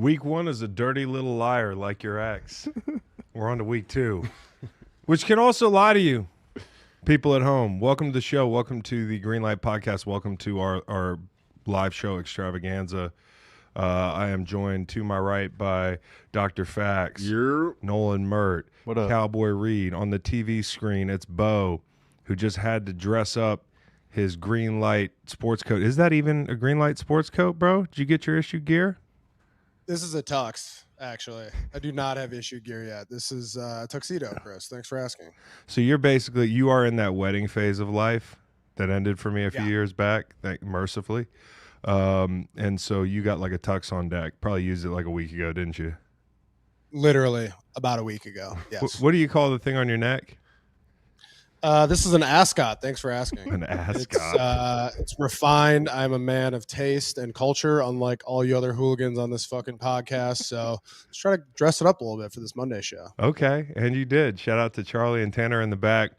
Week 1 is a dirty little liar like your ex. We're on to week 2, which can also lie to you. People at home, welcome to the show. Welcome to the Greenlight Podcast. Welcome to our live show extravaganza. I am joined to my right by Dr. Fax, Nolan Mert, Cowboy Reed. On the TV screen, it's Beau, who just had to dress up his Greenlight sports coat. Is that even a Greenlight sports coat, bro? Did you get your issue gear? This is a tux, actually. I do not have issue gear yet. This is a tuxedo, Chris. Thanks for asking. So you are in that wedding phase of life that ended for me a few years back, mercifully. And so you got like a tux on deck. Probably used it like a week ago, didn't you? Literally about a week ago, yes. What do you call the thing on your neck? This is an ascot. Thanks for asking. An ascot. It's refined. I'm a man of taste and culture, unlike all you other hooligans on this fucking podcast. So let's try to dress it up a little bit for this Monday show. Okay, and you did. Shout out to Charlie and Tanner in the back.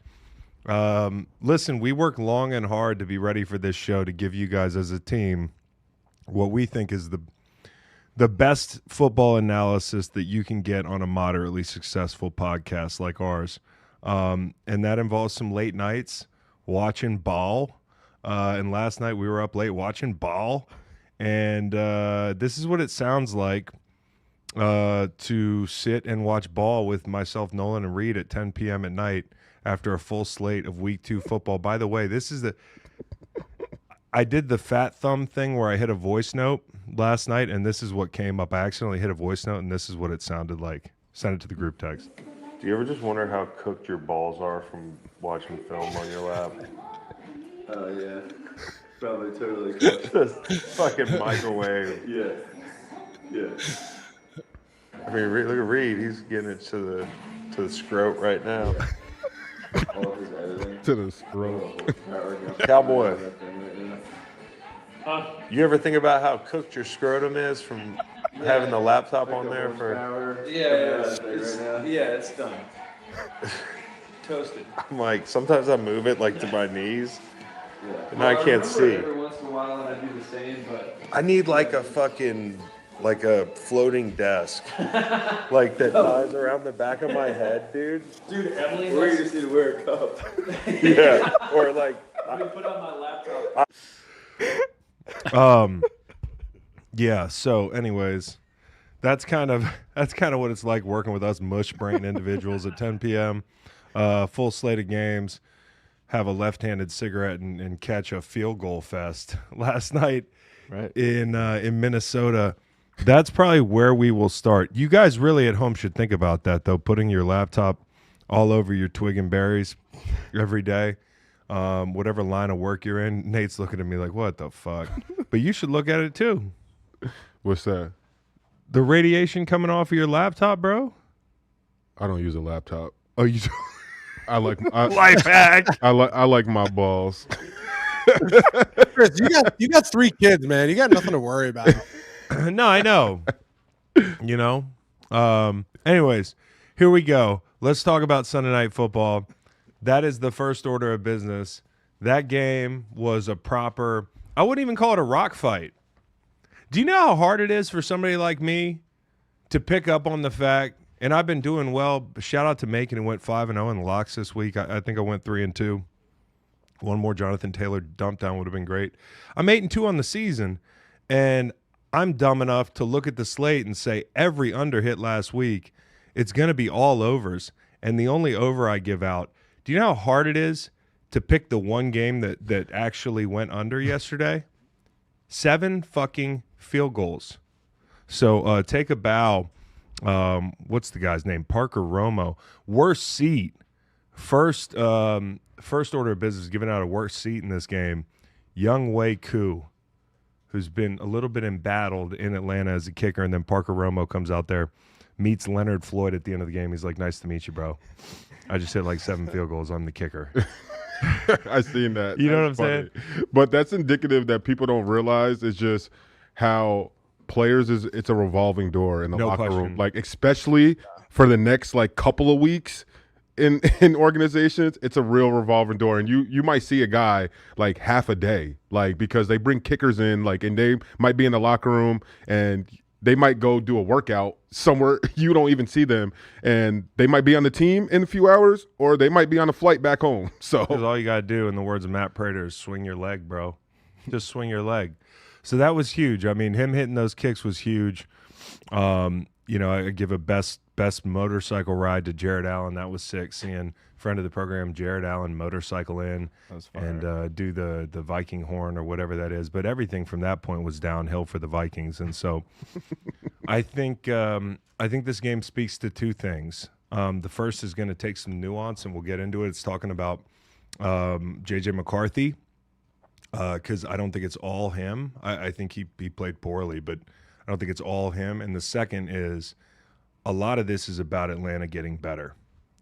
Listen, we work long and hard to be ready for this show to give you guys as a team what we think is the best football analysis that you can get on a moderately successful podcast like ours. And that involves some late nights watching ball. And last night we were up late watching ball. And this is what it sounds like to sit and watch ball with myself, Nolan, and Reed at 10 p.m. at night after a full slate of Week 2 football. By the way, I did the fat thumb thing where I hit a voice note last night, and this is what came up. I accidentally hit a voice note, and this is what it sounded like. Send it to the group text. Do you ever just wonder how cooked your balls are from watching film on your lap? Oh, yeah. Probably totally cooked. Just fucking microwave. Yeah. I mean, look at Reed. He's getting it to the scrote right now. All of his editing. To the scroll. Cowboy. You ever think about how cooked your scrotum is from having the laptop on there for? It's done. Toasted. I'm like, sometimes I move it like to my knees, Yeah. and I can't see. Every once in a while, and I do the same, but I need like a floating desk, like that ties around the back of my head, dude. dude, Emily, you just need to wear a cup. Yeah, or like. Let me put on my laptop. Yeah. So, anyways, that's kind of what it's like working with us mush brain individuals at 10 p.m. Full slate of games. Have a left-handed cigarette and catch a field goal fest last night in Minnesota. That's probably where we will start. You guys really at home should think about that, though, putting your laptop all over your twig and berries every day. Whatever line of work you're in. Nate's looking at me like, what the fuck? But you should look at it too. What's that? The radiation coming off of your laptop, bro? I don't use a laptop. Oh, you life hack. I like my balls. Chris, you got 3 kids, man. You got nothing to worry about. No, I know. You know? Anyways, here we go. Let's talk about Sunday Night Football. That is the first order of business. That game was a proper, I wouldn't even call it a rock fight. Do you know how hard it is for somebody like me to pick up on the fact, and I've been doing well, shout out to Macon who went 5-0 in the locks this week. I think I went 3-2. One more Jonathan Taylor dump down would have been great. I'm 8-2 on the season, and I'm dumb enough to look at the slate and say every under hit last week, it's going to be all overs, and the only over I give out. Do you know how hard it is to pick the one game that actually went under yesterday? 7 fucking field goals. So take a bow. What's the guy's name? Parker Romo. Worst seat. First order of business giving out a worst seat in this game. Young Wei Koo, who's been a little bit embattled in Atlanta as a kicker, and then Parker Romo comes out there, meets Leonard Floyd at the end of the game. He's like, nice to meet you, bro. I just hit like 7 field goals. I'm the kicker. I seen that. You know what I'm saying? But that's indicative that people don't realize is just how players it's a revolving door in the locker room. Like, especially for the next like couple of weeks in organizations, it's a real revolving door. And you might see a guy like half a day, like, because they bring kickers in, like, and they might be in the locker room and they might go do a workout somewhere you don't even see them, and they might be on the team in a few hours, or they might be on a flight back home. So all you got to do, in the words of Matt Prater, is swing your leg, bro. Just swing your leg. So that was huge. I mean, him hitting those kicks was huge. I give a best motorcycle ride to Jared Allen. That was sick, seeing friend of the program Jared Allen motorcycle in and do the Viking horn or whatever that is. But everything from that point was downhill for the Vikings. And so I think this game speaks to two things. The first is going to take some nuance, and we'll get into it. It's talking about J.J. McCarthy, because I don't think it's all him. I think he played poorly, but I don't think it's all him. And the second is a lot of this is about Atlanta getting better.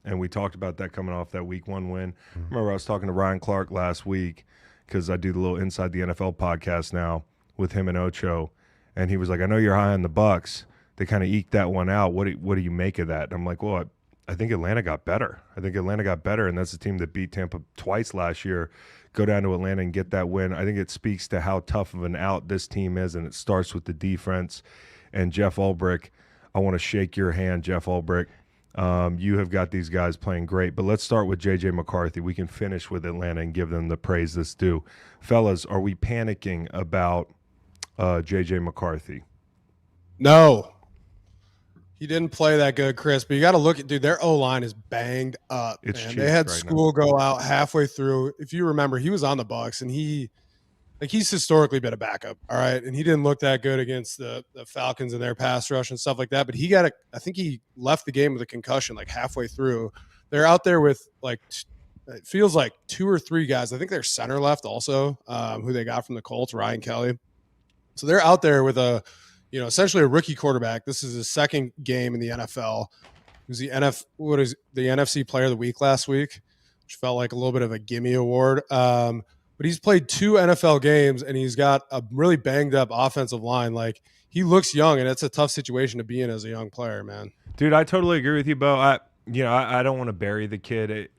And we talked about that coming off that week 1 win. Remember, I was talking to Ryan Clark last week because I do the little Inside the NFL podcast now with him and Ocho. And he was like, I know you're high on the Bucks. They kind of eked that one out. What do you make of that? And I'm like, well, I think Atlanta got better. And that's the team that beat Tampa twice last year. Go down to Atlanta and get that win. I think it speaks to how tough of an out this team is, and it starts with the defense. And Jeff Ulbrich, I want to shake your hand, Jeff Ulbrich. You have got these guys playing great, but let's start with J.J. McCarthy. We can finish with Atlanta and give them the praise that's due. Fellas, are we panicking about J.J. McCarthy? No. He didn't play that good, Chris, but you got to look at, dude, their O-line is banged up. Man. They had School go out halfway through. If you remember, he was on the Bucs, and he's historically been a backup, all right? And he didn't look that good against the Falcons and their pass rush and stuff like that, but I think he left the game with a concussion like halfway through. They're out there with it feels like 2 or 3 guys. I think their center left also, who they got from the Colts, Ryan Kelly. So they're out there with essentially a rookie quarterback. This is his second game in the NFL. He was the NFC Player of the Week last week, which felt like a little bit of a gimme award. But he's played 2 NFL games, and he's got a really banged up offensive line. Like, he looks young, and it's a tough situation to be in as a young player, man. Dude, I totally agree with you, Beau. I don't want to bury the kid.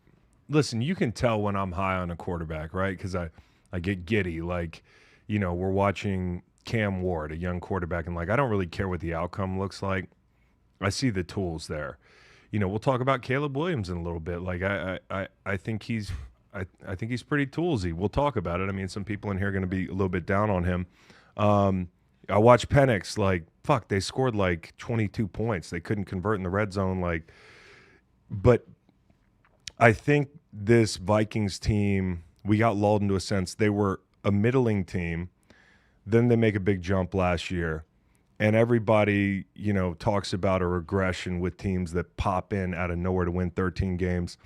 Listen, you can tell when I'm high on a quarterback, right? Because I get giddy. Like, we're watching Cam Ward, a young quarterback, and I don't really care what the outcome looks like. I see the tools there. We'll talk about Caleb Williams in a little bit. Like, I think he's pretty toolsy. We'll talk about it. I mean, some people in here are going to be a little bit down on him. I watched Penix. They scored 22 points. They couldn't convert in the red zone. But I think this Vikings team, we got lulled into a sense. They were a middling team. Then they make a big jump last year. And everybody, talks about a regression with teams that pop in out of nowhere to win 13 games.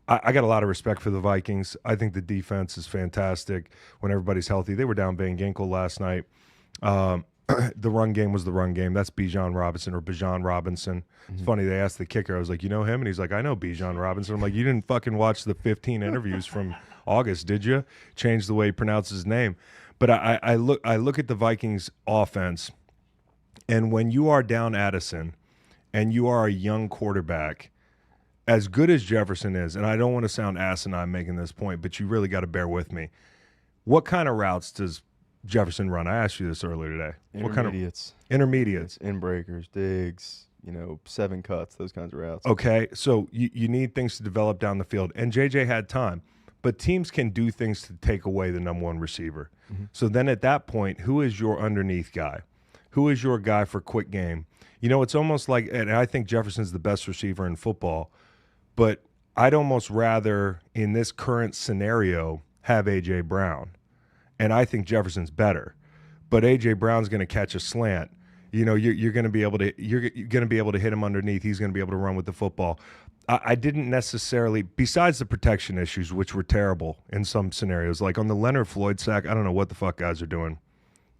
I got a lot of respect for the Vikings. I think the defense is fantastic when everybody's healthy. They were down Van Ginkel last night. The run game was the run game. That's Bijan Robinson. Mm-hmm. It's funny, they asked the kicker. I was like, you know him? And he's like, I know Bijan Robinson. I'm like, you didn't fucking watch the 15 interviews from August, did you? Changed the way he pronounces his name. But I look at the Vikings offense, and when you are down Addison and you are a young quarterback, as good as Jefferson is, and I don't want to sound asinine making this point, but you really got to bear with me. What kind of routes does Jefferson run? I asked you this earlier today. Intermediates. Intermediates. In breakers, digs, 7 cuts, those kinds of routes. Okay, so you need things to develop down the field. And JJ had time. But teams can do things to take away the number one receiver. Mm-hmm. So then at that point, who is your underneath guy? Who is your guy for quick game? It's almost like, and I think Jefferson's the best receiver in football, but I'd almost rather, in this current scenario, have A.J. Brown. And I think Jefferson's better. But A.J. Brown's going to catch a slant. You're going to be able to hit him underneath. He's going to be able to run with the football. I didn't necessarily, besides the protection issues, which were terrible in some scenarios, like on the Leonard Floyd sack, I don't know what the fuck guys are doing.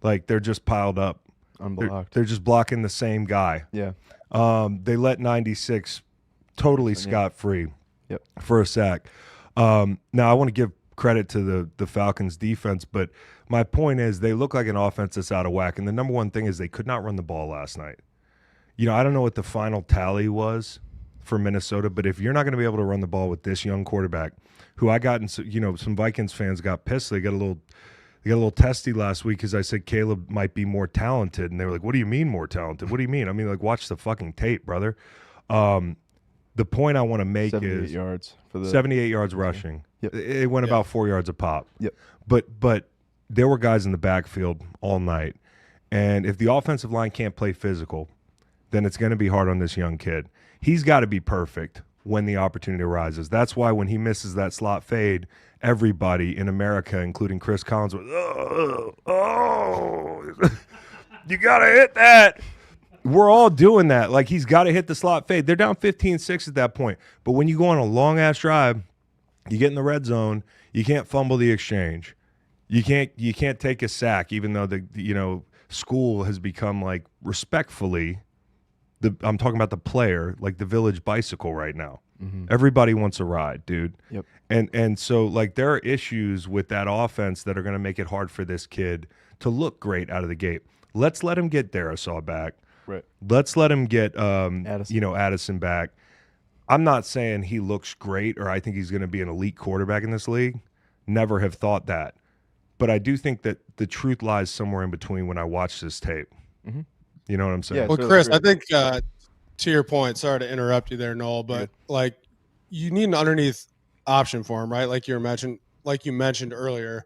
They're just piled up. Unblocked. They're just blocking the same guy. Yeah. They let 96 totally scot-free for a sack. Now, I want to give credit to the Falcons defense, but my point is they look like an offense that's out of whack, and the number one thing is they could not run the ball last night. I don't know what the final tally was for Minnesota, but if you're not going to be able to run the ball with this young quarterback, who I got in, some Vikings fans got pissed. They got They got a little testy last week because I said Caleb might be more talented, and they were like, "What do you mean more talented? What do you mean?" I mean, like, watch the fucking tape, brother. The point I want to make 78 is yards for the 78 yards rushing. Yep. It went about 4 yards a pop. Yep. But there were guys in the backfield all night, and if the offensive line can't play physical, then it's going to be hard on this young kid. He's got to be perfect when the opportunity arises. That's why when he misses that slot fade, everybody in America, including Chris Collins, was, oh, you got to hit that. We're all doing that. Like, he's got to hit the slot fade. They're down 15-6 at that point. But when you go on a long-ass drive, you get in the red zone, you can't fumble the exchange. You can't take a sack, even though school has become, like, respectfully, I'm talking about the player, like the village bicycle right now. Mm-hmm. Everybody wants a ride, dude. Yep. And so, like, there are issues with that offense that are going to make it hard for this kid to look great out of the gate. Let's let him get Darisaw back. Right. Let's let him get Addison. Addison back. I'm not saying he looks great or I think he's going to be an elite quarterback in this league. Never have thought that. But I do think that the truth lies somewhere in between when I watch this tape. Mm-hmm. You know what I'm saying? Yeah, well, really Chris, great. I think to your point, sorry to interrupt you there, Noel, but like you need an underneath option for him, right? Like you mentioned earlier.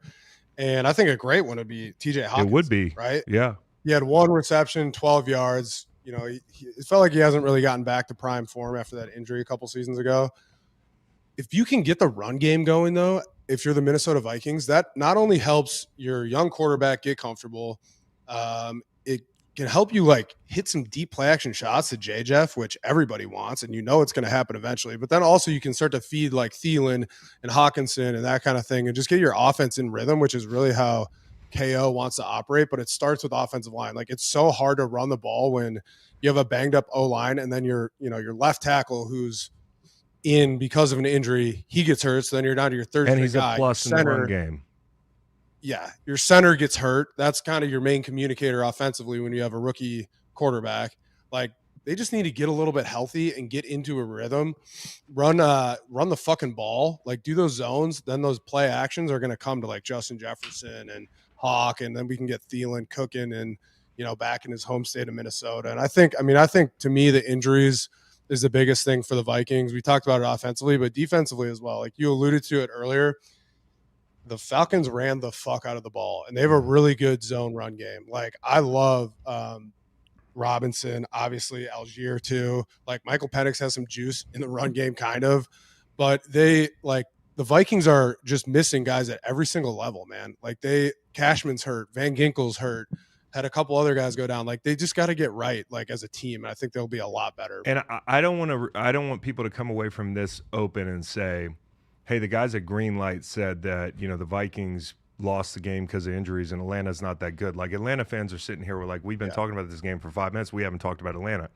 And I think a great one would be TJ Hawkins. It would be. Right? Yeah. He had one reception, 12 yards. You know, it felt like he hasn't really gotten back to prime form after that injury a couple seasons ago. If you can get the run game going, though, if you're the Minnesota Vikings, that not only helps your young quarterback get comfortable, it can help you, like, hit some deep play action shots to Jeff, which everybody wants, and you know it's going to happen eventually. But then also you can start to feed, like, Thielen and Hawkinson and that kind of thing and just get your offense in rhythm, which is really how – KO wants to operate, but it starts with offensive line. Like, it's so hard to run the ball when you have a banged up O-line and then your left tackle who's in because of an injury, he gets hurt. So then you're down to your third guy. And he's a plus in the run game. Yeah. Your center gets hurt. That's kind of your main communicator offensively when you have a rookie quarterback. Like, they just need to get a little bit healthy and get into a rhythm, run the fucking ball, like do those zones. Then those play actions are going to come to, like, Justin Jefferson and Hawk, and then we can get Thielen cooking and, back in his home state of Minnesota. And I think to me, the injuries is the biggest thing for the Vikings. We talked about it offensively, but defensively as well. Like you alluded to it earlier, the Falcons ran the fuck out of the ball, and they have a really good zone run game. Like, I love Robinson, obviously Algier too. Like, Michael Penix has some juice in the run game, kind of, but the Vikings are just missing guys at every single level, man. Like, Cashman's hurt, Van Ginkel's hurt, had a couple other guys go down. Like, they just got to get right, like, as a team. And I think they'll be a lot better. And I don't want people to come away from this open and say, hey, the guys at Greenlight said that, the Vikings lost the game because of injuries and Atlanta's not that good. Like, Atlanta fans are sitting here, we're like, we've been talking about this game for 5 minutes. We haven't talked about Atlanta.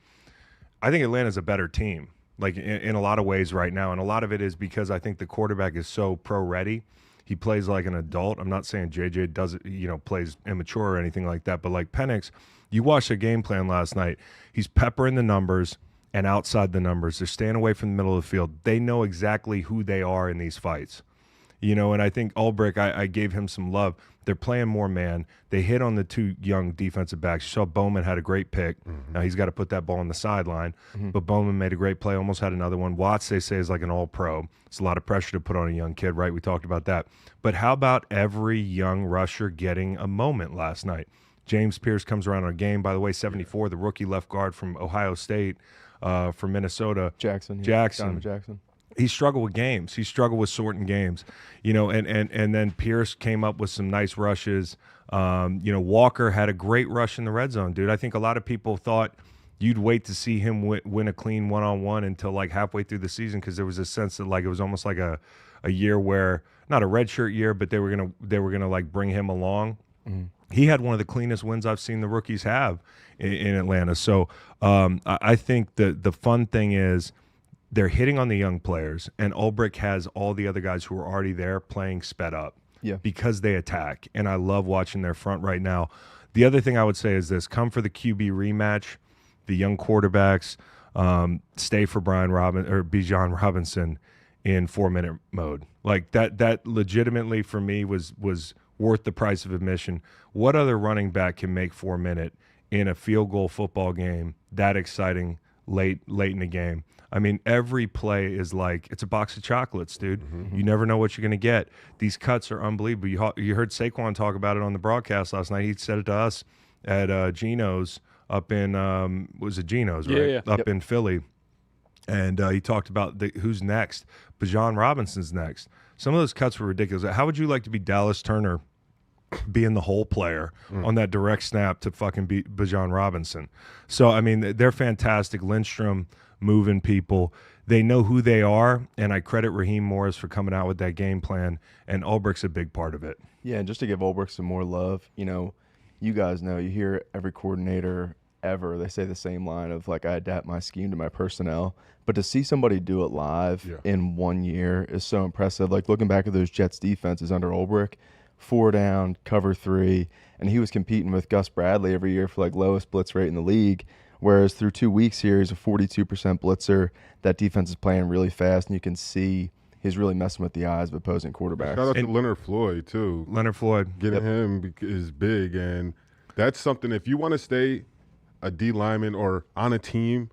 I think Atlanta's a better team, like in a lot of ways right now. And a lot of it is because I think the quarterback is so pro-ready. He plays like an adult. I'm not saying JJ doesn't, plays immature or anything like that. But like Penix, you watched their game plan last night. He's peppering the numbers and outside the numbers. They're staying away from the middle of the field. They know exactly who they are in these fights. And I think Ulbrich, I gave him some love. They're playing more man. They hit on the two young defensive backs. You saw Bowman had a great pick. Mm-hmm. Now he's got to put that ball on the sideline. Mm-hmm. But Bowman made a great play, almost had another one. Watts, they say, is like an all-pro. It's a lot of pressure to put on a young kid, right? We talked about that. But how about every young rusher getting a moment last night? James Pierce comes around on a game. By the way, 74, the rookie left guard from Ohio State, from Minnesota. Jackson. He struggled with games. He struggled with sorting games, and then Pierce came up with some nice rushes. Walker had a great rush in the red zone, dude. I think a lot of people thought you'd wait to see him win a clean one-on-one until like halfway through the season, because there was a sense that like it was almost like a year where, not a redshirt year, but they were gonna like bring him along. Mm-hmm. He had one of the cleanest wins I've seen the rookies have in Atlanta. So I think the fun thing is, they're hitting on the young players, and Ulbrich has all the other guys who are already there playing sped up because they attack. And I love watching their front right now. The other thing I would say is this: come for the QB rematch, the young quarterbacks, stay for Bijan Robinson in 4-minute mode. Like that legitimately for me was worth the price of admission. What other running back can make 4 minute in a field goal football game that exciting late in the game? I mean, every play is like it's a box of chocolates, dude. Mm-hmm. You never know what you're going to get. These cuts are unbelievable. You heard Saquon talk about it on the broadcast last night. He said it to us at Geno's up in was it Geno's, right? Yeah. Up in Philly. And he talked about who's next. Bijan Robinson's next. Some of those cuts were ridiculous. How would you like to be Dallas Turner being the whole player on that direct snap to fucking beat Bijan Robinson? So, I mean, they're fantastic. Lindstrom moving people. They know who they are, and I credit Raheem Morris for coming out with that game plan, and Ulbricht's a big part of it. Yeah, and just to give Ulbricht some more love, you guys know, you hear every coordinator ever, they say the same line of, like, I adapt my scheme to my personnel. But to see somebody do it live in 1 year is so impressive. Like, looking back at those Jets defenses under Ulbricht, 4 down, cover 3, and he was competing with Gus Bradley every year for, like, lowest blitz rate in the league. Whereas through 2 weeks here, he's a 42% blitzer. That defense is playing really fast, and you can see he's really messing with the eyes of opposing quarterbacks. Shout out to Leonard Floyd, too. Leonard Floyd. Getting him is big, and that's something, if you want to stay a D lineman or on a team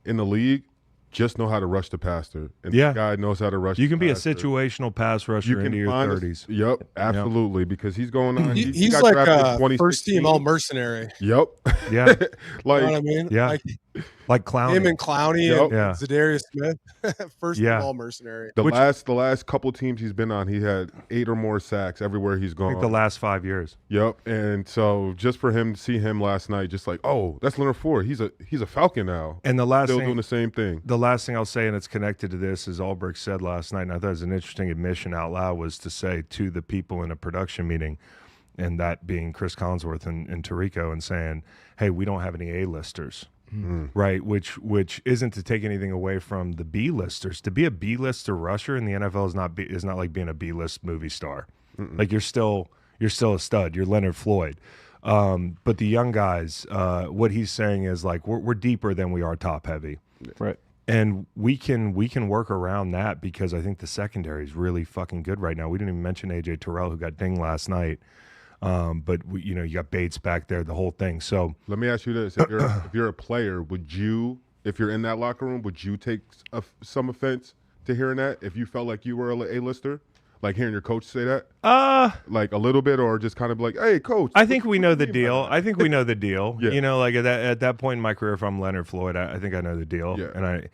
in the league, just know how to rush the passer. And this guy knows how to rush You can the be passer. a situational pass rusher into your 30s. Yep, absolutely, because he's going on. He's got like drafted in a first-team all-mercenary. Yep. Yeah. Like, you know what I mean? Yeah. Like Clowney. him and Clowney and Zadarius Smith, first-team all-mercenary. The last couple teams he's been on, he had 8 or more sacks everywhere he's gone. I think the last 5 years. Yep, and so just for him to see him last night, just like, oh, that's Leonard Floyd. He's a Falcon now. And the last still thing, doing the same thing. The last thing I'll say, and it's connected to this, is Ulbricht said last night, and I thought it was an interesting admission out loud, was to say to the people in a production meeting, and that being Chris Collinsworth and Tirico, and saying, hey, we don't have any A-listers. Right, which isn't to take anything away from the B-listers. To be a B-lister rusher in the NFL is not like being a B-list movie star. Like you're still a stud. You're Leonard Floyd. But the young guys, what he's saying is like we're deeper than we are top heavy. Right. And we can work around that because I think the secondary is really fucking good right now. We didn't even mention AJ Terrell, who got dinged last night. But you got Bates back there, the whole thing. So let me ask you this: if you're a player, would you, if you're in that locker room, would you take some offense to hearing that? If you felt like you were a A-lister, like hearing your coach say that, like a little bit, or just kind of like, hey, coach. I think we know the deal. I think we know the deal. Yeah. Like at that point in my career, if I'm Leonard Floyd, I think I know the deal. Yeah. And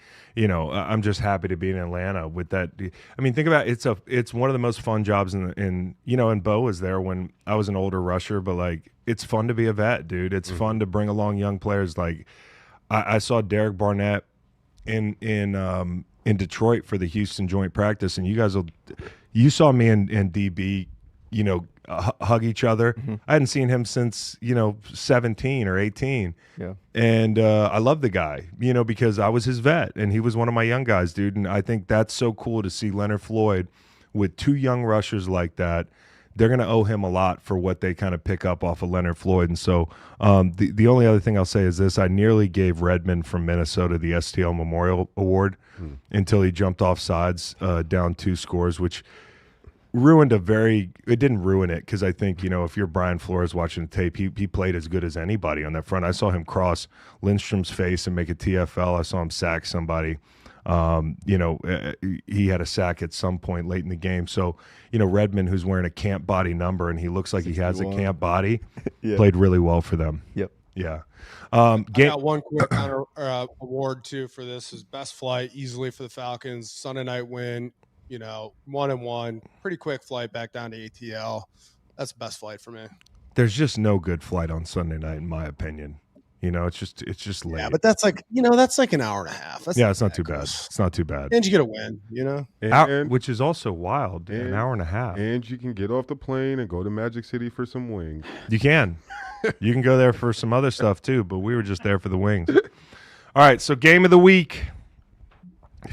I'm just happy to be in Atlanta with that. I mean, think about it. It's one of the most fun jobs and Beau was there when I was an older rusher, but like it's fun to be a vet, dude. It's fun to bring along young players. Like I saw Derek Barnett in Detroit for the Houston joint practice, and you saw me and DB, hug each other. I hadn't seen him since 17 or 18. Yeah. And I love the guy, because I was his vet and he was one of my young guys, dude. And I think that's so cool to see Leonard Floyd with 2 young rushers like that. They're going to owe him a lot for what they kind of pick up off of Leonard Floyd. And so the only other thing I'll say is this: I nearly gave Redmond from Minnesota the STL Memorial Award until he jumped off sides down 2 scores, which ruined it didn't ruin it, because I think, if you're Brian Flores watching the tape, he played as good as anybody on that front. I saw him cross Lindstrom's face and make a TFL. I saw him sack somebody. He had a sack at some point late in the game. So, Redmond, who's wearing a camp body number and he looks like 61. He has a camp body, played really well for them. Yep. Yeah. I got one quick counter award too for this is best flight easily for the Falcons. Sunday night win, 1-1, pretty quick flight back down to ATL. That's the best flight for me. There's just no good flight on Sunday night, in my opinion. It's just late. Yeah, but that's like, that's like an hour and a half. It's not too bad. It's not too bad. And you get a win, which is also wild. An hour and a half. And you can get off the plane and go to Magic City for some wings. You can. You can go there for some other stuff too, but we were just there for the wings. All right, so game of the week.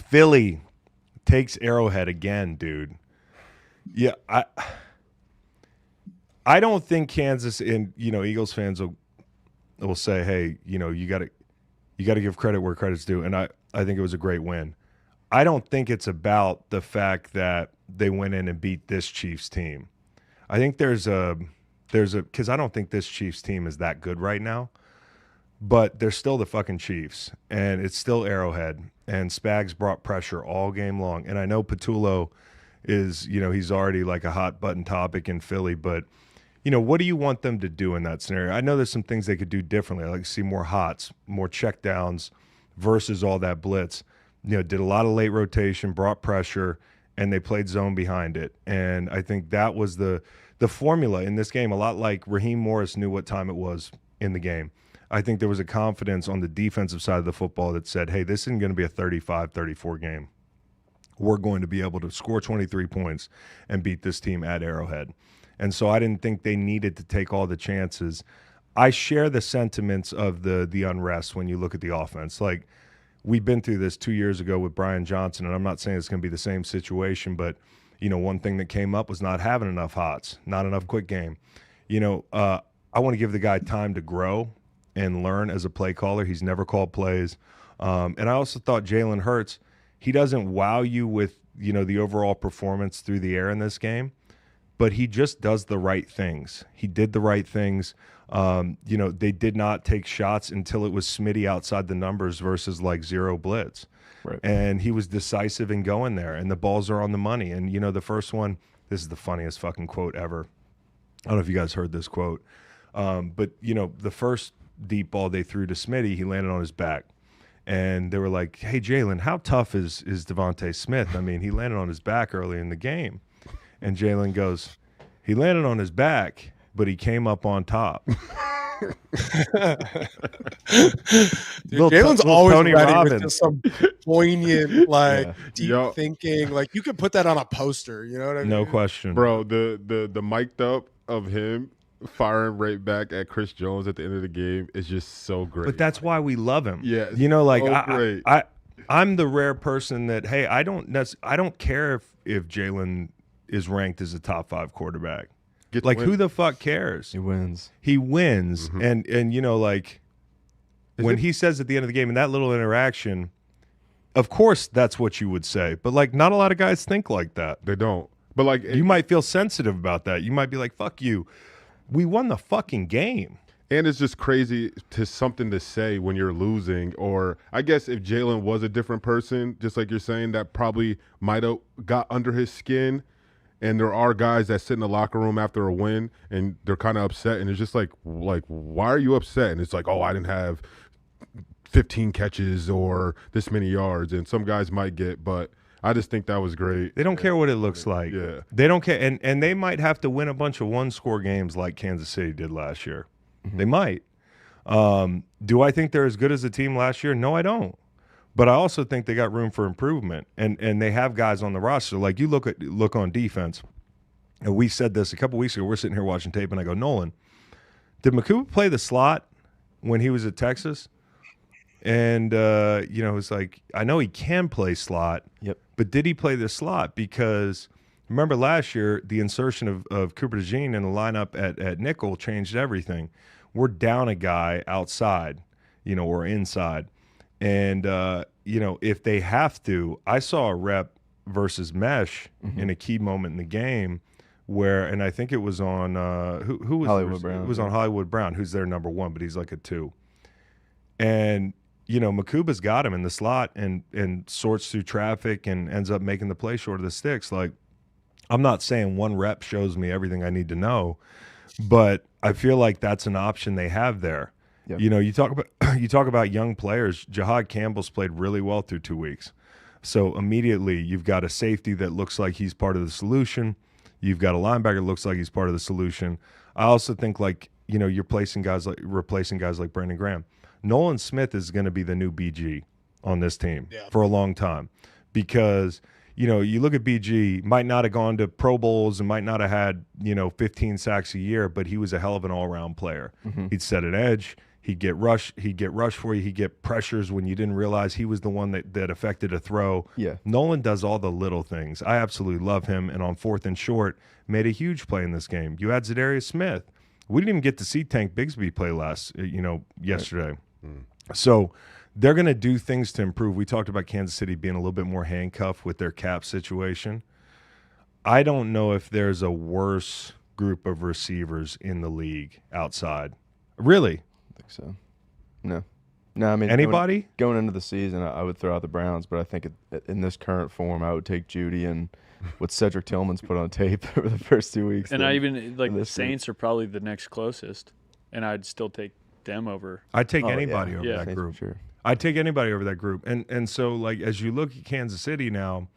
Philly takes Arrowhead again, dude. Yeah, I don't think Kansas and Eagles fans will say, hey, you got to give credit where credit's due, and I think it was a great win. I don't think it's about the fact that they went in and beat this Chiefs team. I think there's a because I don't think this Chiefs team is that good right now, but they're still the fucking Chiefs, and it's still Arrowhead, and Spags brought pressure all game long, and I know Patullo is, he's already like a hot button topic in Philly, but what do you want them to do in that scenario? I know there's some things they could do differently. I like to see more hots, more checkdowns versus all that blitz. Did a lot of late rotation, brought pressure, and they played zone behind it. And I think that was the formula in this game, a lot like Raheem Morris knew what time it was in the game. I think there was a confidence on the defensive side of the football that said, hey, this isn't going to be a 35-34 game. We're going to be able to score 23 points and beat this team at Arrowhead. And so I didn't think they needed to take all the chances. I share the sentiments of the unrest when you look at the offense. Like, we've been through this 2 years ago with Brian Johnson, and I'm not saying it's going to be the same situation, but, one thing that came up was not having enough hots, not enough quick game. I want to give the guy time to grow and learn as a play caller. He's never called plays. And I also thought Jalen Hurts, he doesn't wow you with, the overall performance through the air in this game, but he just does the right things. He did the right things. They did not take shots until it was Smitty outside the numbers versus like zero blitz. Right. And he was decisive in going there, and the balls are on the money. And, the first one, this is the funniest fucking quote ever. I don't know if you guys heard this quote. But, the first deep ball they threw to Smitty, he landed on his back. And they were like, hey, Jalen, how tough is Devontae Smith? I mean, he landed on his back early in the game. And Jalen goes, he landed on his back, but he came up on top. Dude, Jalen's always Tony ready Robbins. With just some poignant, deep thinking. Like, you could put that on a poster. You know what I mean? No question, bro. The mic'd up of him firing right back at Chris Jones at the end of the game is just so great. But that's why we love him. Yeah, I'm the rare person that, hey, I don't care if Jalen is ranked as a top 5 quarterback. Who the fuck cares? He wins. Mm-hmm. And when he says at the end of the game in that little interaction, of course that's what you would say. But not a lot of guys think like that. They don't. But you might feel sensitive about that. You might be like, fuck you. We won the fucking game. And it's just crazy to something to say when you're losing. Or I guess if Jalen was a different person, just like you're saying, that probably might have got under his skin. And there are guys that sit in the locker room after a win and they're kind of upset. And it's just like, why are you upset? And it's like, oh, I didn't have 15 catches or this many yards. And some guys might get, but I just think that was great. They don't care what it looks like. Yeah. They don't care. And they might have to win a bunch of one-score games like Kansas City did last year. Mm-hmm. They might. Do I think they're as good as the team last year? No, I don't. But I also think they got room for improvement, and they have guys on the roster. Like, you look on defense, and we said this a couple weeks ago. We're sitting here watching tape, and I go, Nolan, did Makuba play the slot when he was at Texas? And, it's like, I know he can play slot, yep. But did he play the slot? Because remember last year, the insertion of Cooper DeJean in the lineup at nickel changed everything. We're down a guy outside, or inside. And, if they have to, I saw a rep versus mesh in a key moment in the game where, and I think it was on, who was Hollywood Brown. It was on Hollywood Brown, who's their number 1, but he's like a 2. And, Makuba's got him in the slot and sorts through traffic and ends up making the play short of the sticks. Like, I'm not saying one rep shows me everything I need to know, but I feel like that's an option they have there. Yep. You talk about young players. Jahad Campbell's played really well through 2 weeks. So immediately you've got a safety that looks like he's part of the solution. You've got a linebacker that looks like he's part of the solution. I also think you're replacing guys like Brandon Graham. Nolan Smith is going to be the new BG on this team for a long time because you look at BG, might not have gone to Pro Bowls and might not have had 15 sacks a year, but he was a hell of an all-around player. Mm-hmm. He'd set an edge. He'd get rush for you. He'd get pressures when you didn't realize he was the one that affected a throw. Yeah. Nolan does all the little things. I absolutely love him. And on 4th and short, made a huge play in this game. You had Zadarius Smith. We didn't even get to see Tank Bigsby play yesterday. Right. So they're going to do things to improve. We talked about Kansas City being a little bit more handcuffed with their cap situation. I don't know if there's a worse group of receivers in the league outside. Really? I think so. No, I mean, anybody going into the season, I would throw out the Browns, but I think in this current form, I would take Judy and what Cedric Tillman's put on tape over the first 2 weeks. And I even like the Saints are probably the next closest, and I'd still take them over. I'd take anybody over that Saints group. Sure. I'd take anybody over that group. And so, like, as you look at Kansas City now,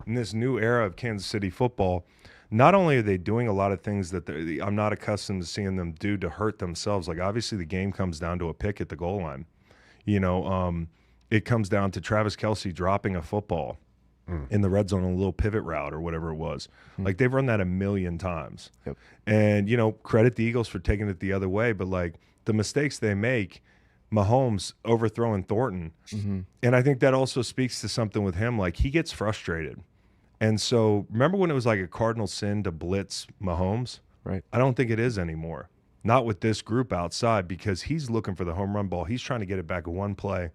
in this new era of Kansas City football, not only are they doing a lot of things that I'm not accustomed to seeing them do to hurt themselves. Like, obviously, the game comes down to a pick at the goal line. You know, it comes down to Travis Kelce dropping a football in the red zone on a little pivot route or whatever it was. Like, they've run that a million times. Yep. And, you know, credit the Eagles for taking it the other way. But, like, the mistakes they make, Mahomes overthrowing Thornton. And I think that also speaks to something with him. Like, he gets frustrated. And so, remember when it was like a cardinal sin to blitz Mahomes? Right. I don't think it is anymore. Not with this group outside, because he's looking for the home run ball. He's trying to get it back in one play.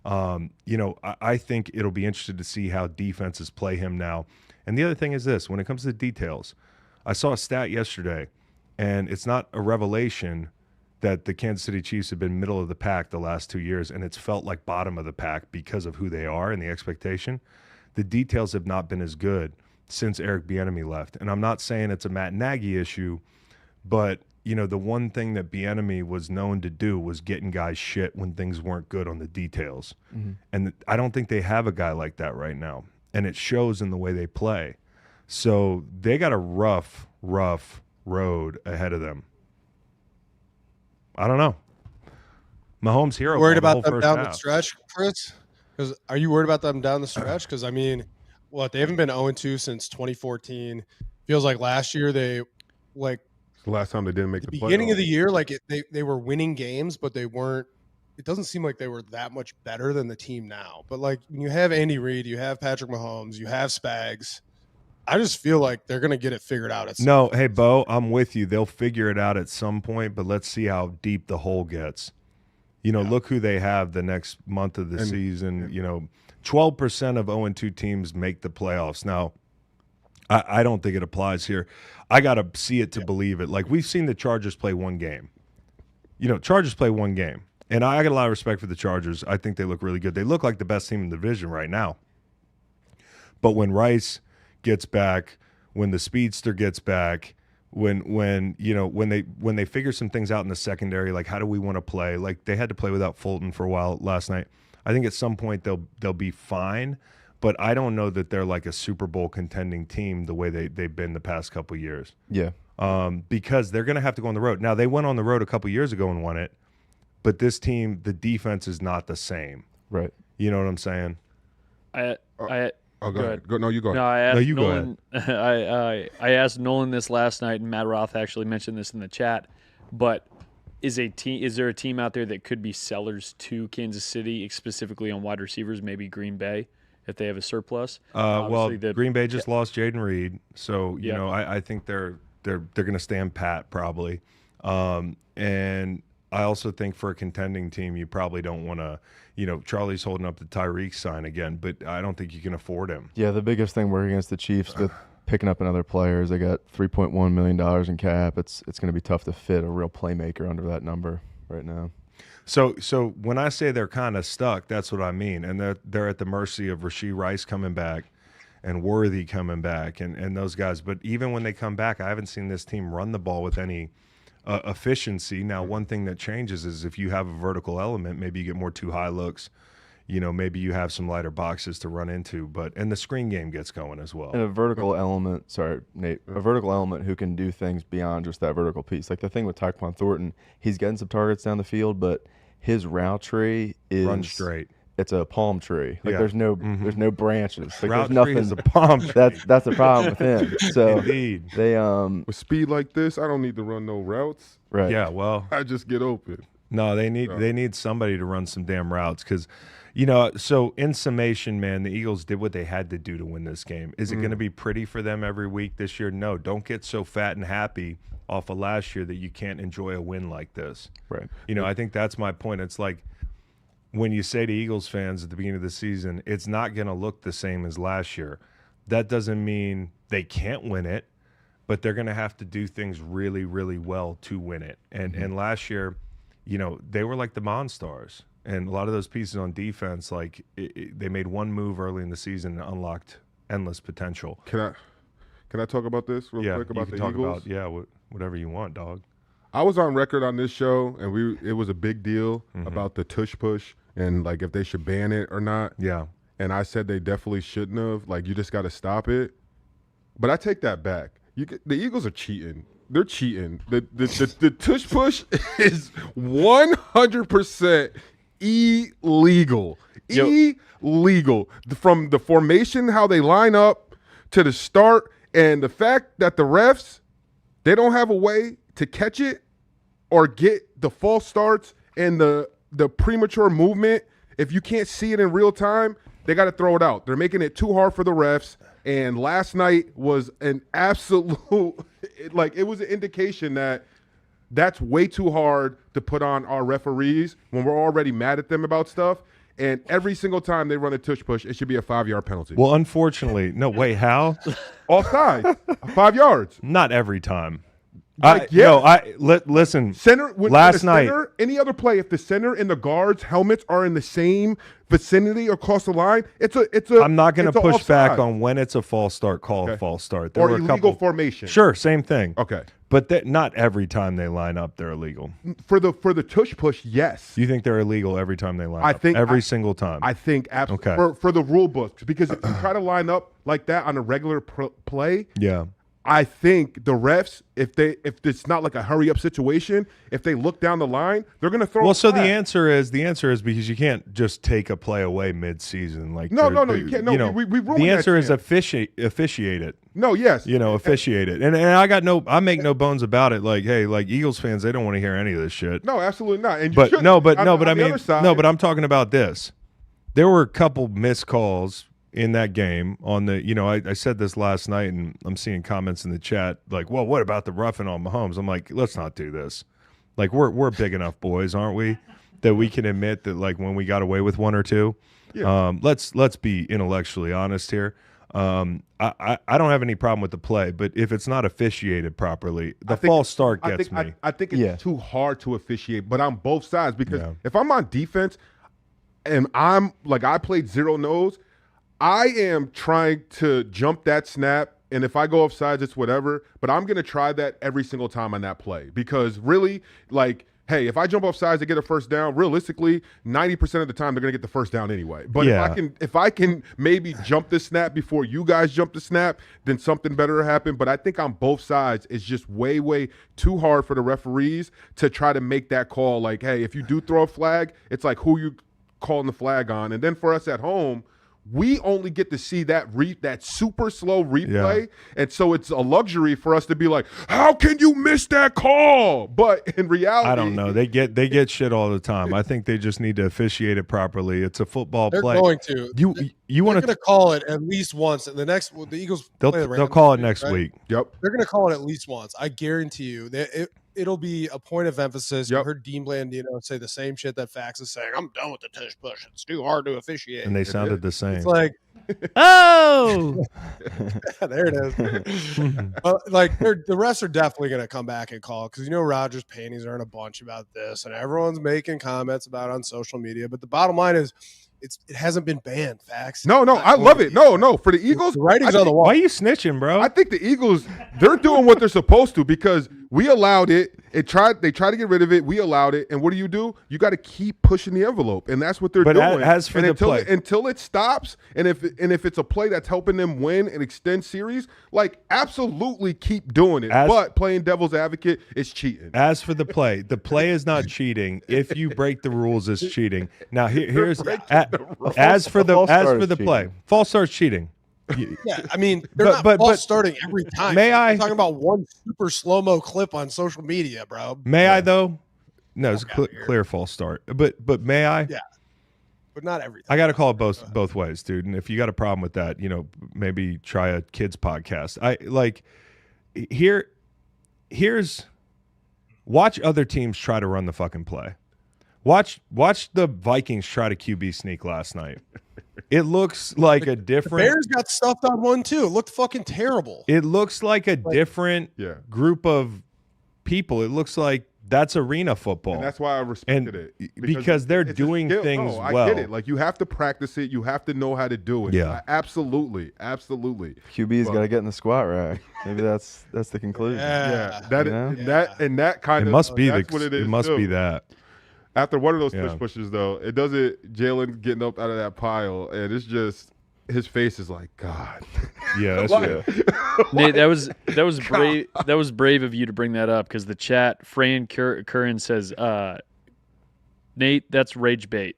You know, I think it'll be interesting to see how defenses play him now. And the other thing is this, when it comes to the details, I saw a stat yesterday, and it's not a revelation that the Kansas City Chiefs have been middle of the pack the last 2 years, and it's felt like bottom of the pack because of who they are and the expectation. The details have not been as good since Eric Bieniemy left. And I'm not saying it's a Matt Nagy issue, but you know, the one thing that Bieniemy was known to do was getting guys shit when things weren't good on the details. And I don't think they have a guy like that right now. And it shows in the way they play. So they got a rough road ahead of them. I don't know. Mahomes hero. Worried about them down the stretch, Chris? Because are you worried about them down the stretch? Because I mean, what, they haven't been 0-2 since 2014. Feels like last year they the last time they didn't make the beginning playoffs. of the year, like they were winning games, but they weren't. It doesn't seem like they were that much better than the team now. But like when you have Andy Reid, you have Patrick Mahomes, you have Spags. I just feel like they're gonna get it figured out. Hey Beau, I'm with you. They'll figure it out at some point, but let's see how deep the hole gets. You know, look who they have the next month of the season. You know, 12% of 0-2 teams make the playoffs. Now, I don't think it applies here. I got to see it to believe it. Like, we've seen the Chargers play one game. You know, Chargers play one game. And I got a lot of respect for the Chargers. I think they look really good. They look like the best team in the division right now. But when Rice gets back, when the speedster gets back, when they figure some things out in the secondary, like how do we want to play? Like they had to play without Fulton for a while last night. I think at some point they'll be fine. But I don't know that they're like a Super Bowl contending team the way they've been the past couple of years. Yeah. Because they're going to have to go on the road. Now, they went on the road a couple of years ago and won it, but this team, the defense is not the same. Right. You know what I'm saying? Go ahead. No, you go ahead. No, I asked Nolan, I asked Nolan this last night, and Matt Roth actually mentioned this in the chat. But is there a team out there that could be sellers to Kansas City, specifically on wide receivers, maybe Green Bay, if they have a surplus? Green Bay just lost Jaden Reed, so you know I think they're going to stand pat probably, and I also think for a contending team you probably don't want to, you know, Charlie's holding up the Tyreek sign again, but I don't think you can afford him. Yeah, the biggest thing we're against the Chiefs with picking up another player. They got $3.1 million in cap. It's going to be tough to fit a real playmaker under that number right now. So when I say they're kind of stuck, that's what I mean. And they're at the mercy of Rashee Rice coming back and Worthy coming back and those guys. But even when they come back, I haven't seen this team run the ball with any efficiency. Now, one thing that changes is if you have a vertical element, maybe you get more too high looks. You know, maybe you have some lighter boxes to run into, and the screen game gets going as well. And a vertical element, sorry, Nate, a vertical element who can do things beyond just that vertical piece. Like the thing with Tyquan Thornton, he's getting some targets down the field, but his route tree is run straight. It's a palm tree. Like there's no branches. Like route there's nothing. Tree is a palm tree. That's the problem with him. So Indeed. They with speed like this, I don't need to run no routes. Right. Yeah, well, I just get open. No, they need somebody to run some damn routes because, you know, so in summation, man, the Eagles did what they had to do to win this game. Is it going to be pretty for them every week this year? No. Don't get so fat and happy off of last year that you can't enjoy a win like this. Right. You know, I think that's my point. It's like when you say to Eagles fans at the beginning of the season, it's not going to look the same as last year. That doesn't mean they can't win it. but they're going to have to do things really, really well to win it. And last year, they were like the Monstars. And a lot of those pieces on defense, they made one move early in the season and unlocked endless potential. Can I talk about this real quick about the Eagles? Whatever you want, dog. I was on record on this show, and it was a big deal about the tush push and if they should ban it or not. Yeah. And I said they definitely shouldn't have. You just got to stop it. But I take that back. The Eagles are cheating. They're cheating. The tush push is 100% illegal. Illegal. From the formation, how they line up to the start, and the fact that the refs, they don't have a way to catch it or get the false starts and the premature movement. If you can't see it in real time, they got to throw it out. They're making it too hard for the refs. And last night was an absolute it was an indication that that's way too hard to put on our referees when we're already mad at them about stuff. And every single time they run a tush push, it should be a 5-yard penalty. Well, unfortunately, no, wait, how? Offside, 5 yards. Not every time. Listen. Listen. Last night, any other play, if the center and the guards' helmets are in the same vicinity across the line, it's a. I'm not going to push back on when it's a false start. Call a false start. There or illegal formation. Sure, same thing. Okay, but not every time they line up, they're illegal. For the tush push, yes. You think they're illegal every time they line up? Every single time. I think absolutely. Okay. For the rule books, because if you try to line up like that on a regular play, yeah. I think the refs, if it's not like a hurry up situation, if they look down the line, they're going to throw. Well, so the answer is because you can't just take a play away mid-season. No, you can't. No, we ruined the answer that is officiate it. No, yes, officiate it, and I make no bones about it. Eagles fans, they don't want to hear any of this shit. No, absolutely not. And but I'm talking about this. There were a couple missed calls in that game on the, I said this last night, and I'm seeing comments in the chat well, what about the roughing on Mahomes? I'm like, let's not do this. We're big enough boys, aren't we, that we can admit that when we got away with one or two. Yeah. Let's be intellectually honest here. I don't have any problem with the play, but if it's not officiated properly, the false start gets me. I think it's too hard to officiate, but on both sides, because if I'm on defense and I'm I played zero nose, I am trying to jump that snap, and if I go offsides, it's whatever. But I'm going to try that every single time on that play because really, hey, if I jump offsides to get a first down, realistically, 90% of the time they're going to get the first down anyway. But if I can maybe jump the snap before you guys jump the snap, then something better will happen. But I think on both sides, it's just way, way too hard for the referees to try to make that call. Hey, if you do throw a flag, it's who you calling the flag on. And then for us at home, we only get to see that super slow replay, and so it's a luxury for us to be like, how can you miss that call? But in reality, I don't know. They get shit all the time. I think they just need to officiate it properly. It's a football play. They're going to. You want to call it at least once. And the Eagles they'll call it next week. Yep. They're going to call it at least once. I guarantee you. It'll be a point of emphasis. Yep. You heard Dean Blandino say the same shit that Fax is saying. I'm done with the tush push. It's too hard to officiate. And they sounded the same. It's like, oh, there it is. The refs are definitely going to come back and call because Rodgers' panties are in a bunch about this, and everyone's making comments about it on social media. But the bottom line is, it hasn't been banned. Facts. No, I love it. No, for the Eagles, the writing's on the wall. Why are you snitching, bro? I think the Eagles, they're doing what they're supposed to because we allowed it. They tried to get rid of it. We allowed it, and what do? You got to keep pushing the envelope, and that's what they're doing. As for until it stops, and if it's a play that's helping them win and extend series, absolutely keep doing it. But playing devil's advocate is cheating. As for the play is not cheating. If you break the rules, it's cheating. Now here's as for the play, false start's cheating. Yeah, I mean, they're not false starting every time. I'm talking about one super slow-mo clip on social media, bro. May I, though? No, it's clear false start. But may I? Yeah. But not every time. I got to call it both ways, dude. And if you got a problem with that, maybe try a kids podcast. Here's watch other teams try to run the fucking play. Watch the Vikings try to QB sneak last night. It looks like a The different. Bears got stuffed on one too. It looked fucking terrible. It looks like a different group of people. It looks like that's arena football. And that's why I respected it. Because they're doing things well. I get it. Like, you have to practice it. You have to know how to do it. Yeah. Absolutely. QB's got to get in the squat rack. Maybe that's the conclusion. That kind of. It must be that's what it is. It must be that. After one of those pushes, though, it doesn't. Jalen getting up out of that pile, and it's just his face is like, God. Yeah, that's Nate, that was brave. That was brave of you to bring that up, because the chat, Fran Curran says, Nate, that's rage bait.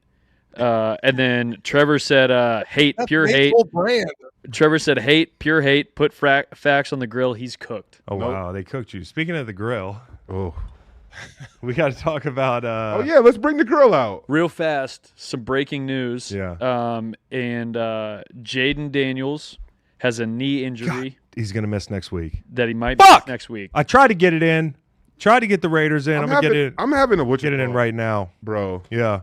And then Trevor said, hate, that's pure hate. Brand. Trevor said, hate, pure hate. Put facts on the grill. He's cooked. Oh, wow. They cooked you. Speaking of the grill. We got to talk about. Let's bring the grill out real fast. Some breaking news. Yeah. And Jaden Daniels has a knee injury. God, he's gonna miss next week. That he might miss next week. I tried to get it in. Tried to get the Raiders in. I'm gonna get it. I'm having a get it in right now, bro. Yeah.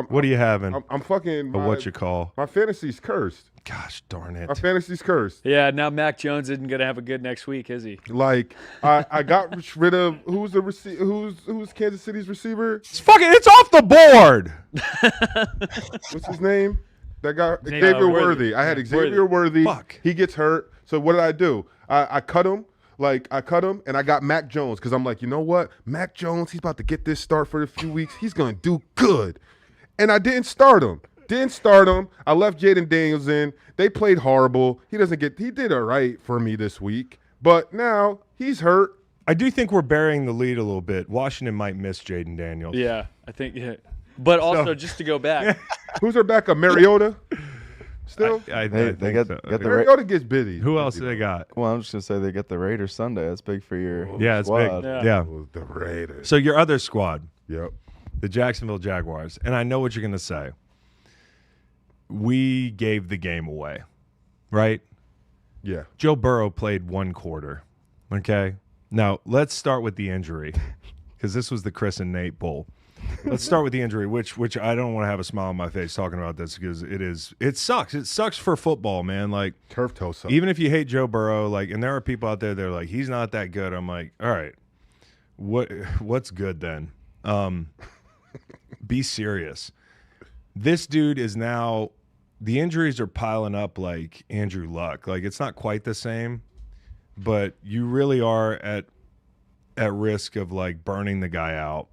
What are you having? I'm fucking. What you call? My fantasy's cursed. Gosh darn it. My fantasy's cursed. Yeah, now Mac Jones isn't going to have a good next week, is he? Like, I got rid of who's Kansas City's receiver? It's off the board. What's his name? That guy, Xavier Worthy. I had Xavier Worthy. Fuck. He gets hurt. So what did I do? I cut him. And I got Mac Jones, because I'm like, you know what? Mac Jones, he's about to get this start for a few weeks. He's going to do good. And I didn't start him. I left Jaden Daniels in. They played horrible. He did all right for me this week. But now he's hurt. I do think we're burying the lead a little bit. Washington might miss Jaden Daniels. Yeah, I think. Yeah. But also, just to go back. Who's their backup? Mariota? Still? They got the Mariota gets busy. Who else do they got? Well, I'm just going to say they get the Raiders Sunday. That's big for your it's squad. big. Yeah. The Raiders. So your other squad. Yep. The Jacksonville Jaguars. And I know what you're going to say. We gave the game away, right? Yeah. Joe Burrow played one quarter, okay? Now, let's start with the injury, because this was the Chris and Nate Bowl. Let's start with the injury, which I don't want to have a smile on my face talking about this, because it sucks. It sucks for football, man. Like, turf toe sucks. Even if you hate Joe Burrow, like, and there are people out there that are like, he's not that good. I'm like, all right, what's good then? Be serious. This dude is now, the injuries are piling up like Andrew Luck. Like, it's not quite the same, but you really are at risk of like burning the guy out.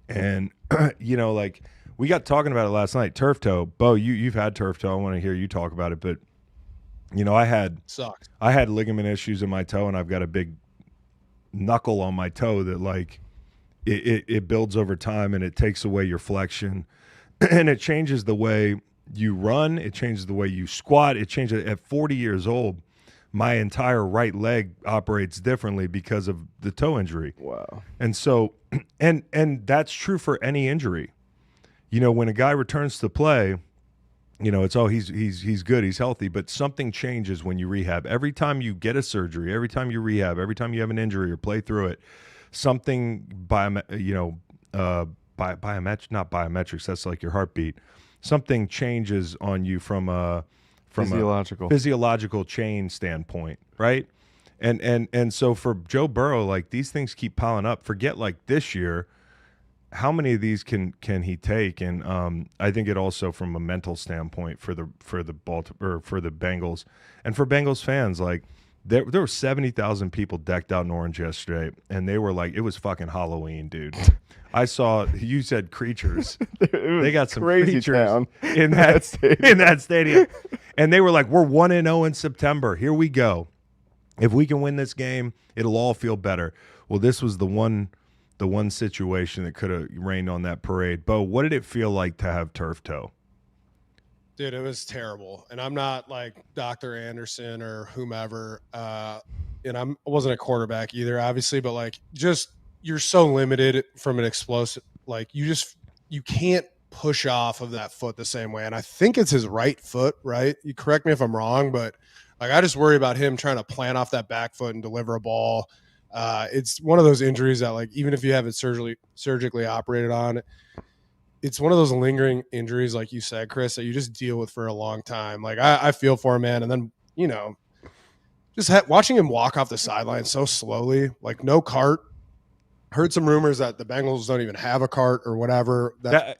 And like, we got talking about it last night. Turf toe, Beau, you've had turf toe. I want to hear you talk about it, but I had ligament issues in my toe, and I've got a big knuckle on my toe that like it builds over time, and it takes away your flexion, and it changes the way you run. It changes the way you squat. It changes at 40 years old. My entire right leg operates differently because of the toe injury. Wow. And so, and that's true for any injury. When a guy returns to play, it's he's good, he's healthy, but something changes when you rehab. Every time you get a surgery, every time you rehab, every time you have an injury or play through it, something biometrics, not biometrics, that's like your heartbeat. Something changes on you from a physiological chain standpoint, right? And so for Joe Burrow, like, these things keep piling up. Forget like this year, how many of these can he take? And I think it also from a mental standpoint for the Baltimore, or for the Bengals, and for Bengals fans, like there were 70,000 people decked out in orange yesterday, and they were like, it was fucking Halloween, dude. I saw, you said creatures. They got some creatures in that stadium. And they were like, we're 1-0 in September. Here we go. If we can win this game, it'll all feel better. Well, this was the one situation that could have rained on that parade. Beau, what did it feel like to have turf toe? Dude, it was terrible. And I'm not like Dr. Anderson or whomever. And I wasn't a quarterback either, obviously, but like, just, you're so limited from an explosive, like you can't push off of that foot the same way. And I think it's his right foot, right? You correct me if I'm wrong, but like, I just worry about him trying to plant off that back foot and deliver a ball. It's one of those injuries that, like, even if you have it surgically operated on, it's one of those lingering injuries, like you said, Chris, that you just deal with for a long time. Like I feel for him, man. And then, just watching him walk off the sideline so slowly, like no cart. Heard some rumors that the Bengals don't even have a cart or whatever. That's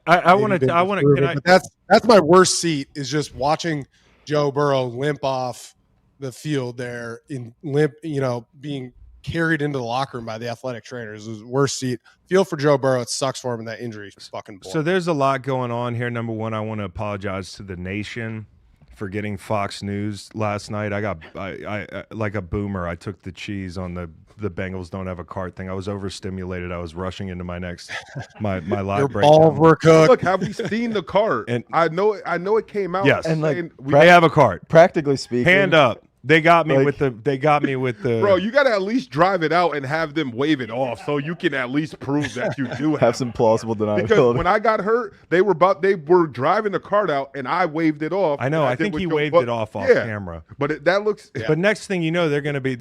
my worst seat is just watching Joe Burrow limp off the field there being carried into the locker room by the athletic trainers. It was the worst seat. Feel for Joe Burrow. It sucks for him, and that injury is fucking boring. So there's a lot going on here. Number one, I want to apologize to the nation for getting Fox News last night. I like a boomer. I took the cheese on the Bengals don't have a cart thing. I was overstimulated. I was rushing into my live Your breakdown. balls were cooked. Look, have we seen the cart? And I know it came out. Yes, and they have a cart. Practically speaking, hand up. They got me with the. Bro, you got to at least drive it out and have them wave it off, so you can at least prove that you do have some plausible deniability. Because when I got hurt, they were driving the cart out, and I waved it off. I know. I think he waved it off camera. But that looks. Yeah. But next thing you know, they're gonna be.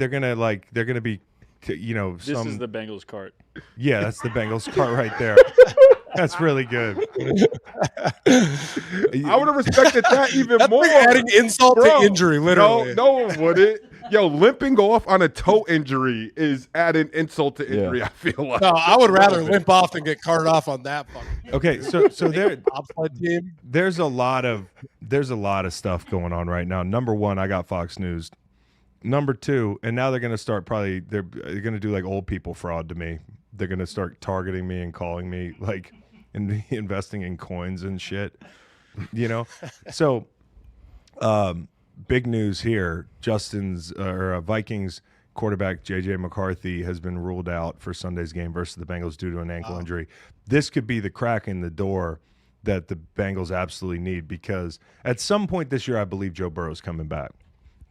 This is the Bengals cart. Yeah, that's the Bengals cart right there. That's really good. I would have respected that even more. Like adding insult to injury, literally. No one would it. Yo, limping off on a toe injury is adding insult to injury. Yeah. I feel like. No, I would rather limp off than get carted off on that fucking. Okay, so there, bobsled team. there's a lot of stuff going on right now. Number one, I got Fox News. Number two, and now they're going to start they're going to do like old people fraud to me. They're going to start targeting me and calling me like investing in coins and shit, So, big news here. Vikings quarterback J.J. McCarthy has been ruled out for Sunday's game versus the Bengals due to an ankle injury. This could be the crack in the door that the Bengals absolutely need, because at some point this year, I believe Joe Burrow's coming back.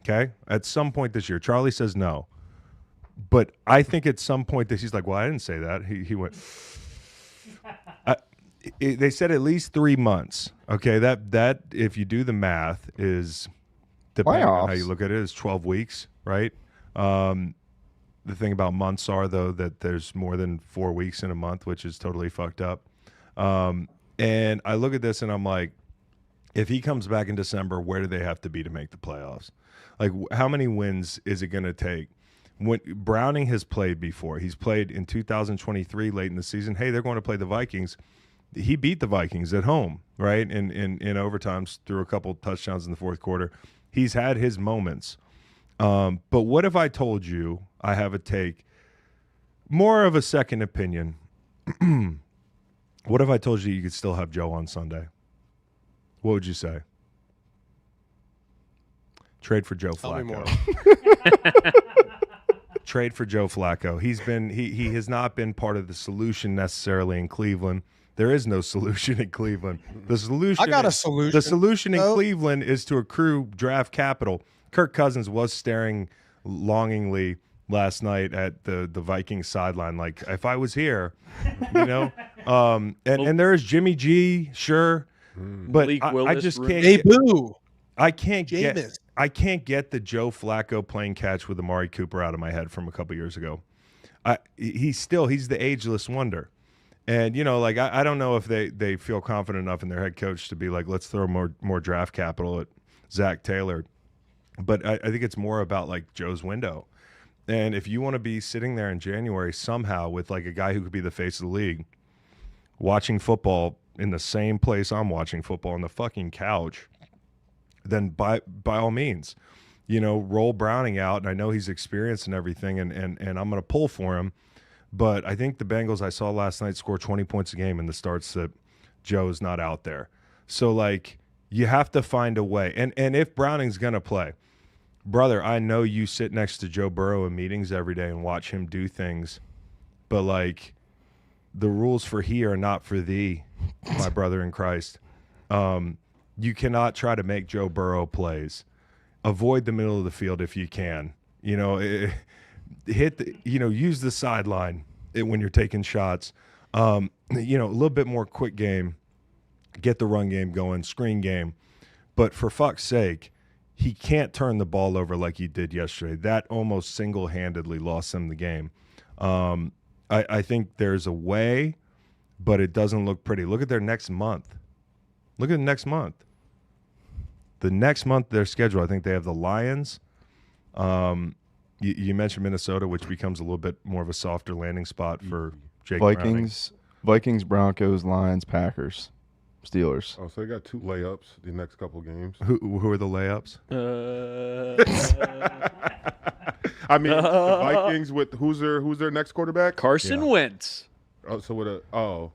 Okay? At some point this year. Charlie says no. But I think at some point he's like, well, I didn't say that. He went. They said at least 3 months. Okay, that if you do the math is, depending on how you look at it, is 12 weeks, right? The thing about months are, though, that there's more than 4 weeks in a month, which is totally fucked up. And I look at this and I'm like, if he comes back in December, where do they have to be to make the playoffs? Like, how many wins is it going to take? When Browning has played before. He's played in 2023 late in the season. Hey, they're going to play the Vikings. He beat the Vikings at home, right? In overtimes, threw a couple touchdowns in the fourth quarter. He's had his moments. But what if I told you I have a take, more of a second opinion? What if I told you could still have Joe on Sunday? What would you say? Trade for Joe Flacco. Trade for Joe Flacco. He has not been part of the solution necessarily in Cleveland. There is no solution in Cleveland. The solution. I got a solution. The solution in Cleveland is to accrue draft capital. Kirk Cousins was staring longingly last night at the Vikings sideline. Like, if I was here, and there is Jimmy G, sure, but I just can't. Hey, Boo. I can't get the Joe Flacco playing catch with Amari Cooper out of my head from a couple years ago. He's the ageless wonder. And, I don't know if they feel confident enough in their head coach to be like, let's throw more draft capital at Zach Taylor. But I think it's more about, like, Joe's window. And if you want to be sitting there in January somehow with, like, a guy who could be the face of the league, watching football in the same place I'm watching football on the fucking couch, then by all means, roll Browning out. And I know he's experienced and everything, and I'm going to pull for him. But I think the Bengals I saw last night score 20 points a game in the starts that Joe's not out there. So, like, you have to find a way. And if Browning's going to play, brother, I know you sit next to Joe Burrow in meetings every day and watch him do things. But, like, the rules for he are not for thee, my brother in Christ. You cannot try to make Joe Burrow plays. Avoid the middle of the field if you can. Use the sideline when you're taking shots. A little bit more quick game. Get the run game going, screen game. But for fuck's sake, he can't turn the ball over like he did yesterday. That almost single-handedly lost him the game. I think there's a way but it doesn't look pretty. Look at their next month. Look at the next month. The next month, their schedule, I think they have the Lions. You mentioned Minnesota, which becomes a little bit more of a softer landing spot for Jake Vikings, Broncos, Lions, Packers, Steelers. Oh, so they got 2 layups the next couple of games. Who are the layups? I mean, the Vikings with who's their next quarterback? Carson Wentz. Oh, so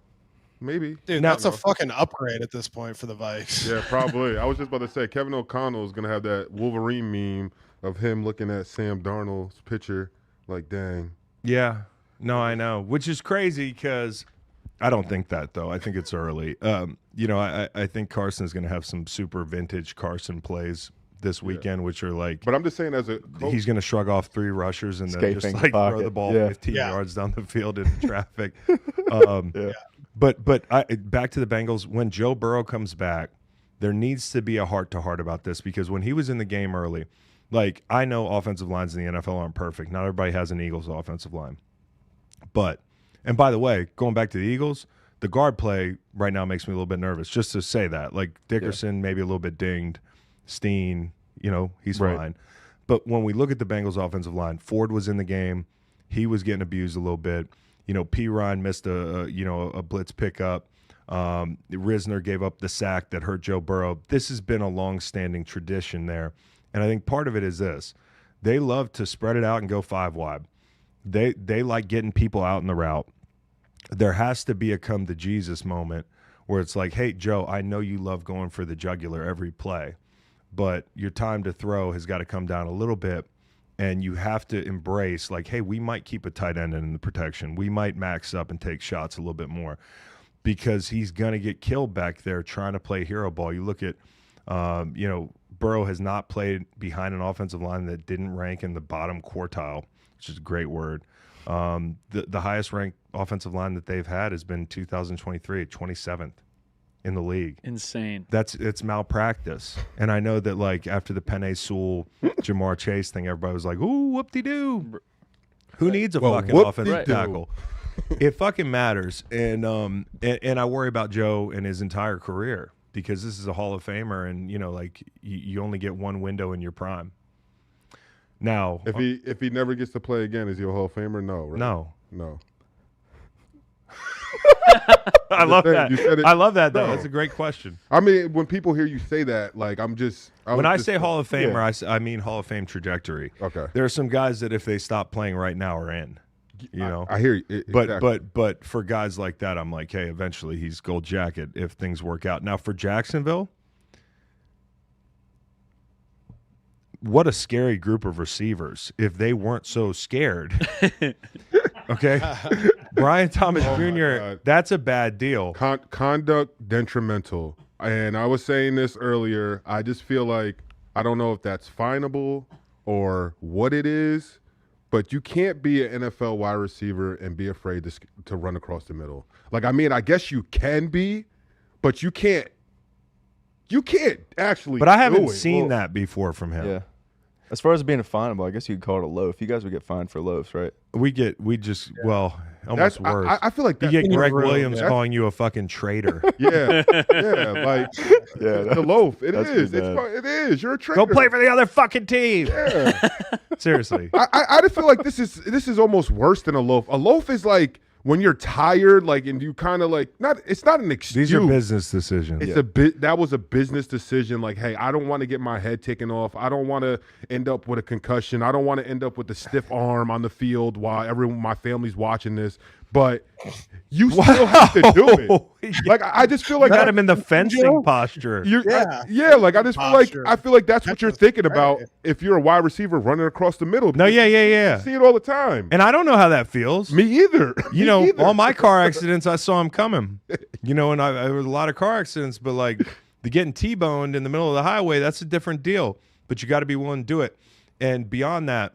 maybe. Dude, that's a fucking upgrade at this point for the Vikes. Yeah, probably. I was just about to say Kevin O'Connell is gonna have that Wolverine meme of him looking at Sam Darnold's picture, like, dang. Yeah. No, I know. Which is crazy because I don't think that, though. I think it's early. I think Carson's going to have some super vintage Carson plays this weekend, which are like. But I'm just saying, as a coach, he's going to shrug off 3 rushers and then just like throw the ball 15 yards down the field in traffic. But back to the Bengals. When Joe Burrow comes back, there needs to be a heart-to-heart about this because when he was in the game early, like, I know offensive lines in the NFL aren't perfect. Not everybody has an Eagles offensive line. But, and by the way, going back to the Eagles, the guard play right now makes me a little bit nervous, just to say that. Like, Dickerson maybe a little bit dinged. Steen, he's fine. But when we look at the Bengals offensive line, Ford was in the game. He was getting abused a little bit. P. Ryan missed a blitz pickup. Risner gave up the sack that hurt Joe Burrow. This has been a long-standing tradition there. And I think part of it is this. They love to spread it out and go 5 wide. They like getting people out in the route. There has to be a come to Jesus moment where it's like, hey, Joe, I know you love going for the jugular every play, but your time to throw has got to come down a little bit, and you have to embrace, like, hey, we might keep a tight end in the protection. We might max up and take shots a little bit more because he's going to get killed back there trying to play hero ball. You look at, Burrow has not played behind an offensive line that didn't rank in the bottom quartile, which is a great word. The highest ranked offensive line that they've had has been 2023, 27th in the league. Insane. It's malpractice. And I know that, like, after the Penei Sewell, Jamar Chase thing, everybody was like, ooh, whoop-de-doo. Who needs a fucking offensive tackle? It fucking matters. And I worry about Joe and his entire career because this is a Hall of Famer, and you only get one window in your prime. Now, if he never gets to play again, is he a Hall of Famer? No, right? No. I love that. I love that, though. That's a great question. I mean, when people hear you say that, like, when I say Hall of Famer, I mean Hall of Fame trajectory. Okay. There are some guys that if they stop playing right now are in. I hear you. Exactly. But for guys like that, I'm like, hey, eventually he's gold jacket if things work out. Now for Jacksonville, what a scary group of receivers if they weren't so scared. Okay? Brian Thomas Jr., that's a bad deal. Conduct detrimental. And I was saying this earlier. I just feel like, I don't know if that's finable or what it is, but you can't be an NFL wide receiver and be afraid to run across the middle. Like, I mean, I guess you can be, but you can't actually. But I haven't seen that before from him. Yeah. As far as being finable, I guess you could call it a loaf. You guys would get fined for loafs, right? Almost worse. I feel like you get Greg Williams calling you a fucking traitor. Yeah, the loaf. It is. It is. You're a traitor. Go play for the other fucking team. Yeah. Seriously. I just feel like this is almost worse than a loaf. A loaf is like when you're tired, like, and you kind of like it's not an excuse. These are business decisions. That was a business decision. Like, hey, I don't want to get my head taken off. I don't want to end up with a concussion. I don't want to end up with a stiff arm on the field while my family's watching this. But you still have to do it. Like, I just feel like got him in the fencing posture. Like, I just feel like that's what you're thinking about if you're a wide receiver running across the middle. No, yeah. You see it all the time. And I don't know how that feels. Me either. All my car accidents, I saw him coming. And there was a lot of car accidents, but like the getting T-boned in the middle of the highway, that's a different deal. But you got to be willing to do it. And beyond that,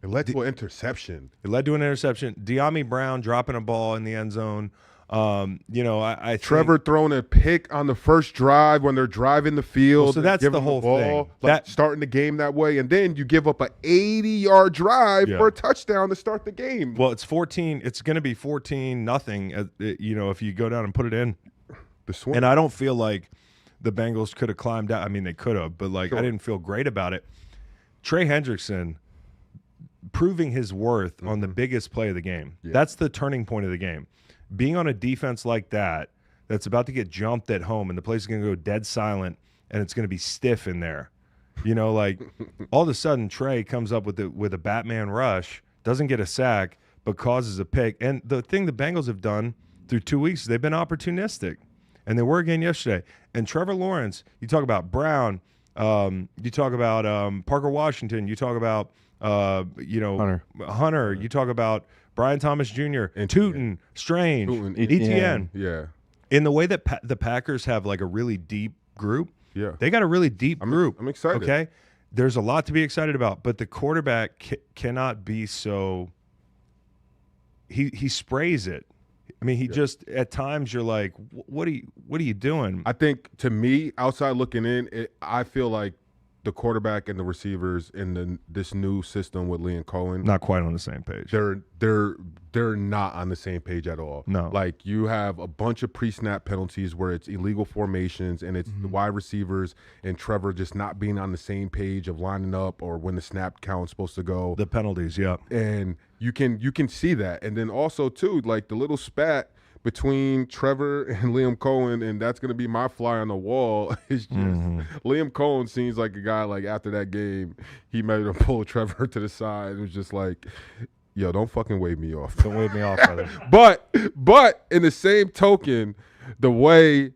it led to an interception. De'Ami Brown dropping a ball in the end zone I Trevor throwing a pick on the first drive when they're driving the field. Well, so that's the whole thing. Starting the game that way, and then you give up an 80-yard drive for a touchdown to start the game. Well, it's 14. It's going to be 14-0. If you go down and put it in. The swing. And I don't feel like the Bengals could have climbed out. I mean, they could have, but I didn't feel great about it. Trey Hendrickson proving his worth on the biggest play of the game. Yeah. That's the turning point of the game. Being on a defense like that, that's about to get jumped at home, and the place is going to go dead silent, and it's going to be stiff in there. All of a sudden, Trey comes up with a Batman rush, doesn't get a sack, but causes a pick. And the thing the Bengals have done through 2 weeks, they've been opportunistic, and they were again yesterday. And Trevor Lawrence, you talk about Brown, you talk about Parker Washington, you talk about Hunter, you talk about Brian Thomas Jr., Tootin, Strange, Etienne. Yeah. In the way that the Packers have a really deep group, they got a really deep group. I'm excited. Okay? There's a lot to be excited about, but the quarterback cannot be so – he sprays it. I mean, he just – at times you're like, what are you doing? I think, to me, outside looking in, I feel like the quarterback and the receivers in this new system with Liam Cohen not quite on the same page. They're not on the same page at all. No. You have a bunch of pre-snap penalties where it's illegal formations, and it's the wide receivers and Trevor just not being on the same page of lining up or when the snap count's supposed to go. The penalties, yeah. And you can see that. And then also too, the little spat between Trevor and Liam Cohen, and that's going to be my fly on the wall. It's just Liam Cohen seems like a guy after that game, he might have pulled Trevor to the side. It was just yo, don't fucking wave me off. Don't wave me off, brother. But in the same token, the way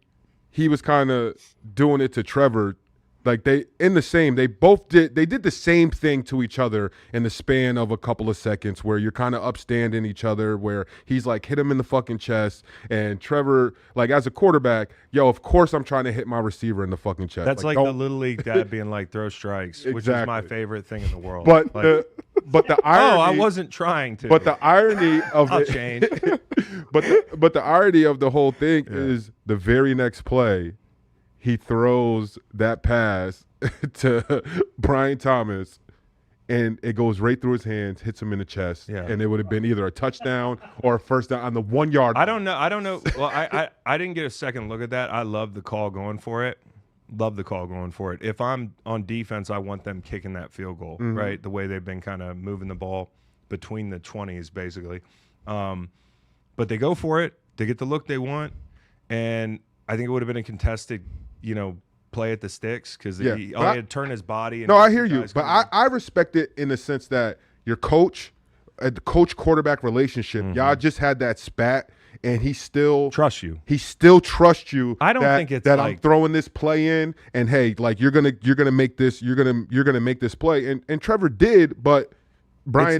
he was kind of doing it to Trevor, they did the same thing to each other in the span of a couple of seconds, where you're kind of upstanding each other, where he's hit him in the fucking chest, and Trevor, as a quarterback, of course I'm trying to hit my receiver in the fucking chest. That's the little league dad being throw strikes, which is my favorite thing in the world. But the irony, I wasn't trying to. But the irony of I'll change. but the irony of the whole thing is the very next play, he throws that pass to Brian Thomas, and it goes right through his hands, hits him in the chest, and it would have been either a touchdown or a first down on the 1 yard. I don't know. Well, I didn't get a second look at that. I love the call going for it. If I'm on defense, I want them kicking that field goal, right? The way they've been kind of moving the ball between the 20s, basically. But they go for it. They get the look they want, and I think it would have been a contested play at the sticks, because he had turned his body. And I hear you, but I respect it in the sense that your coach, the coach-quarterback relationship, y'all just had that spat, and he still trusts you. He still trusts you. I don't think it's I'm throwing this play in, and hey, you're gonna make this, you're gonna make this play, and Trevor did, but Brian,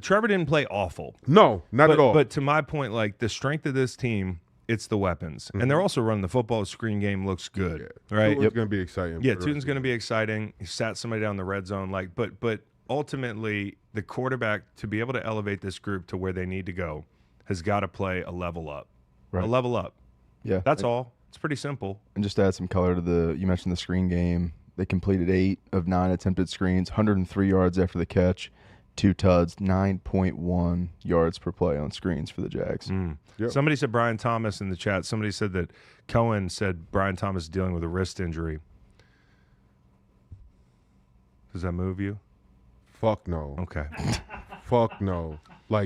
Trevor didn't play awful. No, not at all. But to my point, the strength of this team, it's the weapons. And they're also running the football. Screen game looks good, right? It's going to be exciting. Yeah, Tutin's going to be exciting. He sat somebody down the red zone. But ultimately, the quarterback, to be able to elevate this group to where they need to go, has got to play a level up. Right. A level up. Yeah. That's all. It's pretty simple. And just to add some color to you mentioned the screen game. They completed 8 of 9 attempted screens, 103 yards after the catch. 2 tuds, 9.1 yards per play on screens for the Jags. Yep. Somebody said Brian Thomas in the chat. Somebody said that Cohen said Brian Thomas is dealing with a wrist injury. Does that move you? Fuck no. Okay. Fuck no.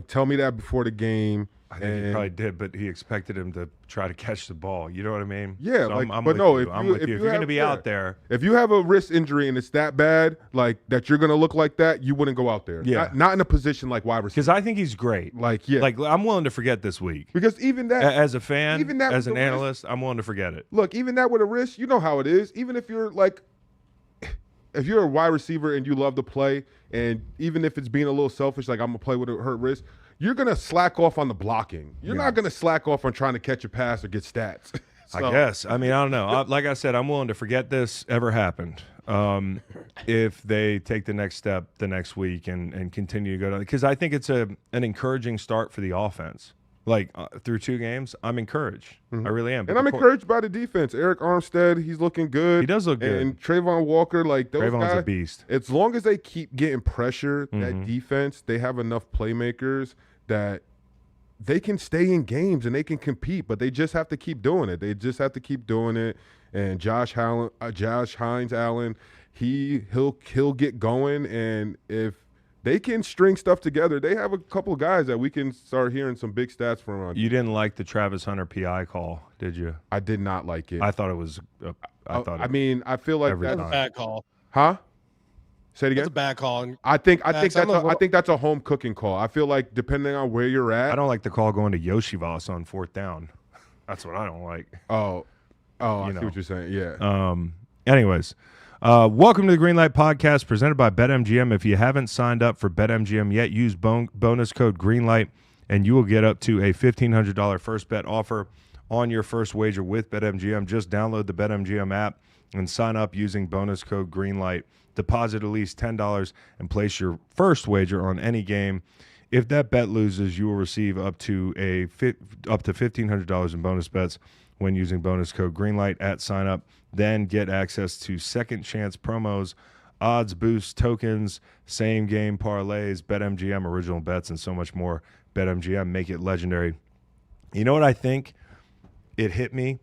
Tell me that before the game. I think he probably did, but he expected him to try to catch the ball. You know what I mean? Yeah, so I'm but with no, you. I'm with you. If you're going to be out there. If you have a wrist injury and it's that bad, that you're going to look like that, you wouldn't go out there. Yeah. Not in a position like wide receiver. Because I think he's great. I'm willing to forget this week. Because even that. As a fan, as an analyst, I'm willing to forget it. Look, even that with a wrist, you know how it is. Even if you're if you're a wide receiver and you love to play, and even if it's being a little selfish, I'm going to play with a hurt wrist, you're going to slack off on the blocking. You're not going to slack off on trying to catch a pass or get stats. I guess. I mean, I don't know. Like I said, I'm willing to forget this ever happened if they take the next step the next week and continue to go down. Because I think it's an encouraging start for the offense. like through 2 games, I'm encouraged. I really am. And I'm encouraged by the defense. Eric Armstead, he's looking good. He does look good. And Trayvon Walker, like those Trayvon's guys, a beast. As long as they keep getting pressure, that defense, they have enough playmakers that they can stay in games and they can compete, but they just have to keep doing it. They just have to keep doing it. And Josh Hines Allen, he'll get going, and if they can string stuff together, they have a couple of guys that we can start hearing some big stats from. You didn't like the Travis Hunter PI call, did you? I did not like it. I thought it was. I feel like that's a bad call. Huh? Say it again. That's a bad call. I think that's a home cooking call. I feel like depending on where you're at. I don't like the call going to Yoshivas on 4th down. That's what I don't like. Oh, I see what you're saying. Yeah. Anyways, welcome to the Greenlight Podcast presented by BetMGM. If you haven't signed up for BetMGM yet, use bonus code Greenlight, and you will get up to a $1,500 first bet offer on your first wager with BetMGM. Just download the BetMGM app and sign up using bonus code Greenlight. Deposit at least $10 and place your first wager on any game. If that bet loses, you will receive up to $1,500 in bonus bets when using bonus code Greenlight at sign up. Then get access to second chance promos, odds boosts, tokens, same game parlays, BetMGM original bets, and so much more. BetMGM, make it legendary. You know what I think it hit me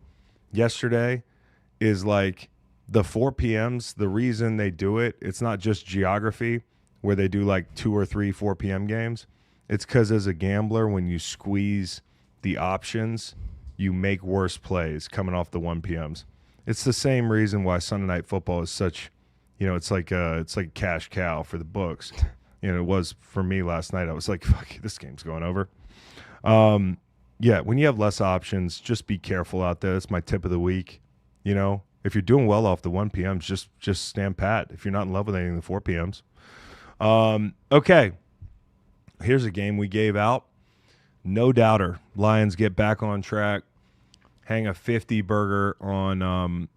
yesterday is like the 4 p.m.s, the reason they do it, it's not just geography where they do like 2 or 3 4 p.m. games. It's because as a gambler, when you squeeze the options, you make worse plays coming off the 1 p.m.s. It's the same reason why Sunday Night Football is such, it's like cash cow for the books. It was for me last night. I was like, fuck, this game's going over. Yeah, when you have less options, just be careful out there. That's my tip of the week. If you're doing well off the 1 p.m.s, just stand pat. If you're not in love with anything, the 4 p.m.s. Okay, here's a game we gave out. No doubter. Lions get back on track. Hang a 50 burger on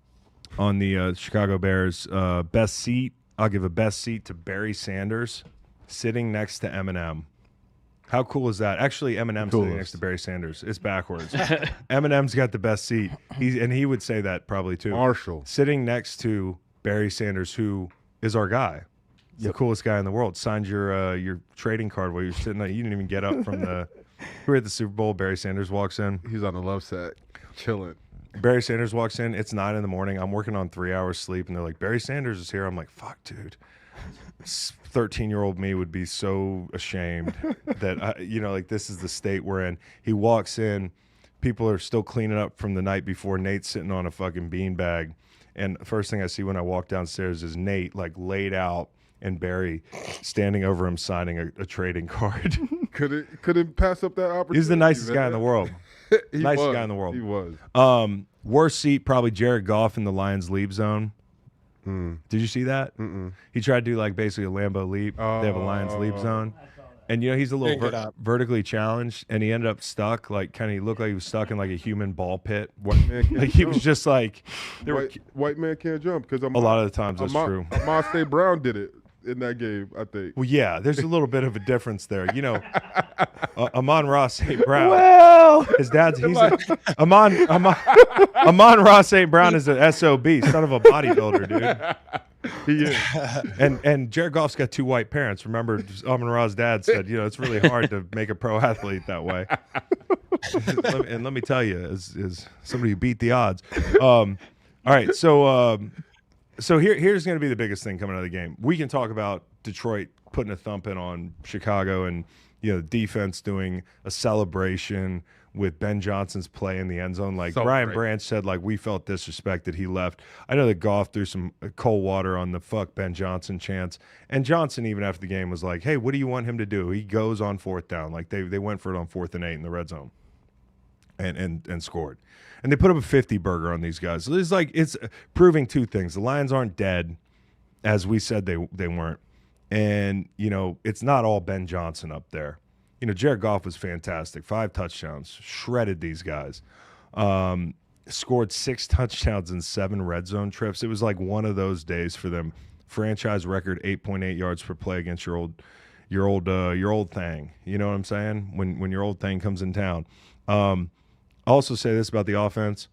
the Chicago Bears. Best seat. I'll give a best seat to Barry Sanders, sitting next to Eminem. How cool is that? Actually, Eminem's sitting next to Barry Sanders. It's backwards. Eminem's got the best seat. He would say that probably too. Marshall. Sitting next to Barry Sanders, who is our guy. The coolest guy in the world. Signed your trading card while you were sitting there. You didn't even get up from the – we were at the Super Bowl. Barry Sanders walks in. He's on the love set, chilling. Barry Sanders walks in. It's 9 a.m. I'm working on 3 hours sleep, and they're like, Barry Sanders is here. I'm like, fuck, dude. 13-year-old me would be so ashamed that, this is the state we're in. He walks in. People are still cleaning up from the night before. Nate's sitting on a fucking beanbag. And the first thing I see when I walk downstairs is Nate, laid out, and Barry standing over him signing a trading card. Couldn't pass up that opportunity. He's the nicest guy in the world. Nicest guy in the world. He was. Worst seat, probably Jared Goff in the Lions leap zone. Did you see that? Mm-mm. He tried to do basically a Lambeau leap. They have a Lions leap zone. And, he's a little vertically challenged, and he ended up stuck. He looked like he was stuck in a human ball pit. White man can't he was just like. White man can't jump because a lot of the times that's true. Amon Brown did it in that game, I think. Well, yeah, there's a little bit of a difference there. Amon-Ra St. Brown. Well, his dad's Amon-Ra St. Brown is an SOB, son of a bodybuilder, dude. He is. And Jared Goff's got 2 white parents. Remember, Amon-Ra's dad said, it's really hard to make a pro athlete that way. And let me tell you, is somebody who beat the odds. All right, so here's going to be the biggest thing coming out of the game. We can talk about Detroit putting a thumping on Chicago and defense doing a celebration with Ben Johnson's play in the end zone. Brian Branch said, we felt disrespected. He left. I know that Goff threw some cold water on the fuck Ben Johnson chants. And Johnson, even after the game, was like, hey, what do you want him to do? He goes on 4th down. They went for it on 4th and 8 in the red zone and scored. And they put up a 50 burger on these guys. So it's proving 2 things. The Lions aren't dead, as we said they weren't. And, it's not all Ben Johnson up there. Jared Goff was fantastic. 5 touchdowns, shredded these guys. Scored 6 touchdowns in 7 red zone trips. It was one of those days for them. Franchise record 8.8 yards per play against your your old thing. You know what I'm saying? When your old thing comes in town. I'll also say this about the offense.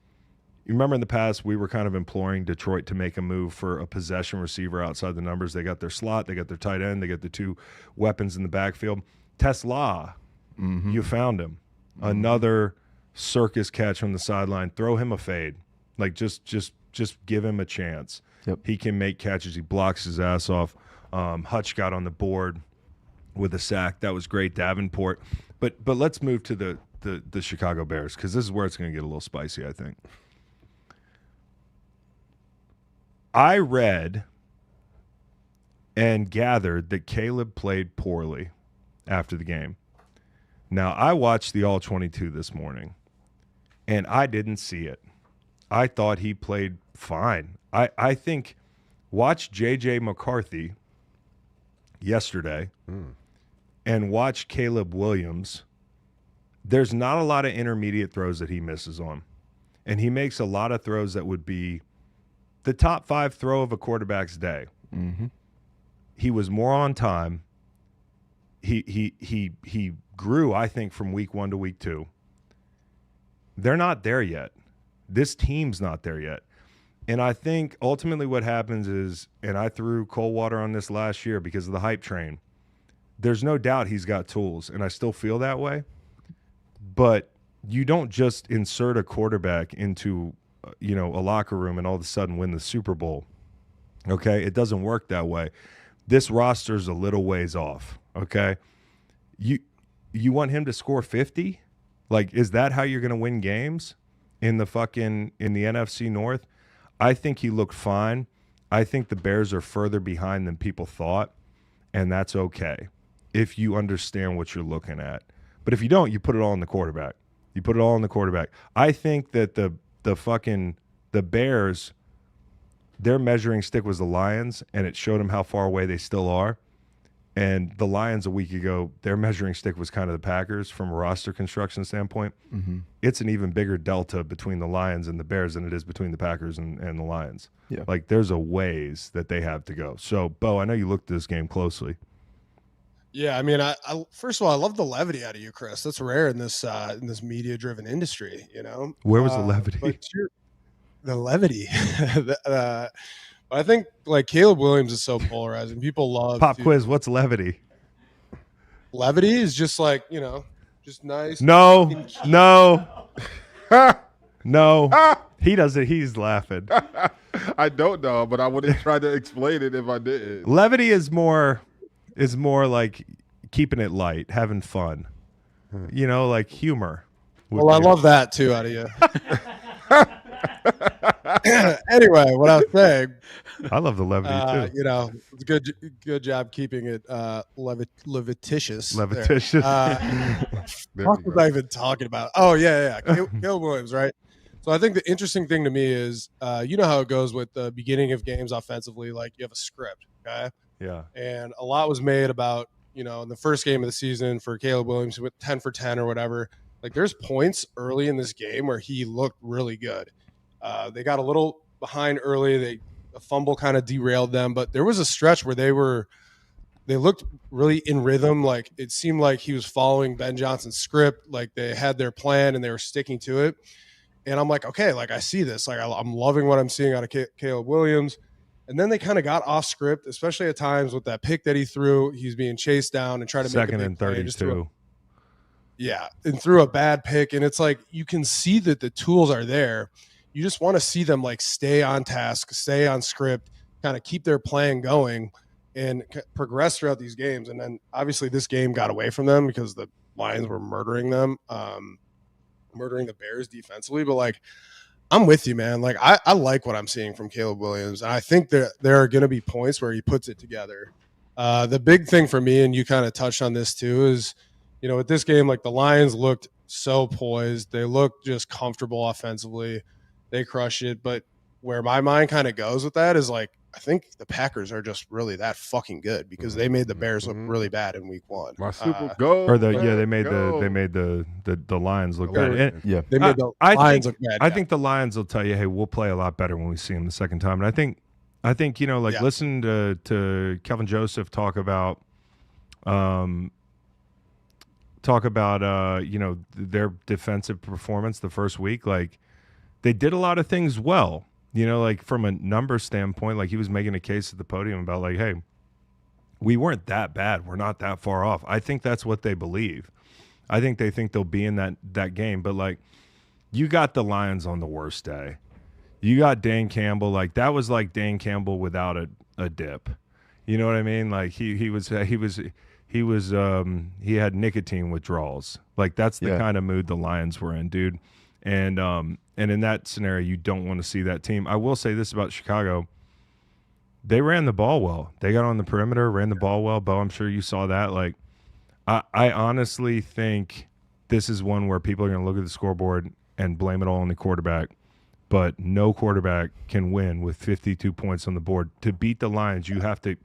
You remember in the past we were kind of imploring Detroit to make a move for a possession receiver outside the numbers. They got their slot, they got their tight end, they got the two weapons in the backfield. Tesla, you found him. Another circus catch from the sideline. Throw him a fade. Like just give him a chance. Yep. He can make catches. He blocks his ass off. Hutch got on the board with a sack. That was great. Davenport. But let's move to the Chicago Bears, because this is where it's going to get a little spicy, I think. I read and gathered that Caleb played poorly after the game. Now, I watched the All-22 this morning, and I didn't see it. I thought he played fine. I think watch J.J. McCarthy yesterday and watch Caleb Williams. There's not a lot of intermediate throws that he misses on, and he makes a lot of throws that would be the top 5 throw of a quarterback's day. He was more on time. He grew, I think, from week 1 to week 2. They're not there yet. This team's not there yet. And I think ultimately what happens is, and I threw cold water on this last year because of the hype train, there's no doubt he's got tools, and I still feel that way. But you don't just insert a quarterback into a locker room and all of a sudden win the Super Bowl. Okay? It doesn't work that way. This roster's a little ways off. Okay? You want him to score 50? Like, is that how you're going to win games in the NFC North? I think he looked fine. I think the Bears are further behind than people thought, and that's okay if you understand what you're looking at. But if you don't, you put it all on the quarterback. I think that the Bears, their measuring stick was the Lions, and it showed them how far away they still are. And the Lions a week ago, their measuring stick was kind of the Packers from a roster construction standpoint. It's an even bigger delta between the Lions and the Bears than it is between the Packers and the Lions. Yeah. Like, there's a ways that they have to go. So, Beau, I know you looked at this game closely. Yeah, I mean, I first of all, I love the levity out of you, Chris. That's rare in this media-driven industry, Where was the levity? The levity. I think like Caleb Williams is so polarizing. People love pop quiz. What's levity? Levity is just like, just nice. No. He doesn't. He's laughing. I don't know, but I would have tried to explain it if I didn't. Levity is more like keeping it light, having fun. Like humor. Well, I love that too out of you. Anyway, what I was saying, I love the levity too. It's good job keeping it levititious. What was I even talking about? Oh yeah. Caleb Williams, right? So I think the interesting thing to me is, you know how it goes with the beginning of games offensively. Like, you have a script, okay? Yeah. And a lot was made about, in the first game of the season for Caleb Williams with 10 for 10 or whatever. Like, there's points early in this game where he looked really good. They got a little behind early. A fumble kind of derailed them, but there was a stretch where they looked really in rhythm. Like, it seemed like he was following Ben Johnson's script. Like, they had their plan and they were sticking to it. And I'm like, okay, like, I see this. Like, I'm loving what I'm seeing out of Caleb Williams. And then they kind of got off script, especially at times with that pick that he threw. He's being chased down and trying to second make a and 32. And threw a bad pick. And it's like, you can see that the tools are there. You just want to see them like stay on task, stay on script, kind of keep their plan going and progress throughout these games. And then obviously this game got away from them because the Lions were murdering them, murdering the Bears defensively. But like, I'm with you, man. Like, I like what I'm seeing from Caleb Williams. And I think that there are going to be points where he puts it together. The big thing for me, and you kind of touched on this too, is, with this game, like, the Lions looked so poised. They looked just comfortable offensively. They crush it. But where my mind kind of goes with that is, like, I think the Packers are just really that fucking good because they made the Bears look really bad in week 1. My Super Bowl. Or they made the Lions look bad. They made the Lions look bad. I think the Lions will tell you, hey, we'll play a lot better when we see them the second time. And I think listen to Kelvin Joseph talk about talk about their defensive performance the first week. Like, they did a lot of things well. Like from a number standpoint, like he was making a case at the podium about like, hey, we weren't that bad. We're not that far off. I think that's what they believe. I think they think they'll be in that game. But like, you got the Lions on the worst day. You got Dan Campbell. Like, that was like Dan Campbell without a dip. You know what I mean? Like he had nicotine withdrawals. Like, that's the kind of mood the Lions were in, dude. And in that scenario, you don't want to see that team. I will say this about Chicago. They ran the ball well. They got on the perimeter, ran the ball well. Beau, I'm sure you saw that. Like, I honestly think this is one where people are going to look at the scoreboard and blame it all on the quarterback. But no quarterback can win with 52 points on the board. To beat the Lions, you have to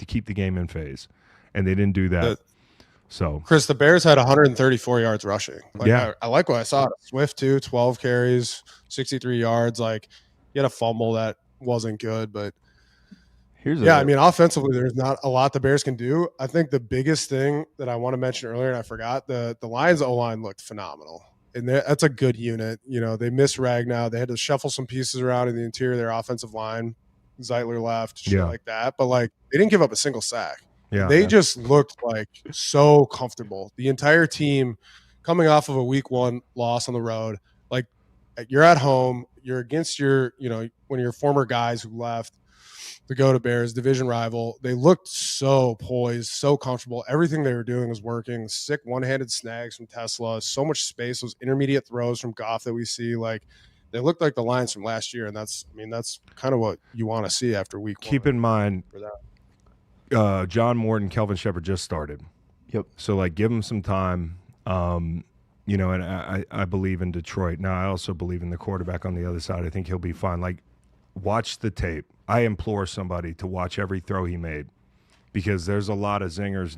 keep the game in phase. And they didn't do that. So, Chris, the Bears had 134 yards rushing. Like, yeah. I like what I saw. Swift, too, 12 carries, 63 yards. Like, he had a fumble that wasn't good. But, I mean, offensively, there's not a lot the Bears can do. I think the biggest thing that I want to mention earlier, and I forgot, the Lions O-line looked phenomenal. And that's a good unit. They missed Ragnow. They had to shuffle some pieces around in the interior of their offensive line. Zeitler left, shit like that. But, like, they didn't give up a single sack. Yeah, they just looked like so comfortable. The entire team coming off of a week 1 loss on the road. Like, you're at home. You're against one of your former guys who left to go to Bears, division rival. They looked so poised, so comfortable. Everything they were doing was working. Sick one-handed snags from Tesla. So much space. Those intermediate throws from Goff that we see. Like, they looked like the Lions from last year, and that's kind of what you want to see after week 1. Keep in mind for that. John Morton, Kelvin Shepherd just started. Yep. So, like, give him some time. And I believe in Detroit. Now, I also believe in the quarterback on the other side. I think he'll be fine. Like, watch the tape. I implore somebody to watch every throw he made, because there's a lot of zingers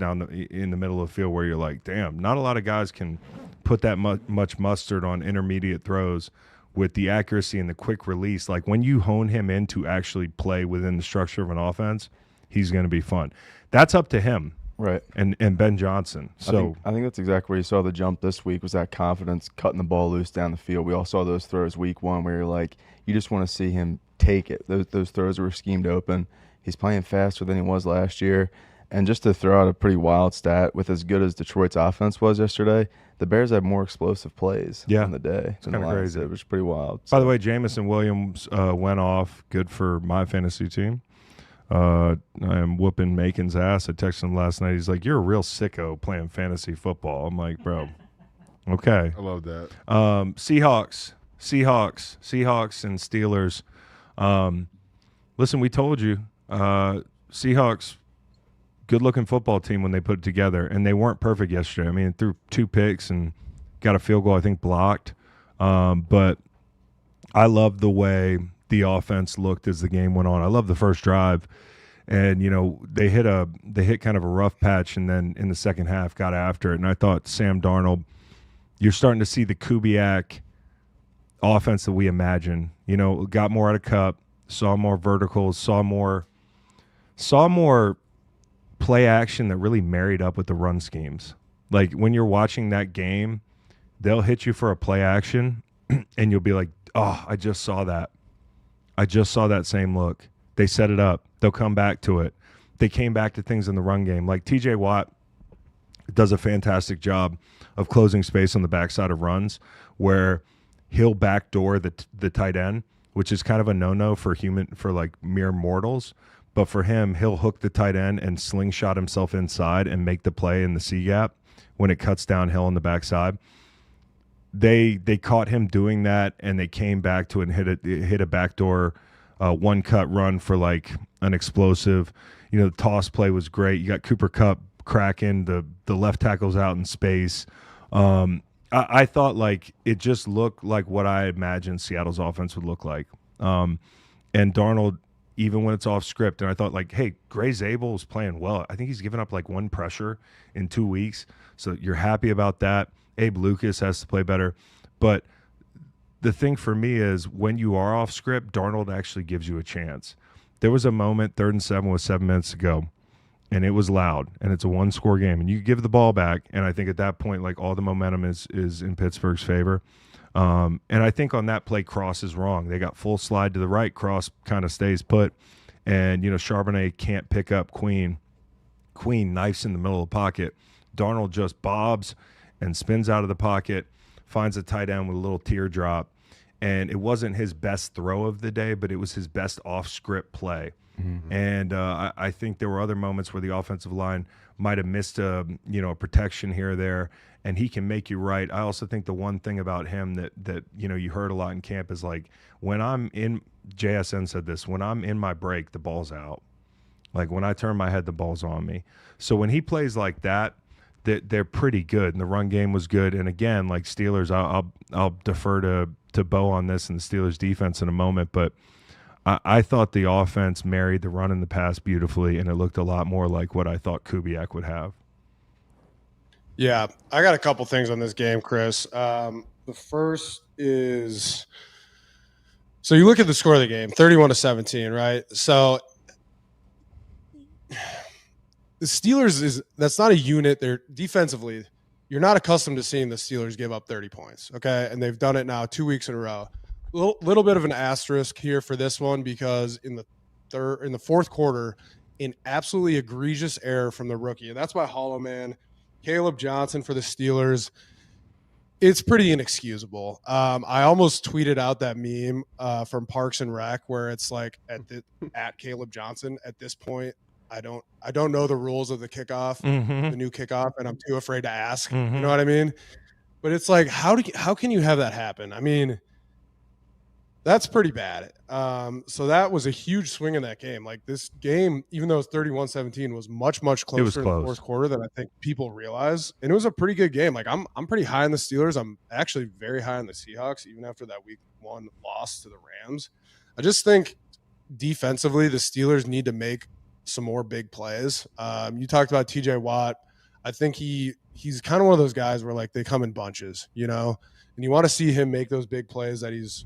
in the middle of the field where you're like, damn, not a lot of guys can put that much mustard on intermediate throws with the accuracy and the quick release. Like, when you hone him in to actually play within the structure of an offense, he's going to be fun. That's up to him, right? And Ben Johnson. So I think that's exactly where you saw the jump this week, was that confidence, cutting the ball loose down the field. We all saw those throws week 1 where you're like, you just want to see him take it. Those throws were schemed open. He's playing faster than he was last year. And just to throw out a pretty wild stat, with as good as Detroit's offense was yesterday, the Bears had more explosive plays on the day. It's kind of crazy. It was pretty wild. By the way, Jamison Williams went off. Good for my fantasy team. I am whooping Macon's ass. I texted him last night. He's like, "You're a real sicko playing fantasy football." I'm like, bro, okay. I love that. Seahawks and Steelers. Listen, we told you, Seahawks, good-looking football team when they put it together, and they weren't perfect yesterday. I mean, threw 2 picks and got a field goal, I think, blocked. But I love the way the offense looked as the game went on. I love the first drive, and they hit kind of a rough patch, and then in the second half got after it. And I thought Sam Darnold, you're starting to see the Kubiak offense that we imagine. Got more out of Cup, saw more verticals, saw more play action that really married up with the run schemes. Like, when you're watching that game, they'll hit you for a play action, and you'll be like, oh, I just saw that. I just saw that same look. They set it up. They'll come back to it. They came back to things in the run game. Like, TJ Watt does a fantastic job of closing space on the backside of runs, where he'll backdoor the tight end, which is kind of a no-no for like mere mortals. But for him, he'll hook the tight end and slingshot himself inside and make the play in the C-gap when it cuts downhill on the backside. They caught him doing that, and they came back to it and hit a backdoor one-cut run for like an explosive. The toss play was great. You got Cooper Kupp cracking, the left tackle's out in space. I thought, like, it just looked like what I imagined Seattle's offense would look like. And Darnold, even when it's off script, and I thought, like, hey, Gray Zabel is playing well. I think he's given up like 1 pressure in 2 weeks, so you're happy about that. Abe Lucas has to play better. But the thing for me is, when you are off script, Darnold actually gives you a chance. There was a moment, 3rd and 7 with 7 minutes to go, and it was loud, and it's a one-score game, and you give the ball back, and I think at that point, like, all the momentum is in Pittsburgh's favor. And I think on that play, Cross is wrong. They got full slide to the right. Cross kind of stays put, and Charbonnet can't pick up Queen. Queen knifes in the middle of the pocket. Darnold just bobs and spins out of the pocket, finds a tight end with a little teardrop, and it wasn't his best throw of the day, but it was his best off-script play. Mm-hmm. And I think there were other moments where the offensive line might have missed a protection here or there, and he can make you right. I also think the one thing about him that you heard a lot in camp is, like, when I'm in – JSN said this, when I'm in my break, the ball's out. Like, when I turn my head, the ball's on me. So when he plays like that, they're pretty good, and the run game was good. And again, like Steelers, I'll defer to Beau on this and the Steelers defense in a moment, but I thought the offense married the run and the pass beautifully, and it looked a lot more like what I thought Kubiak would have. Yeah, I got a couple things on this game, Chris. The first is, so you look at the score of the game, 31-17, right? So the Steelers that's not a unit. They're defensively, you're not accustomed to seeing the Steelers give up 30 points, okay? And they've done it now 2 weeks in a row. Little bit of an asterisk here for this one, because in the fourth quarter, an absolutely egregious error from the rookie, and that's by Hollow Man, Caleb Johnson for the Steelers. It's pretty inexcusable. I almost tweeted out that meme from Parks and Rec where it's like at Caleb Johnson. At this point, I don't know the rules of the kickoff, the new kickoff, and I'm too afraid to ask. You know what I mean? But it's like, how can you have that happen? I mean, that's pretty bad. So that was a huge swing in that game. Like, this game, even though it's 31-17, was much, much closer in the fourth quarter than I think people realize. And it was a pretty good game. Like, I'm pretty high on the Steelers. I'm actually very high on the Seahawks, even after that week 1 loss to the Rams. I just think defensively, the Steelers need to make some more big plays. You talked about TJ Watt. I think he's kind of one of those guys where, like, they come in bunches, and you want to see him make those big plays that he's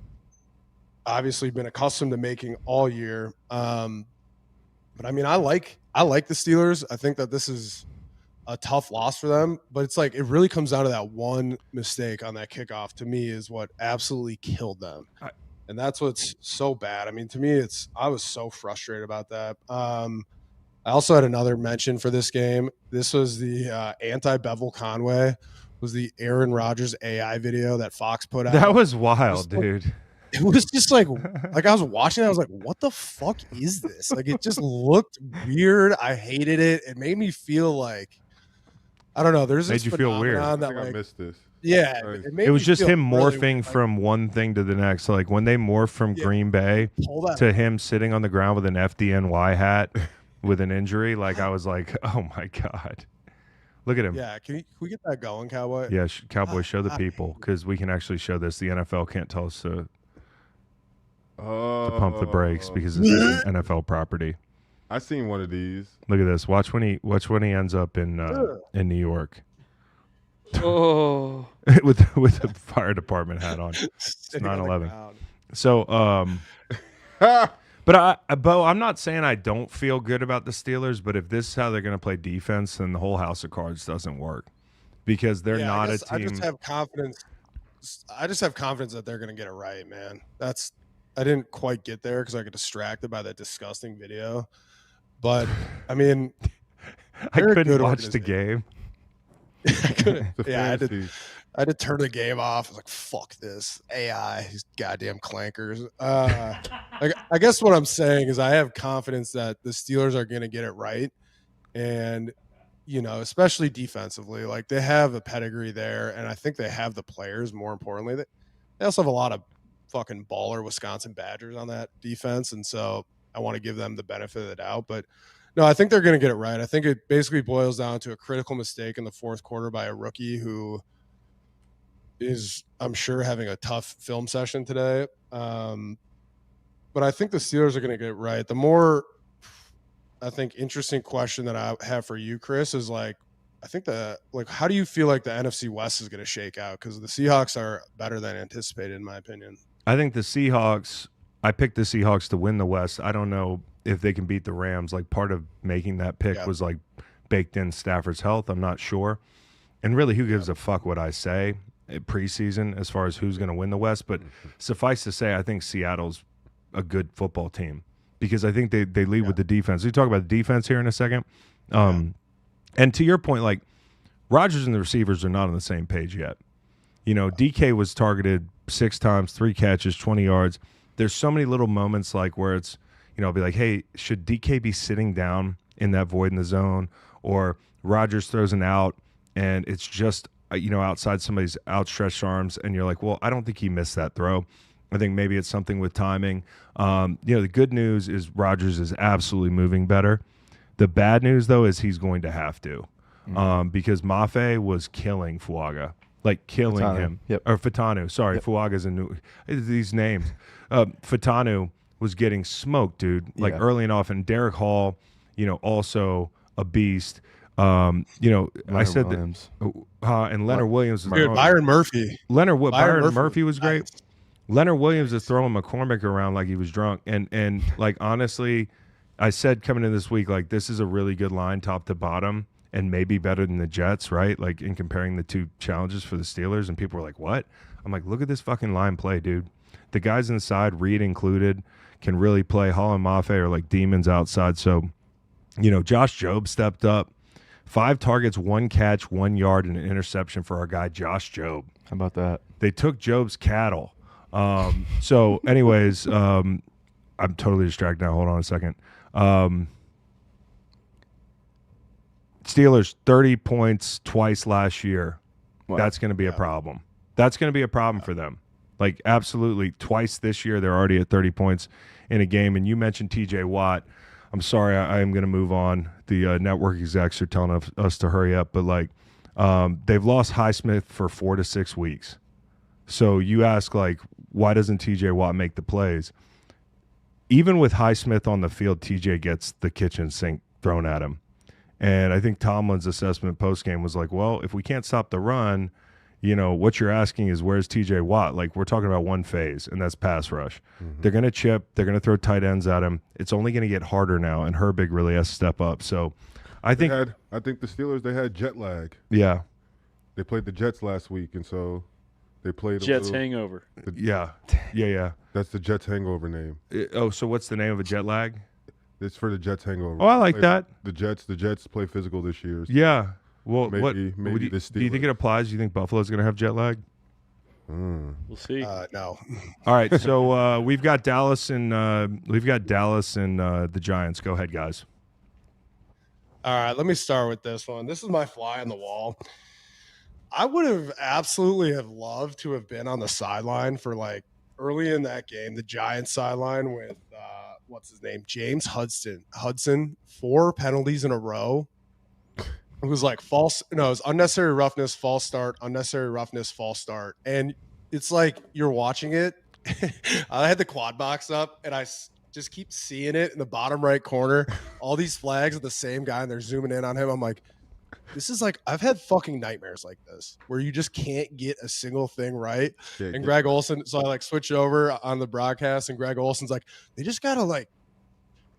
obviously been accustomed to making all year. But I mean, I like the Steelers. I think that this is a tough loss for them, but it's like, it really comes down to that one mistake on that kickoff, to me, is what absolutely killed them. And that's what's so bad. I mean, to me, I was so frustrated about that. I also had another mention for this game. This was the anti-Bevel Conway, was the Aaron Rodgers AI video that Fox put out. That was wild, dude. It was just like I was watching it, I was like, what the fuck is this? Like, it just looked weird. I hated it. It made me feel like, I don't know. There's this made you feel weird. I think I missed this. Yeah, it was just him morphing really from one thing to the next. So, like, when they morphed from Green Bay to him sitting on the ground with an FDNY hat with an injury, like, I was like, oh my God. Look at him. Yeah, can we get that going, Cowboy? Yeah, Cowboy, show the people, because we can actually show this. The NFL can't tell us to pump the brakes because this is NFL property. I seen one of these. Look at this. Watch when he ends up in New York. Oh, with the fire department hat on. It's 9/11. So, but Beau, I'm not saying I don't feel good about the Steelers, but if this is how they're going to play defense, then the whole house of cards doesn't work, because they're not a team. I just have confidence. That they're going to get it right, man. I didn't quite get there because I got distracted by that disgusting video. But I mean, I couldn't watch the game. I couldn't. Yeah, I had to turn the game off. I was like, fuck this AI, these goddamn clankers. I guess what I'm saying is I have confidence that the Steelers are going to get it right. And, especially defensively, like, they have a pedigree there, and I think they have the players, more importantly. They also have a lot of fucking baller Wisconsin Badgers on that defense, and so I want to give them the benefit of the doubt. But no, I think they're going to get it right. I think it basically boils down to a critical mistake in the fourth quarter by a rookie who is, I'm sure, having a tough film session today. But I think the Steelers are going to get it right. The more, I think, interesting question that I have for you, Chris, is like, I think how do you feel like the NFC West is going to shake out? Because the Seahawks are better than anticipated, in my opinion. I think the Seahawks I picked the Seahawks to win the West. I don't know if they can beat the Rams. Like, part of making that pick was like baked in Stafford's health. I'm not sure. And really, who gives a fuck what I say preseason as far as who's going to win the West? But suffice to say, I think Seattle's a good football team because I think they lead with the defense. We talk about the defense here in a second. And to your point, like, Rodgers and the receivers are not on the same page yet. You know, DK was targeted 6 times, 3 catches, 20 yards. There's so many little moments like where it's, you know, I'll be like, hey, should DK be sitting down in that void in the zone? Or Rodgers throws an out and it's just, you know, outside somebody's outstretched arms, and you're like, well, I don't think he missed that throw. I think maybe it's something with timing. You know, the good news is Rodgers is absolutely moving better. The bad news, though, is he's going to have to because Mafe was killing Fuaga, like killing him. Or Fatanu. Sorry, Fuaga's in these names. Fatanu was getting smoked, dude, like early and often. Derek Hall, you know, also a beast. You know, Leonard I said Williams. that, and Leonard Williams. Dude, Byron Murphy. Byron Murphy was great. Nice. Leonard Williams is throwing McCormick around like he was drunk. And like, honestly, I said coming in this week, like, this is a really good line top to bottom and maybe better than the Jets, right? Like, in comparing the two challenges for the Steelers. And people were like, what? I'm like, look at this fucking line play, dude. The guys inside, Reed included, can really play. Hall and Mafe are like demons outside. So, you know, Josh Jobe stepped up. 5 targets, 1 catch, 1 yard, and an interception for our guy Josh Jobe. How about that? They took Jobe's cattle. So, anyways, I'm totally distracted now. Hold on a second. Steelers 30 points twice last year. Wow. That's going to be a problem. That's going to be a problem for them. Like, absolutely, twice this year they're already at 30 points in a game. And you mentioned TJ Watt. I'm sorry, I am going to move on. The network execs are telling us to hurry up, but like, they've lost Highsmith for 4 to 6 weeks. So you ask, like, why doesn't TJ Watt make the plays? Even with Highsmith on the field, TJ gets the kitchen sink thrown at him. And I think Tomlin's assessment post-game was like, well, if we can't stop the run, you know, what you're asking is where's TJ Watt? Like, we're talking about one phase, and that's pass rush. Mm-hmm. They're going to chip. They're going to throw tight ends at him. It's only going to get harder now, and Herbig really has to step up. So I think the Steelers, they had jet lag. Yeah. They played the Jets last week, and so they played Jets hangover. Yeah. That's the Jets hangover name. So what's the name of a jet lag? It's for the Jets hangover. Oh, I like that. The Jets play physical this year. So yeah. Well, maybe do you think it applies? Do you think Buffalo's going to have jet lag? We'll see. No. All right, so we've got Dallas and the Giants. Go ahead, guys. All right, let me start with this one. This is my fly on the wall. I would have absolutely have loved to have been on the sideline for, like, early in that game, the Giants sideline with what's his name, James Hudson, 4 penalties in a row. It was like it was unnecessary roughness, false start, unnecessary roughness, false start. And it's like you're watching it. I had the quad box up, and I just keep seeing it in the bottom right corner. All these flags of the same guy, and they're zooming in on him. I'm like, this is like, I've had fucking nightmares like this where you just can't get a single thing right. And Greg Olsen, so I like switch over on the broadcast, and Greg Olsen's like, they just got to, like,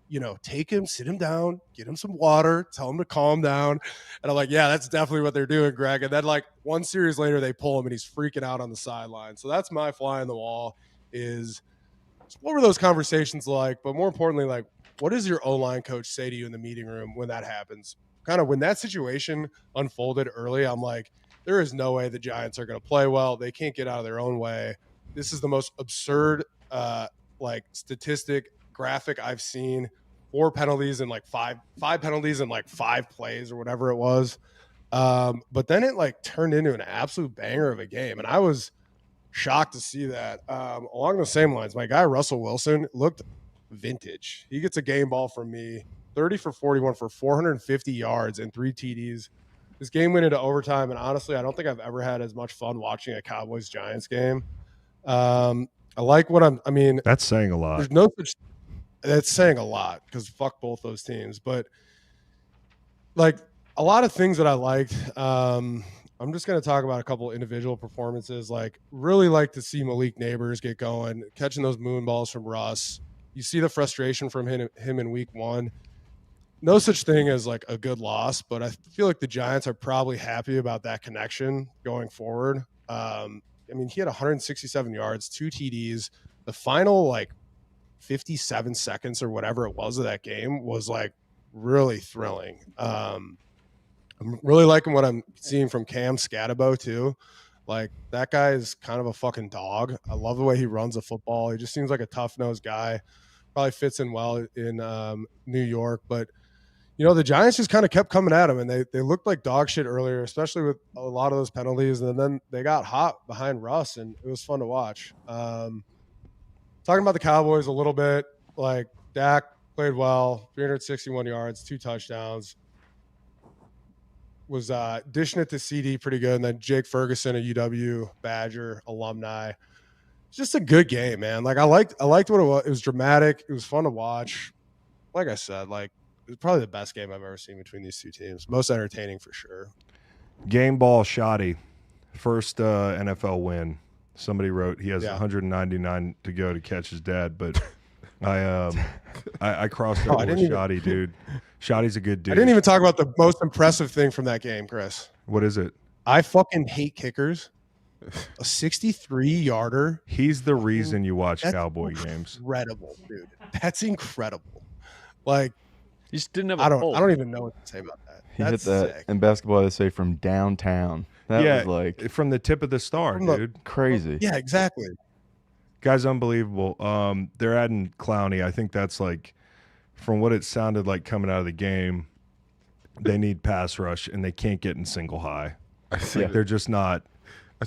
you know, take him, sit him down, get him some water, tell him to calm down. And I'm like, yeah, that's definitely what they're doing, Greg. And then, like, 1 series later, they pull him and he's freaking out on the sideline. So that's my fly on the wall is what were those conversations like? But more importantly, like, what does your O-line coach say to you in the meeting room when that happens? Kind of when that situation unfolded early, I'm like, there is no way the Giants are going to play well. They can't get out of their own way. This is the most absurd, like, statistic graphic I've seen. 4 penalties and like five penalties in like 5 plays or whatever it was. But then it, like, turned into an absolute banger of a game. And I was shocked to see that. Along the same lines, my guy Russell Wilson looked vintage. He gets a game ball from me, 30 for 41 for 450 yards and 3 TDs. This game went into overtime, and honestly, I don't think I've ever had as much fun watching a Cowboys-Giants game. I like what that's saying a lot. There's no such. That's saying a lot because fuck both those teams. But, like, a lot of things that I liked, I'm just going to talk about a couple individual performances. Like, really like to see Malik Neighbors get going, catching those moon balls from Russ. You see the frustration from him in week 1. No such thing as like a good loss, but I feel like the Giants are probably happy about that connection going forward. I mean, he had 167 yards, 2 TDs. The final like 57 seconds or whatever it was of that game was like really thrilling. I'm really liking what I'm seeing from Cam Scatabo too. Like, that guy is kind of a fucking dog. I love the way he runs the football. He just seems like a tough-nosed guy. Probably fits in well in New York. But, you know, the Giants just kind of kept coming at him, and they looked like dog shit earlier, especially with a lot of those penalties. And then they got hot behind Russ, and it was fun to watch. Talking about the Cowboys a little bit, like, Dak played well, 361 yards, 2 touchdowns. Was dishing it to CD pretty good, and then Jake Ferguson, a UW Badger alumni. It's just a good game, man. Like, I liked what it was. It was dramatic. It was fun to watch. Like I said, like, it was probably the best game I've ever seen between these two teams. Most entertaining for sure. Game ball shoddy. First NFL win. Somebody wrote he has 199 to go to catch his dad, but I crossed over with Shoddy, dude. Shoddy's a good dude. I didn't even talk about the most impressive thing from that game, Chris. What is it? I fucking hate kickers. A 63-yarder. He's the reason you watch Cowboy games. Incredible, dude. That's incredible. Like, you just didn't have I don't even know what to say about that. He That's hit that sick. in basketball. They say from downtown. That was like from the tip of the star, dude. Crazy. Yeah, exactly. Guy's unbelievable. They're adding Clowney. I think that's like, from what it sounded like coming out of the game, they need pass rush and they can't get in single high. They're just not.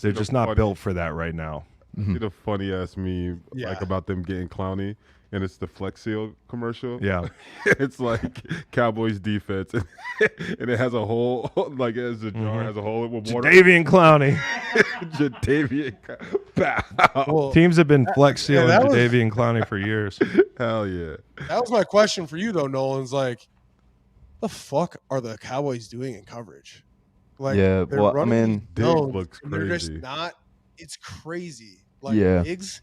They're just not built for that right now. I see the funny ass meme like about them getting Clowney, and it's the Flex Seal commercial. Yeah, it's like Cowboys defense, and it has a hole, like it has a jar, has a hole with water. Jadeveon Clowney. Jadeveon. Well, teams have been Flex Sealing Jadeveon Clowney for years. Hell yeah. That was my question for you though, Nolan's like, what the fuck are the Cowboys doing in coverage? Like, yeah, they're well, I running mean, Diggs looks and they're just crazy. not. It's crazy. Like, Diggs,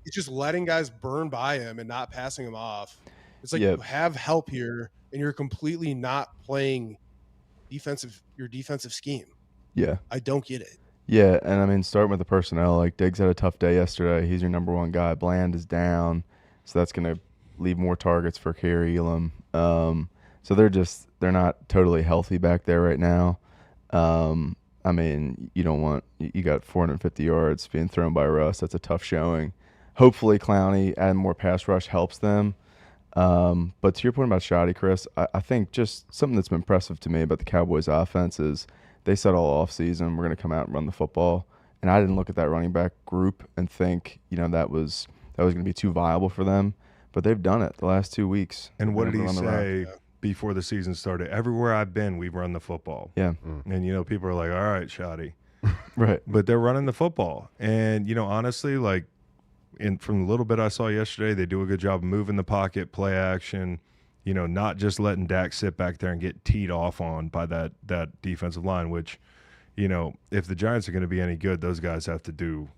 it's just letting guys burn by him and not passing him off. It's like you have help here, and you're completely not playing your defensive scheme. Yeah, I don't get it. Yeah, and I mean, starting with the personnel, like Diggs had a tough day yesterday. He's your number one guy. Bland is down, so that's going to leave more targets for Kerry Elam. So they're not totally healthy back there right now. I mean, you got 450 yards being thrown by Russ. That's a tough showing. Hopefully Clowney adding more pass rush helps them. But to your point about Shoddy, Chris, I think just something that's been impressive to me about the Cowboys offense is they said all offseason we're going to come out and run the football. And I didn't look at that running back group and think, that was going to be too viable for them. But they've done it the last 2 weeks. And what did he say before the season started? Everywhere I've been, we've run the football. Yeah. And, people are like, all right, Shoddy. Right. But they're running the football. And, honestly, like, from the little bit I saw yesterday, they do a good job of moving the pocket, play action, not just letting Dak sit back there and get teed off on by that defensive line, which, if the Giants are going to be any good, those guys have to do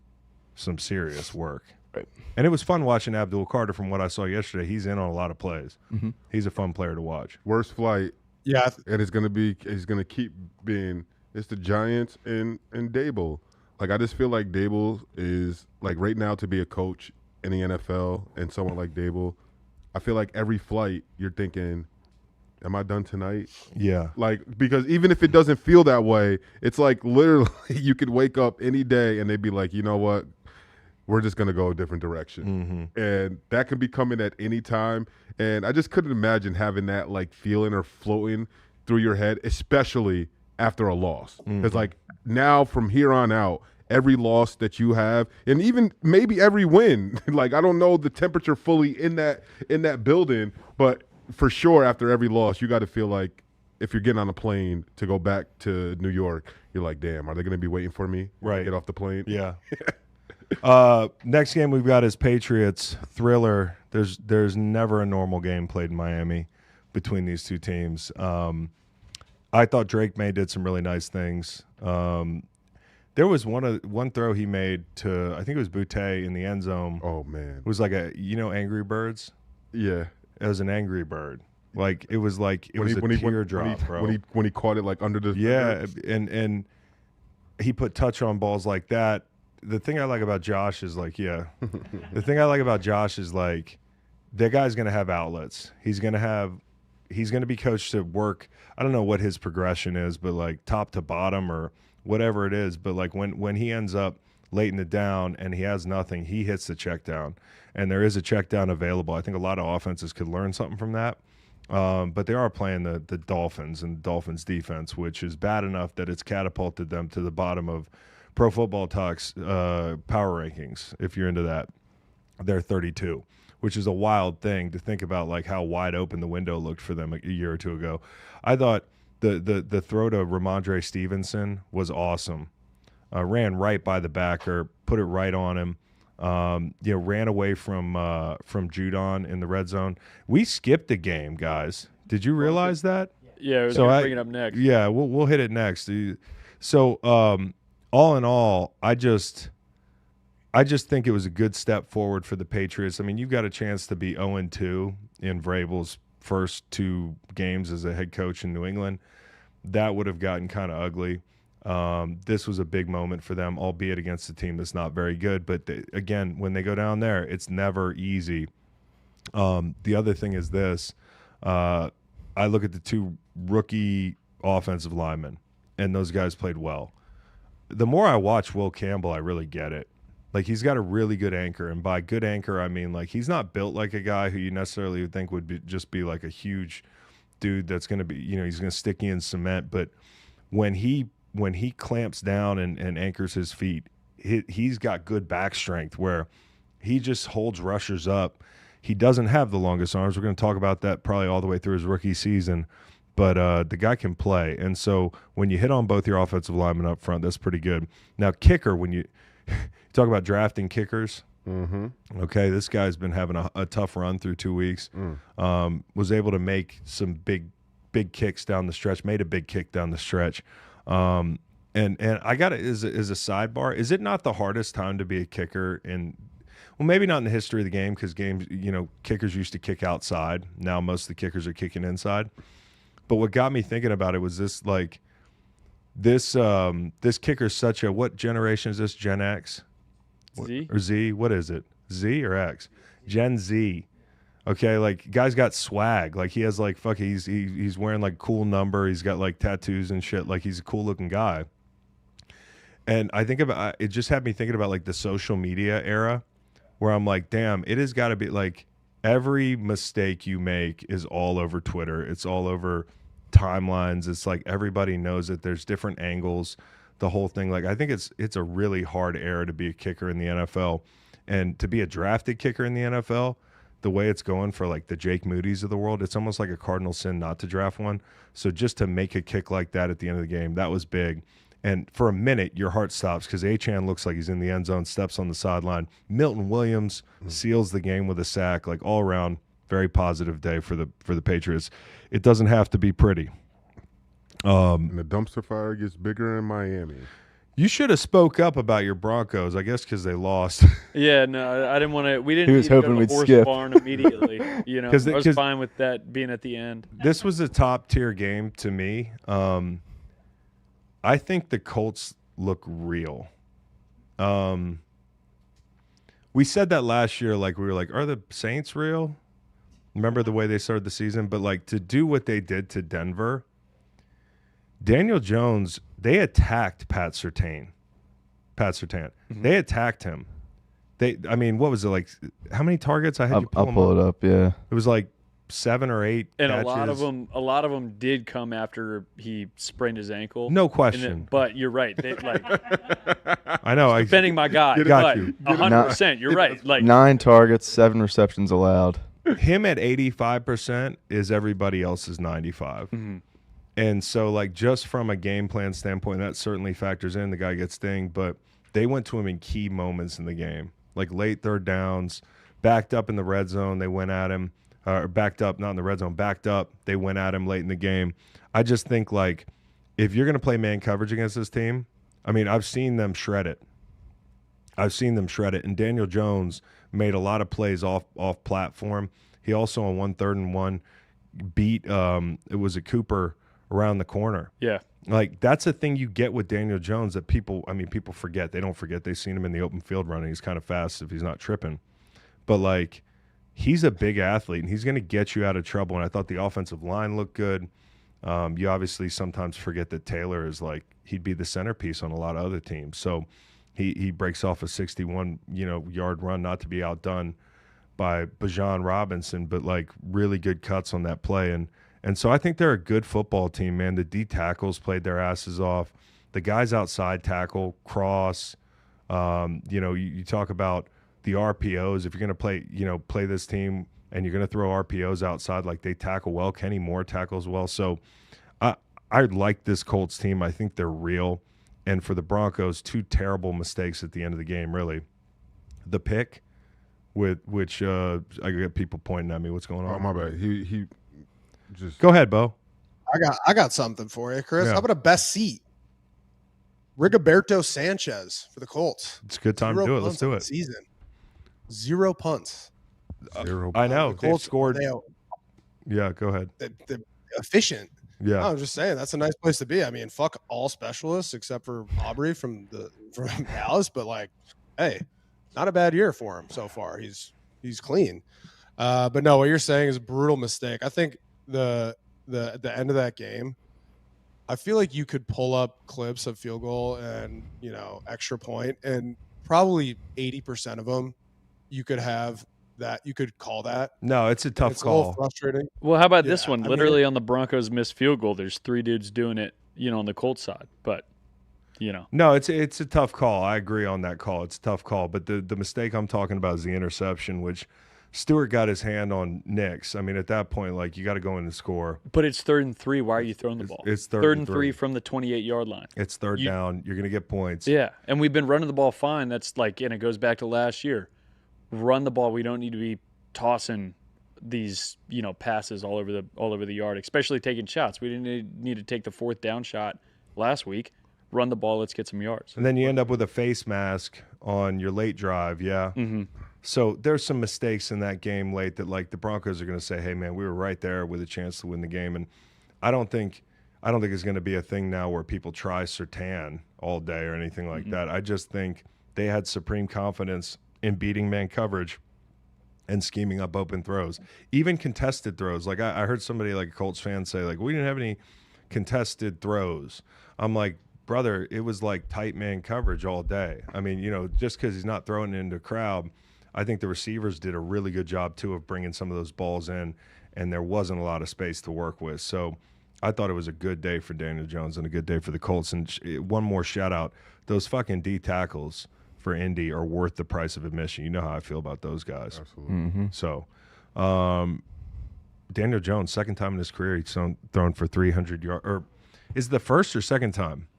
some serious work. Right. And it was fun watching Abdul Carter. From what I saw yesterday, he's in on a lot of plays. Mm-hmm. He's a fun player to watch. Worst flight. Yeah. And it's going to keep being, it's the Giants and Dable. Like, I just feel like Dable is, like, right now to be a coach in the NFL and someone like Dable, I feel like every flight you're thinking, am I done tonight? Yeah. Like, because even if it doesn't feel that way, it's like literally you could wake up any day and they'd be like, you know what? We're just going to go a different direction. Mm-hmm. And that can be coming at any time. And I just couldn't imagine having that, like, feeling or floating through your head, especially after a loss. Because, like, now from here on out, every loss that you have, and even maybe every win, like, I don't know the temperature fully in that building, but for sure after every loss, you got to feel like if you're getting on a plane to go back to New York, you're like, damn, are they going to be waiting for me when I get off the plane? Yeah. Next game we've got is Patriots Thriller. There's never a normal game played in Miami between these two teams. I thought Drake May did some really nice things. There was one throw he made to, I think it was Boutte in the end zone. Oh man, it was like Angry Birds. Yeah, it was an angry bird. Like it was a teardrop, bro. When he caught it like under the and he put touch on balls like that. The thing I like about Josh is like the thing I like about Josh is like that guy's gonna have outlets. He's gonna be coached to work. I don't know what his progression is, but like top to bottom or whatever it is. But like when he ends up late in the down and he has nothing, he hits the check down. And there is a check down available. I think a lot of offenses could learn something from that. But they are playing the Dolphins and Dolphins defense, which is bad enough that it's catapulted them to the bottom of Pro Football Talk's power rankings. If you're into that, they're 32, which is a wild thing to think about, like how wide open the window looked for them a year or two ago. I thought the throw to Ramondre Stevenson was awesome. Ran right by the backer, put it right on him. Ran away from Judon in the red zone. We skipped the game, guys. Did you realize that? Yeah, we'll bring it up next. Yeah, we'll hit it next. So, all in all, I just think it was a good step forward for the Patriots. I mean, you've got a chance to be 0-2 in Vrabel's first 2 games as a head coach in New England. That would have gotten kind of ugly. This was a big moment for them, albeit against a team that's not very good. But again, when they go down there, it's never easy. The other thing is this. I look at the 2 rookie offensive linemen, and those guys played well. The more I watch Will Campbell, I really get it. Like, he's got a really good anchor. And by good anchor, I mean, like, he's not built like a guy who you necessarily would think would just be like a huge dude that's going to be, he's going to stick you in cement. But when he clamps down and anchors his feet, he's got good back strength where he just holds rushers up. He doesn't have the longest arms. We're going to talk about that probably all the way through his rookie season. But the guy can play. And so when you hit on both your offensive linemen up front, that's pretty good. Now, kicker, when you talk about drafting kickers, okay, this guy's been having a tough run through 2 weeks. Was able to make some big kicks down the stretch, made a big kick down the stretch. And I got it as a sidebar. Is it not the hardest time to be a kicker well, maybe not in the history of the game because games, kickers used to kick outside. Now most of the kickers are kicking inside. But what got me thinking about it was this kicker's such a, what generation is this? Gen X? Z? Or Z? What is it? Z or X? Gen Z. Okay, like, guy's got swag. Like, he has, like, he's wearing, like, cool number. He's got, like, tattoos and shit. Like, he's a cool-looking guy. And I think about it, just had me thinking about, like, the social media era where I'm like, damn, it has got to be, like, every mistake you make is all over Twitter. It's all over timelines. It's like everybody knows that there's different angles, the whole thing. Like, I think it's a really hard era to be a kicker in the NFL. And to be a drafted kicker in the NFL, the way it's going for like the Jake Moody's of the world, it's almost like a cardinal sin not to draft one. So just to make a kick like that at the end of the game, that was big. And for a minute, your heart stops because Achane looks like he's in the end zone, steps on the sideline. Milton Williams seals the game with a sack. Like, all around, very positive day for the Patriots. It doesn't have to be pretty. And the dumpster fire gets bigger in Miami. You should have spoke up about your Broncos, I guess, because they lost. Yeah, no, I didn't want to. We didn't. He was hoping we'd skip. Barn immediately. I was fine with that being at the end. This was a top tier game to me. I think the Colts look real. We said that last year, like we were like, are the Saints real? Remember the way they started the season? But like, to do what they did to Denver, Daniel Jones, they attacked Pat Surtain. Mm-hmm. They attacked him. What was it, like, how many targets? I'll pull it up, yeah. It was like 7 or 8 and catches. a lot of them did come after he sprained his ankle. No question. But you're right. They, like, I know. Defending my guy. Got you. 100%. You're right. Like 9 targets, 7 receptions allowed. Him at 85% is everybody else's 95. Mm-hmm. And so, like, just from a game plan standpoint, that certainly factors in. The guy gets dinged, but they went to him in key moments in the game, like late third downs, backed up in the red zone. They went at him. backed up, not in the red zone, backed up. They went at him late in the game. I just think, like, if you're going to play man coverage against this team, I mean, I've seen them shred it. And Daniel Jones made a lot of plays off platform. He also on 1 3rd and 1 beat it was a Cooper around the corner. Yeah. Like, that's a thing you get with Daniel Jones that people forget. They don't forget. They've seen him in the open field running. He's kind of fast if he's not tripping. But, like, he's a big athlete, and he's going to get you out of trouble. And I thought the offensive line looked good. You obviously sometimes forget that Taylor is, like, he'd be the centerpiece on a lot of other teams. So he breaks off a 61-yard run, not to be outdone by Bijan Robinson, but, like, really good cuts on that play. And so I think they're a good football team, man. The D tackles played their asses off. The guys outside tackle, Cross, you talk about the RPOs. If you're going to play this team and you're going to throw RPOs outside, like, they tackle well. Kenny Moore tackles well. So I like this Colts team. I think they're real. And for the Broncos, 2 terrible mistakes at the end of the game, really. The pick, which I get people pointing at me. What's going on? Oh, my bad. He just go ahead, Beau. I got something for you, Chris. Yeah. How about a best seat? Rigoberto Sanchez for the Colts. It's a good time to do it. Let's do it. Season 0 punts. 0. I know. The Colts scored. Yeah, go ahead. They're efficient. Yeah. I'm just saying that's a nice place to be. I mean, fuck all specialists except for Aubrey from Dallas, but, like, hey, not a bad year for him so far. He's clean. But no, what you're saying is a brutal mistake. I think the end of that game, I feel like you could pull up clips of field goal and, extra point, and probably 80% of them you could have that you could call that. No, it's a tough It's call. a little frustrating. Well, how about this one? Literally on the Broncos missed field goal, there's 3 dudes doing it, on the Colts side. But, No, it's a tough call. I agree on that call. It's a tough call. But the mistake I'm talking about is the interception, which Stewart got his hand on Nix. I mean, at that point, like, you got to go in and score. But it's 3rd and 3. Why are you throwing the ball? It's third and 3 from the 28-yard line. It's third down. You're going to get points. Yeah, and we've been running the ball fine. That's like, and it goes back to last year. Run the ball. We don't need to be tossing these, passes all over the yard, especially taking shots. We didn't need to take the 4th down shot last week. Run the ball. Let's get some yards. And then you end up with a face mask on your late drive. Yeah. Mm-hmm. So there's some mistakes in that game late that, like, the Broncos are going to say, hey, man, we were right there with a chance to win the game. And I don't think it's going to be a thing now where people try Surtain all day or anything like that. I just think they had supreme confidence in beating man coverage and scheming up open throws, even contested throws. Like, I heard somebody, like a Colts fan, say, like, we didn't have any contested throws. I'm like, brother, it was like tight man coverage all day. I mean, just because he's not throwing it into a crowd, I think the receivers did a really good job, too, of bringing some of those balls in, and there wasn't a lot of space to work with. So I thought it was a good day for Daniel Jones and a good day for the Colts. And one more shout-out, those fucking D tackles for Indy are worth the price of admission. You know how I feel about those guys. Absolutely. Mm-hmm. So Daniel Jones, second time in his career he's thrown for 300 yards. Or is it the first or second time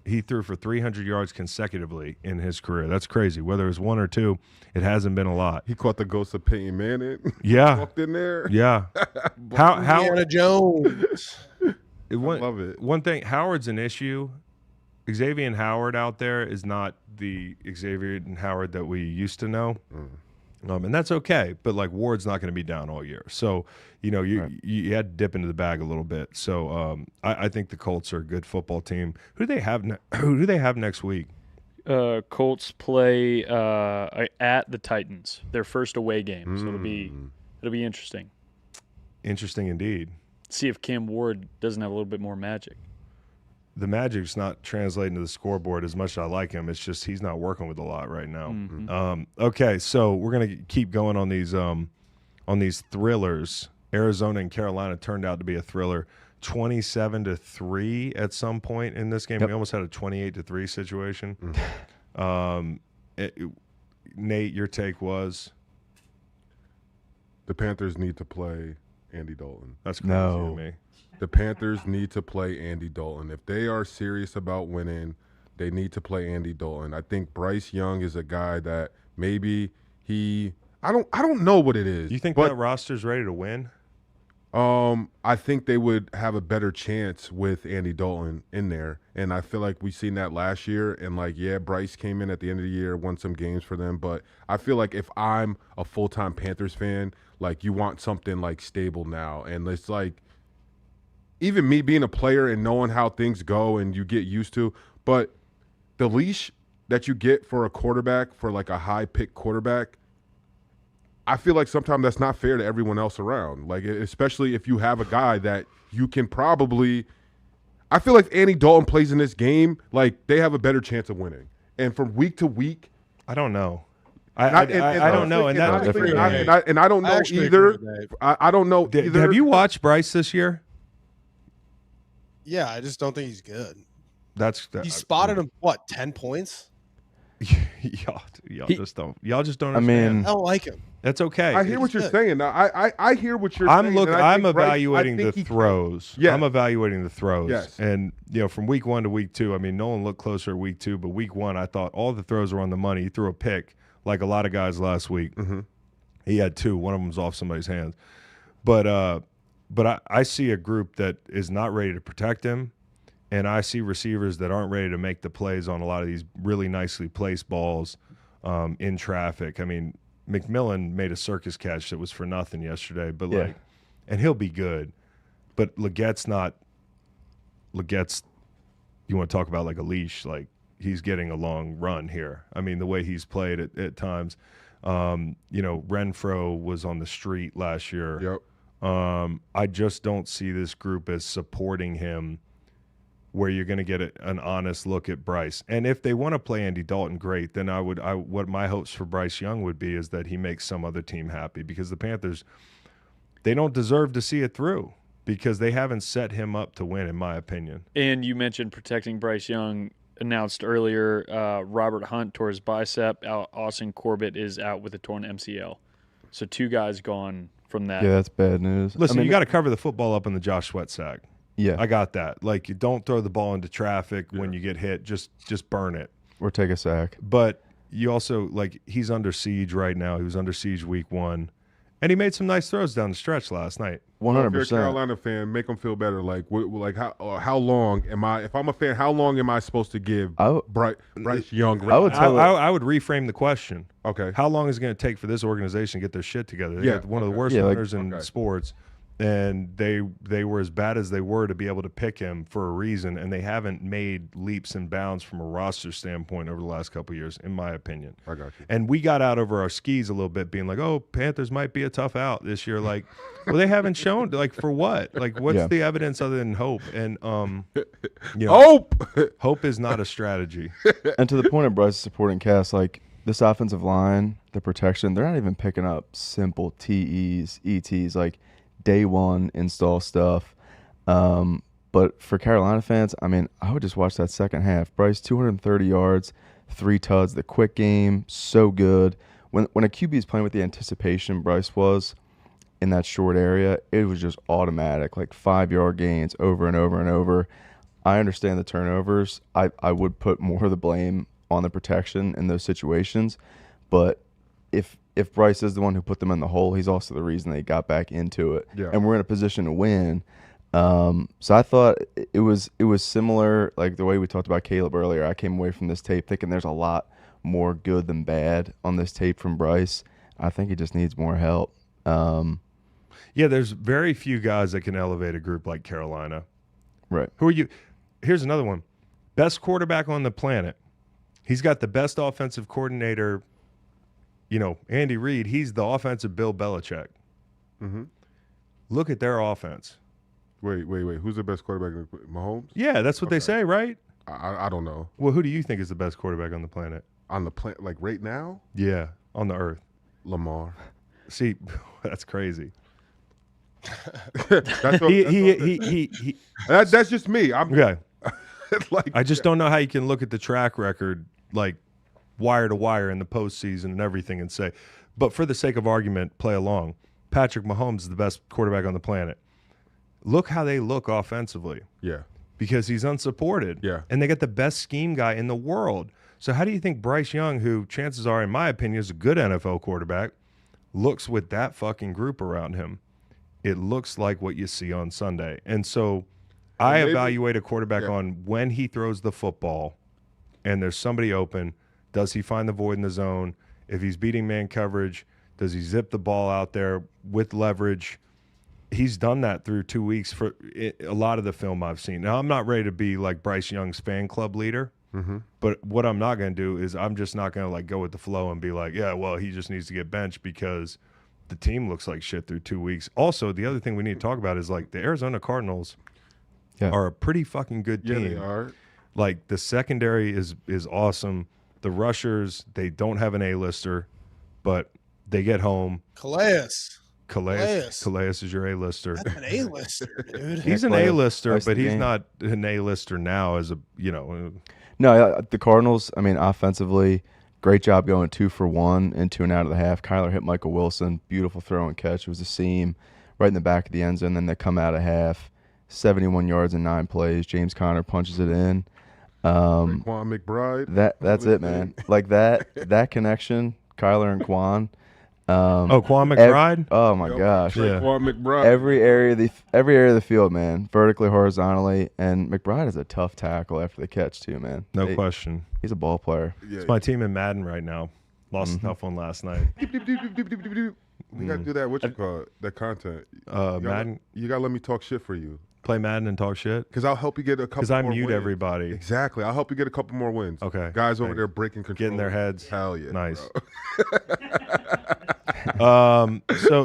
he threw for 300 yards consecutively in his career? That's crazy. Whether it was 1 or 2, it hasn't been a lot. He caught the ghost of Peyton Manning. Yeah. Walked in there. Yeah. Indiana Jones. I love it. One thing, Howard's an issue. Xavier Howard out there is not the Xavier Howard that we used to know. And that's okay. But, like, Ward's not going to be down all year. So, you had to dip into the bag a little bit. So I think the Colts are a good football team. Who do they have next week? Colts play at the Titans, their first away game. So it'll be interesting. Interesting indeed. See if Cam Ward doesn't have a little bit more magic. The magic's not translating to the scoreboard as much as I like him. It's just he's not working with a lot right now. Mm-hmm. Okay, so we're gonna keep going on these thrillers. Arizona and Carolina turned out to be a thriller, 27-3 at some point in this game. Yep. We almost had a 28-3 situation. Nate, your take was The Panthers need to play Andy Dalton. that's crazy to me. The Panthers need to play Andy Dalton. If they are serious about winning, they need to play Andy Dalton. I think Bryce Young is a guy that maybe he I don't know what it is. You think that roster's ready to win? I think they would have a better chance with Andy Dalton in there, and I feel like we've seen that last year. And like, yeah, Bryce came in at the end of the year, won some games for them, but I feel like if I'm a full-time Panthers fan, like you want something like stable now, and it's like even me being a player and knowing how things go and you get used to, but the leash that you get for a quarterback, for like a high-pick quarterback, I feel like sometimes that's not fair to everyone else around. Like, especially if you have a guy that you can probably – I feel like if Andy Dalton plays in this game, like, they have a better chance of winning. And from week to week – I don't know. I don't know. And I don't know either. I don't know either. Have you watched Bryce this year? Yeah, I just don't think he's good. He spotted him, 10 points? Y'all just don't understand. I mean, I don't like him. That's okay. I hear what you're saying. I hear what you're saying. I'm evaluating the throws. Yeah. I'm evaluating the throws. Yes. And, from week 1 to week 2, I mean, no one looked closer at week 2, but week 1, I thought all the throws were on the money. He threw a pick like a lot of guys last week. Mm-hmm. He had 2. One of them was off somebody's hands. But I see a group that is not ready to protect him, and I see receivers that aren't ready to make the plays on a lot of these really nicely placed balls in traffic. I mean, McMillan made a circus catch that was for nothing yesterday, but and he'll be good. But Legette's, you want to talk about like a leash, like he's getting a long run here. I mean, the way he's played at times, Renfro was on the street last year. Yep. I just don't see this group as supporting him where you're going to get an honest look at Bryce. And if they want to play Andy Dalton, great. Then what my hopes for Bryce Young would be is that he makes some other team happy, because the Panthers, they don't deserve to see it through because they haven't set him up to win, in my opinion. And you mentioned protecting Bryce Young. Announced earlier, Robert Hunt tore his bicep. Austin Corbett is out with a torn MCL. So 2 guys gone from that. Yeah, that's bad news. Listen, you got to cover the football up in the Josh Sweat sack. Yeah, I got that. Like, you don't throw the ball into traffic when you get hit. Just burn it. Or take a sack. But you also, like, he's under siege right now. He was under siege week 1. And he made some nice throws down the stretch last night. 100%. If you're a Carolina fan, make them feel better. Like, how long am I? If I'm a fan, how long am I supposed to give Bryce Young? I would reframe the question. Okay. How long is it going to take for this organization to get their shit together? They got one of the worst owners in sports, and they were as bad as they were to be able to pick him for a reason, and they haven't made leaps and bounds from a roster standpoint over the last couple of years, in my opinion. I got you. And we got out over our skis a little bit, being like, oh, Panthers might be a tough out this year. Like, well, they haven't shown, like, for what? Like, what's the evidence other than hope? And hope is not a strategy. And to the point of Bryce's supporting cast, like, this offensive line, the protection, they're not even picking up simple TEs, ETs, like day one install stuff. But for Carolina fans, I mean, I would just watch that second half. Bryce, 230 yards, 3 tuds, the quick game, so good. When a QB is playing with the anticipation Bryce was in that short area, it was just automatic, like 5-yard gains over and over and over. I understand the turnovers. I would put more of the blame on the protection in those situations. But if Bryce is the one who put them in the hole, he's also the reason they got back into it. Yeah. And we're in a position to win. So I thought it was similar, like the way we talked about Caleb earlier. I came away from this tape thinking there's a lot more good than bad on this tape from Bryce. I think he just needs more help. Yeah, there's very few guys that can elevate a group like Carolina. Right. Who are you? Here's another one. Best quarterback on the planet. He's got the best offensive coordinator, Andy Reid. He's the offensive Bill Belichick. Mm-hmm. Look at their offense. Wait. Who's the best quarterback? Mahomes? Yeah, that's what they say, right? I don't know. Well, who do you think is the best quarterback on the planet? On the planet, like right now? Yeah, on the earth. Lamar. See, that's crazy. That's just me. Okay. Like, I just don't know how you can look at the track record, like wire to wire in the postseason and everything, and say, but for the sake of argument, play along. Patrick Mahomes is the best quarterback on the planet. Look how they look offensively. Yeah. Because he's unsupported. Yeah. And they got the best scheme guy in the world. So how do you think Bryce Young, who chances are, in my opinion, is a good NFL quarterback, looks with that fucking group around him, it looks like what you see on Sunday. And so I evaluate a quarterback on when he throws the football and there's somebody open, does he find the void in the zone? If he's beating man coverage, does he zip the ball out there with leverage? He's done that through 2 weeks for a lot of the film I've seen. Now, I'm not ready to be like Bryce Young's fan club leader, but what I'm not going to do is I'm just not going to like go with the flow and be like, yeah, well, he just needs to get benched because the team looks like shit through 2 weeks. Also, the other thing we need to talk about is like the Arizona Cardinals are a pretty fucking good team. Yeah, they are. Like the secondary is awesome. The rushers, they don't have an A-lister, but they get home. Calais is your A-lister. That's an A-lister, dude. He's an A-lister, but he's not an A-lister now as a, No, the Cardinals, I mean, offensively, great job going 2 for 1 and 2 and out of the half. Kyler hit Michael Wilson. Beautiful throw and catch. It was a seam right in the back of the end zone. Then they come out of half, 71 yards and 9 plays. James Conner punches it in. Quan McBride. That's it, man. Like that connection, Kyler and Quan. Quan McBride. Oh my gosh! Yeah. Quan McBride. Every area of the field, man, vertically, horizontally, and McBride is a tough tackle after the catch too, man. No question. He's a ball player. Yeah. It's my team in Madden right now. Lost a tough one last night. We gotta do that. What you call it? That content. Madden. You gotta let me talk shit for you. Play Madden and talk shit? Because I'll help you get a couple more wins. Because I mute everybody. Exactly. I'll help you get a couple more wins. Okay. Guys over there breaking control. Getting their heads. Hell yeah. Nice.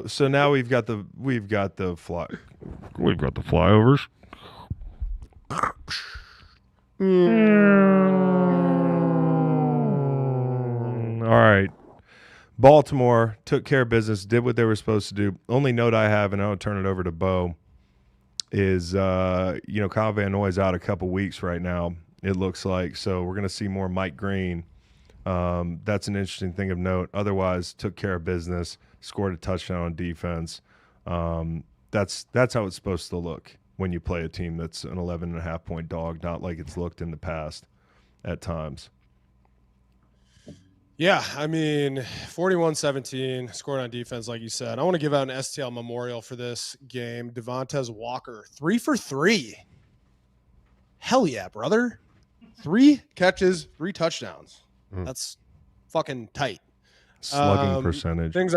So now we've got the flyovers. All right. Baltimore took care of business, did what they were supposed to do. Only note I have, and I'll turn it over to Beau, is Kyle Van Noy's out a couple weeks right now, it looks like. So we're going to see more Mike Green. That's an interesting thing of note. Otherwise, took care of business, scored a touchdown on defense. That's how it's supposed to look when you play a team that's an 11.5-point dog, not like it's looked in the past at times. Yeah, I mean, 41-17, scored on defense, like you said. I want to give out an STL memorial for this game. Devontae Walker, 3 for 3. Hell yeah, brother. 3 catches, 3 touchdowns. That's fucking tight. Slugging percentage. About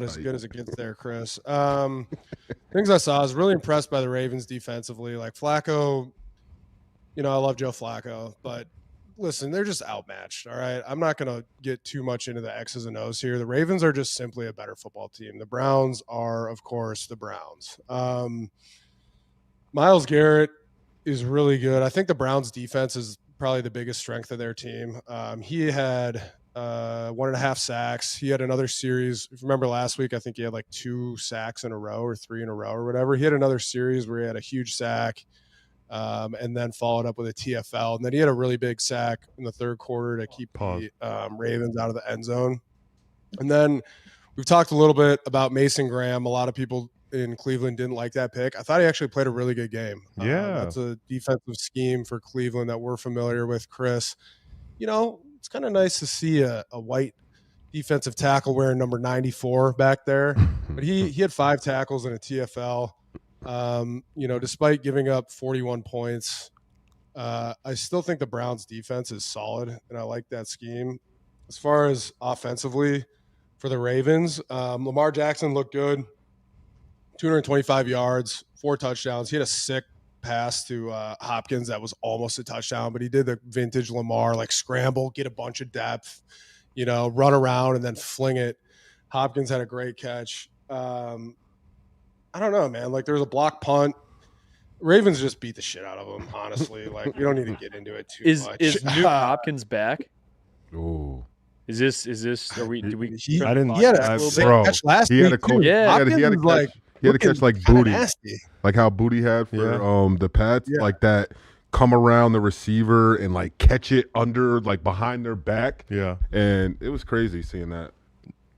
as good as it gets there, Chris. Things I saw, I was really impressed by the Ravens defensively. Like Flacco, I love Joe Flacco, but listen, they're just outmatched, all right? I'm not going to get too much into the X's and O's here. The Ravens are just simply a better football team. The Browns are, of course, the Browns. Myles Garrett is really good. I think the Browns' defense is probably the biggest strength of their team. He had 1.5 sacks. He had another series. If you remember last week, I think he had like 2 sacks in a row or 3 in a row or whatever. He had another series where he had a huge sack. And then followed up with a TFL. And then he had a really big sack in the third quarter to keep the Ravens out of the end zone. And then we've talked a little bit about Mason Graham. A lot of people in Cleveland didn't like that pick. I thought he actually played a really good game. That's a defensive scheme for Cleveland that we're familiar with, Chris. It's kind of nice to see a white defensive tackle wearing number 94 back there. But he had 5 tackles and a TFL. Despite giving up 41 points, I still think the Browns defense is solid, and I like that scheme. As far as offensively for the Ravens, Lamar Jackson looked good, 225 yards, 4 touchdowns. He had a sick pass to Hopkins that was almost a touchdown, but he did the vintage Lamar, like scramble, get a bunch of depth, run around and then fling it. Hopkins had a great catch. I don't know, man. Like, there was a block punt. Ravens just beat the shit out of them, honestly. Like, we don't need to get into it too much. Is Newton Hopkins back? Oh. Is this? Are we? Do we? I didn't. He had a catch last week. He had a catch like Booty, nasty. Like how Booty had for the Pats, like that. Come around the receiver and like catch it under, like behind their back. Yeah, and it was crazy seeing that.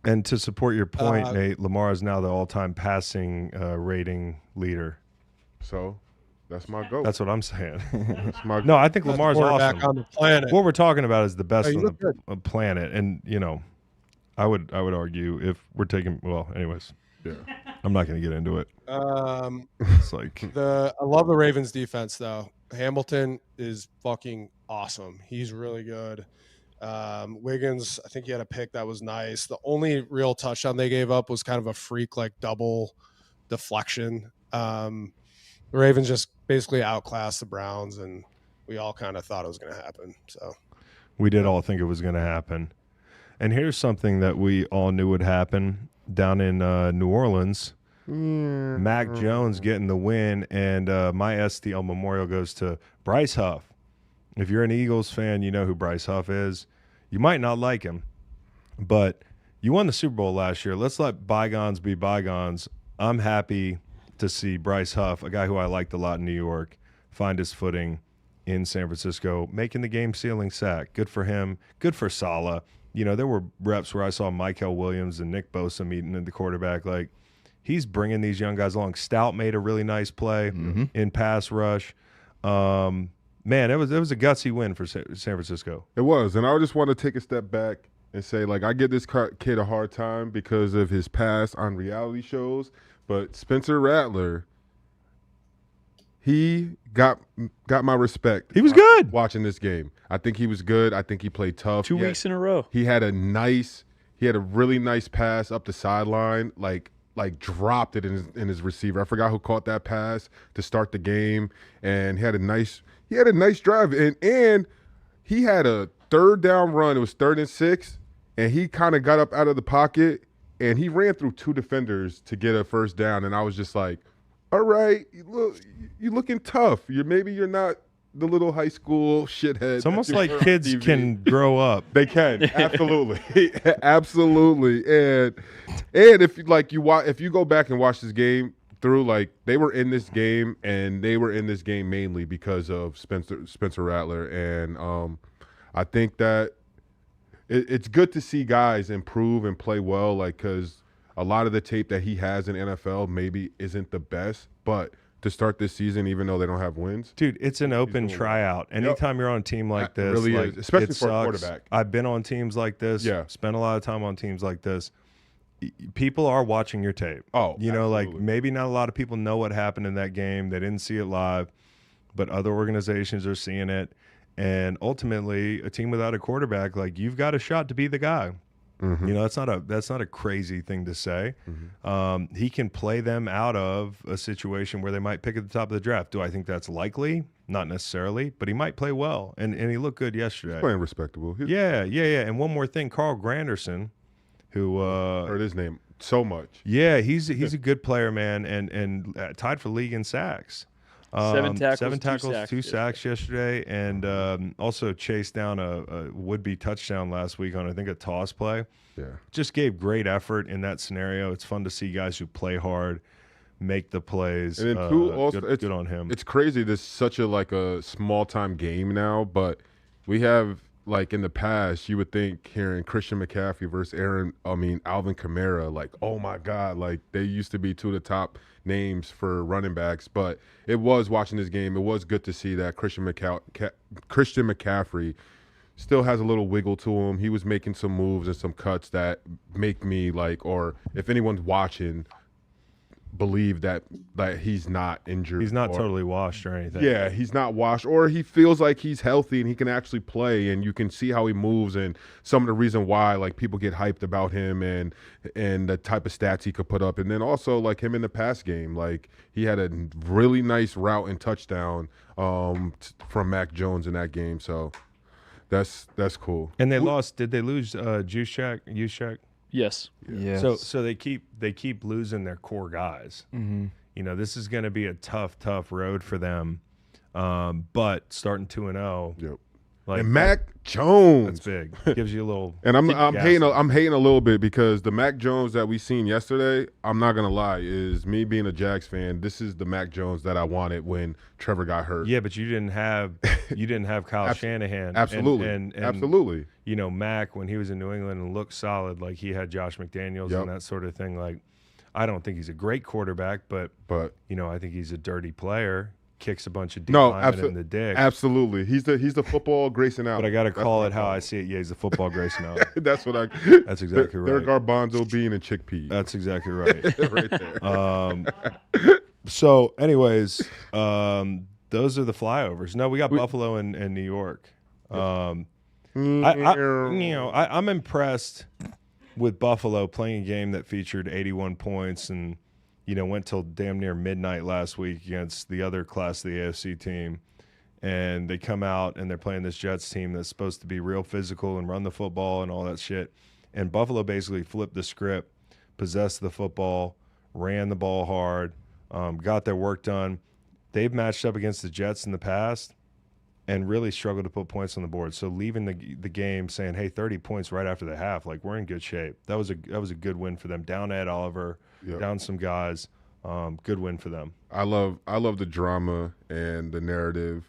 And to support your point, Nate, Lamar is now the all-time passing rating leader. So that's my goal. That's what I'm saying. That's my no, I think Lamar's awesome. On the planet. What we're talking about is the best on the planet. And, I would argue if we're taking. Well, anyways, Yeah. I'm not going to get into it. It's like I love the Ravens defense though. Hamilton is fucking awesome. He's really good. Wiggins, I think he had a pick that was nice. The only real touchdown they gave up was kind of a freak like double deflection. The Ravens just basically outclassed the Browns, and we all kind of thought it was going to happen. So we did all think it was going to happen. And here's something that we all knew would happen down in New Orleans. Mac Jones getting the win, and my STL memorial goes to Bryce Huff. If you're an Eagles fan, you know who Bryce Huff is. You might not like him, but you won the Super Bowl last year. Let's let bygones be bygones. I'm happy to see Bryce Huff, a guy who I liked a lot in New York, find his footing in San Francisco, making the game-sealing sack. Good for him. Good for Saleh. You know, there were reps where I saw Mykel Williams and Nick Bosa meeting at the quarterback. Like, he's bringing these young guys along. Stout made a really nice play in pass rush. Man, it was a gutsy win for San Francisco. It was, and I just want to take a step back and say, like, I give this kid a hard time because of his past on reality shows, but Spencer Rattler, he got my respect. He was good watching this game. I think he was good. I think he played tough. 2 weeks in a row. He had a really nice pass up the sideline, like dropped it in his receiver. I forgot who caught that pass to start the game, and he had a nice drive, and he had a third down run. It was 3rd and 6, and he kind of got up out of the pocket and he ran through 2 defenders to get a first down, and I was just like, all right, you're looking tough. You're not the little high school shithead. It's almost like kids can grow up. They can, absolutely, absolutely. And if you go back and watch this game through, like, they were in this game, and they were in this game mainly because of Spencer Rattler. And I think that it's good to see guys improve and play well, like, because a lot of the tape that he has in NFL maybe isn't the best, but to start this season, even though they don't have wins. Dude, it's an open tryout. Anytime you're on a team like this, really like, is, especially for a quarterback. I've been on teams like this, spent a lot of time on teams like this. People are watching your tape. Oh, you know, like, maybe not a lot of people know what happened in that game. They didn't see it live, but other organizations are seeing it. And ultimately, a team without a quarterback, like, you've got a shot to be the guy. You know, that's not a crazy thing to say. He can play them out of a situation where they might pick at the top of the draft. Do I think that's likely? Not necessarily, but he might play well, and he looked good yesterday. He's playing respectable. Yeah. And one more thing, Carl Granderson, who heard his name so much. Yeah, he's a good player, man, and tied for league in sacks. 7 tackles, 2 sacks yesterday, and also chased down a would-be touchdown last week on, I think, a toss play. Yeah. Just gave great effort in that scenario. It's fun to see guys who play hard make the plays. And then good on him. It's crazy. This is such a small-time game now, but we have, like, in the past, you would think hearing Christian McCaffrey versus Alvin Kamara, like, oh my God, like, they used to be 2 of the top names for running backs. But it was, watching this game, it was good to see that Christian McCaffrey still has a little wiggle to him. He was making some moves and some cuts that make me, like, or if anyone's watching, believe that he's not injured. He's not totally washed or anything. Yeah, he's not washed, or he feels like he's healthy and he can actually play, and you can see how he moves and some of the reason why, like, people get hyped about him and the type of stats he could put up. And then also, like, him in the pass game, like, he had a really nice route and touchdown from Mac Jones in that game. So that's cool. And they lost. Did they lose Juszczyk? Yes. Yeah. So they keep losing their core guys. You know, this is going to be a tough road for them. But starting 2-0. Yep. Like, and Mac Jones. That's big. Gives you a little. And I'm hating a little bit because the Mac Jones that we seen yesterday, I'm not gonna lie, is me being a Jags fan. This is the Mac Jones that I wanted when Trevor got hurt. Yeah, but you didn't have Kyle Shanahan. Absolutely. And absolutely. You know, Mac, when he was in New England and looked solid, like, he had Josh McDaniels and that sort of thing. Like, I don't think he's a great quarterback, but you know, I think he's a dirty player. kicks a bunch of D-linemen in the dick. Absolutely. He's the football Grayson Allen. But I got to call it how I see it. Yeah, he's the football Grayson Allen. That's exactly right. They're garbanzo bean and chickpea. That's exactly right. Right there. So, anyways, those are the flyovers. No, we got Buffalo and New York. I'm impressed with Buffalo playing a game that featured 81 points and, went till damn near midnight last week against the other class of the AFC team. And they come out and they're playing this Jets team that's supposed to be real physical and run the football and all that shit. And Buffalo basically flipped the script, possessed the football, ran the ball hard, got their work done. They've matched up against the Jets in the past and really struggled to put points on the board. So leaving the game saying, hey, 30 points right after the half, like we're in good shape. That was a good win for them. Down Ed Oliver, down some guys. Good win for them. I love the drama and the narrative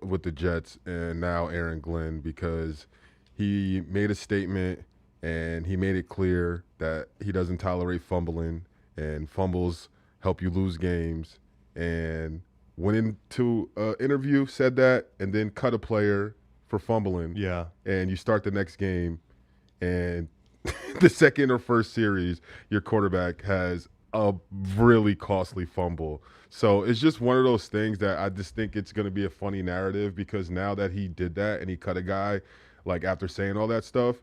with the Jets and now Aaron Glenn, because he made a statement and he made it clear that he doesn't tolerate fumbling, and fumbles help you lose games, and went into an interview, said that, and then cut a player for fumbling. Yeah. And you start the next game, and the second or first series, your quarterback has a really costly fumble. So it's just one of those things that I just think it's going to be a funny narrative, because now that he did that and he cut a guy, like after saying all that stuff,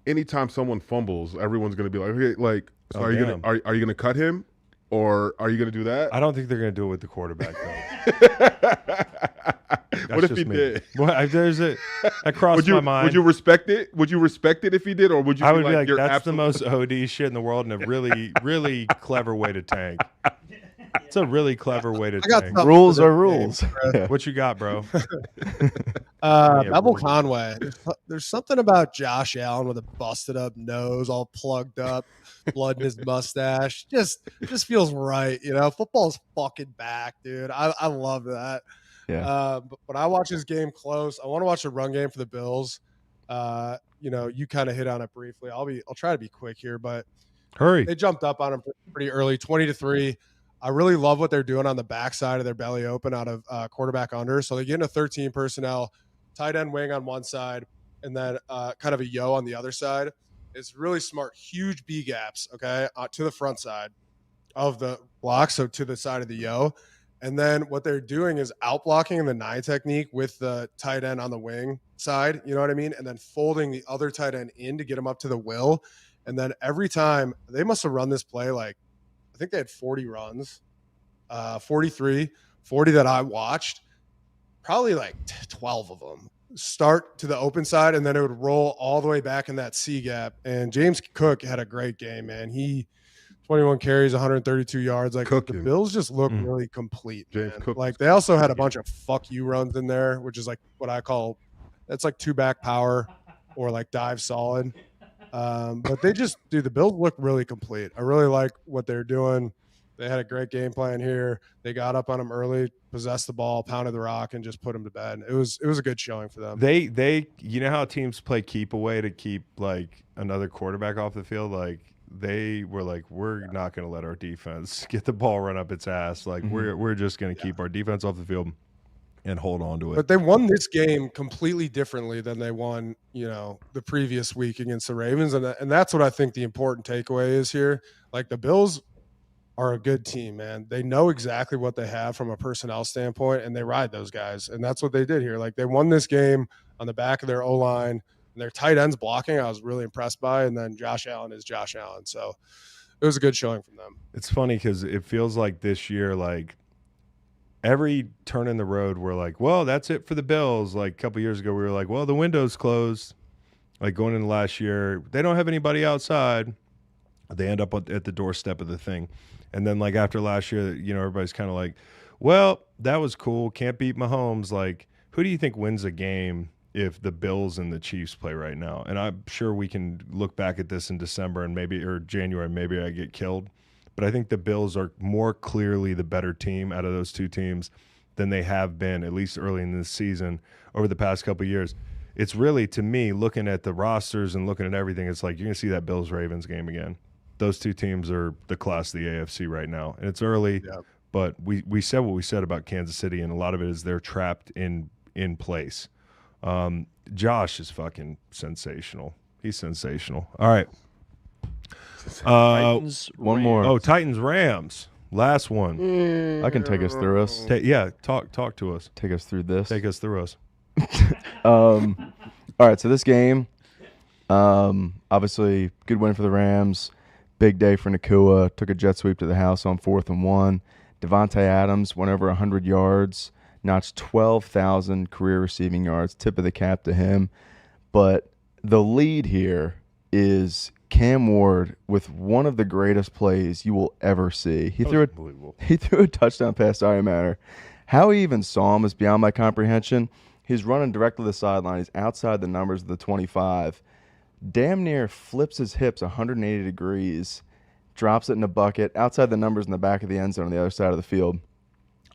anytime someone fumbles, everyone's going to be like, okay, like, so are you going to cut him? Or are you going to do that? I don't think they're going to do it with the quarterback, though. What if he did? Well, that crossed my mind. Would you respect it? Would you respect it if he did? Or would you I would be like that's the most OD shit in the world and a really, really clever way to tank. It's a really clever way to tank. Rules are rules. What you got, bro? Bevel Conway. There's something about Josh Allen with a busted up nose, all plugged up, blood in his mustache. Just feels right. Football's fucking back, dude. I love that. Yeah. But I watch this game close. I want to watch the run game for the Bills. You kind of hit on it briefly. I'll try to be quick here, but hurry. They jumped up on him pretty early, 20-3. I really love what they're doing on the backside of their belly open out of quarterback under. So they get into 13 personnel, tight end wing on one side, and then kind of a yo on the other side. It's really smart, huge B gaps, okay, to the front side of the block, so to the side of the yo. And then what they're doing is out blocking in the 9 technique with the tight end on the wing side, you know what I mean? And then folding the other tight end in to get him up to the will. And then every time, they must have run this play like, I think they had 40 runs, 40 that I watched, probably like 12 of them start to the open side, and then it would roll all the way back in that C gap. And James Cook had a great game, man. He 21 carries, 132 yards. Like the Bills just look really complete. James Cook. Like they also had a bunch of fuck you runs in there, which is like what I call, that's like 2-back power or like dive solid. But the Bills look really complete. I really like what they're doing. They had a great game plan here. They got up on them early, possessed the ball, pounded the rock, and just put them to bed. It was a good showing for them. They you know how teams play keep away to keep like another quarterback off the field? Like they were like, we're not going to let our defense get the ball run up its ass. Like we're just going to keep our defense off the field and hold on to it. But they won this game completely differently than they won, the previous week against the Ravens. And that's what I think the important takeaway is here. Like the Bills are a good team, man. They know exactly what they have from a personnel standpoint, and they ride those guys. And that's what they did here. Like they won this game on the back of their O-line, and their tight ends blocking I was really impressed by. And then Josh Allen is Josh Allen. So it was a good showing from them. It's funny because it feels like this year, like, every turn in the road, we're like, well, that's it for the Bills. Like a couple years ago, we were like, well, the window's closed. Like going into last year, they don't have anybody outside. They end up at the doorstep of the thing. And then like after last year, everybody's kind of like, well, that was cool. Can't beat Mahomes. Like, who do you think wins a game if the Bills and the Chiefs play right now? And I'm sure we can look back at this in December or January, maybe I get killed. But I think the Bills are more clearly the better team out of those two teams than they have been, at least early in this season, over the past couple of years. It's really, to me, looking at the rosters and looking at everything, it's like you're going to see that Bills-Ravens game again. Those two teams are the class of the AFC right now. And it's early, But we said what we said about Kansas City, and a lot of it is they're trapped in place. Josh is fucking sensational. He's sensational. All right. Titans, one more. Oh, Titans Rams. Last one. I can take us through us. Talk to us. Take us through this. Take us through us. All right, so this game, obviously, good win for the Rams. Big day for Nakua. Took a jet sweep to the house on 4th and 1. Devontae Adams went over 100 yards, notched 12,000 career receiving yards. Tip of the cap to him. But the lead here is Cam Ward with one of the greatest plays you will ever see. He threw a touchdown pass to Iron Matter. How he even saw him is beyond my comprehension. He's running directly to the sideline. He's outside the numbers of the 25. Damn near flips his hips 180 degrees, drops it in a bucket, outside the numbers in the back of the end zone on the other side of the field.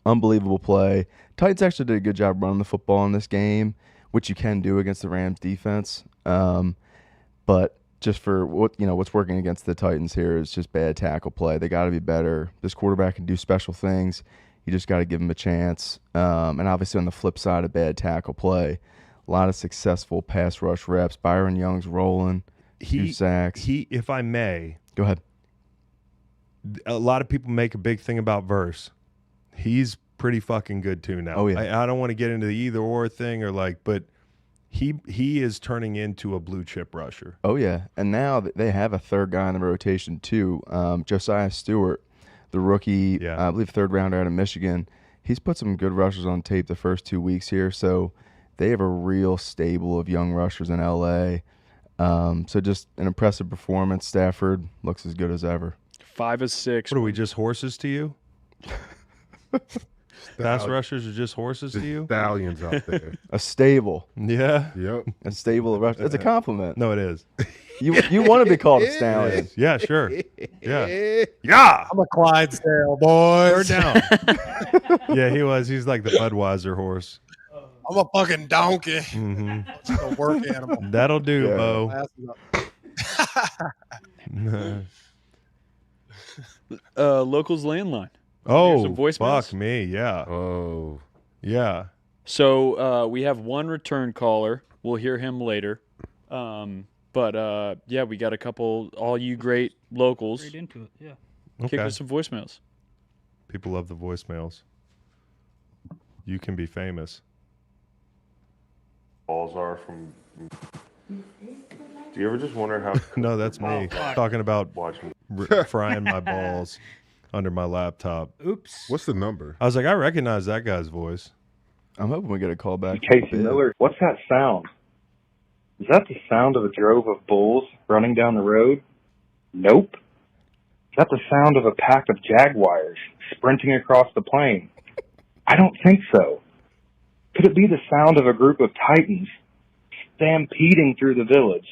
Unbelievable play. Titans actually did a good job running the football in this game, which you can do against the Rams defense. But just for what's working against the Titans here is just bad tackle play. They got to be better. This quarterback can do special things. You just got to give him a chance. And obviously on the flip side of bad tackle play, a lot of successful pass rush reps. Byron Young's rolling. 2 sacks. If I may, go ahead. A lot of people make a big thing about Verse. He's pretty fucking good too now. Oh yeah. I don't want to get into the either or thing but he is turning into a blue chip rusher. Oh yeah, and now they have a third guy in the rotation too. Josiah Stewart, the rookie, I believe 3rd rounder out of Michigan. He's put some good rushers on tape the first 2 weeks here, so they have a real stable of young rushers in LA. So just an impressive performance. Stafford looks as good as ever. 5 of 6. What are we, just horses to you? Pass rushers are just horses to you? Stallions out there. A stable. Yeah. Yep. A stable of rushers. It's a compliment. No, it is. You want to be called a stallion. Yeah, sure. Yeah. Yeah. I'm a Clydesdale, boys. Third down. Yeah, he was. He's like the Budweiser horse. I'm a fucking donkey. Mm-hmm. It's a work animal. That'll do, Yeah. Bo. Locals landline. Oh, some voicemails? fuck me. Yeah. Oh. Yeah. So we have one return caller. We'll hear him later. But we got a couple, all you great locals. Straight into it, yeah. Kick Okay. us some voicemails. People love the voicemails. You can be famous. Balls are from. Do you ever just wonder how? No, that's me talking about Watching. frying my balls under my laptop. Oops. What's the number? I was like, I recognize that guy's voice. I'm hoping we get a call back. Casey Miller, what's that sound? Is that the sound of a drove of bulls running down the road? Nope. Is that the sound of a pack of jaguars sprinting across the plain? I don't think so. Could it be the sound of a group of titans stampeding through the village?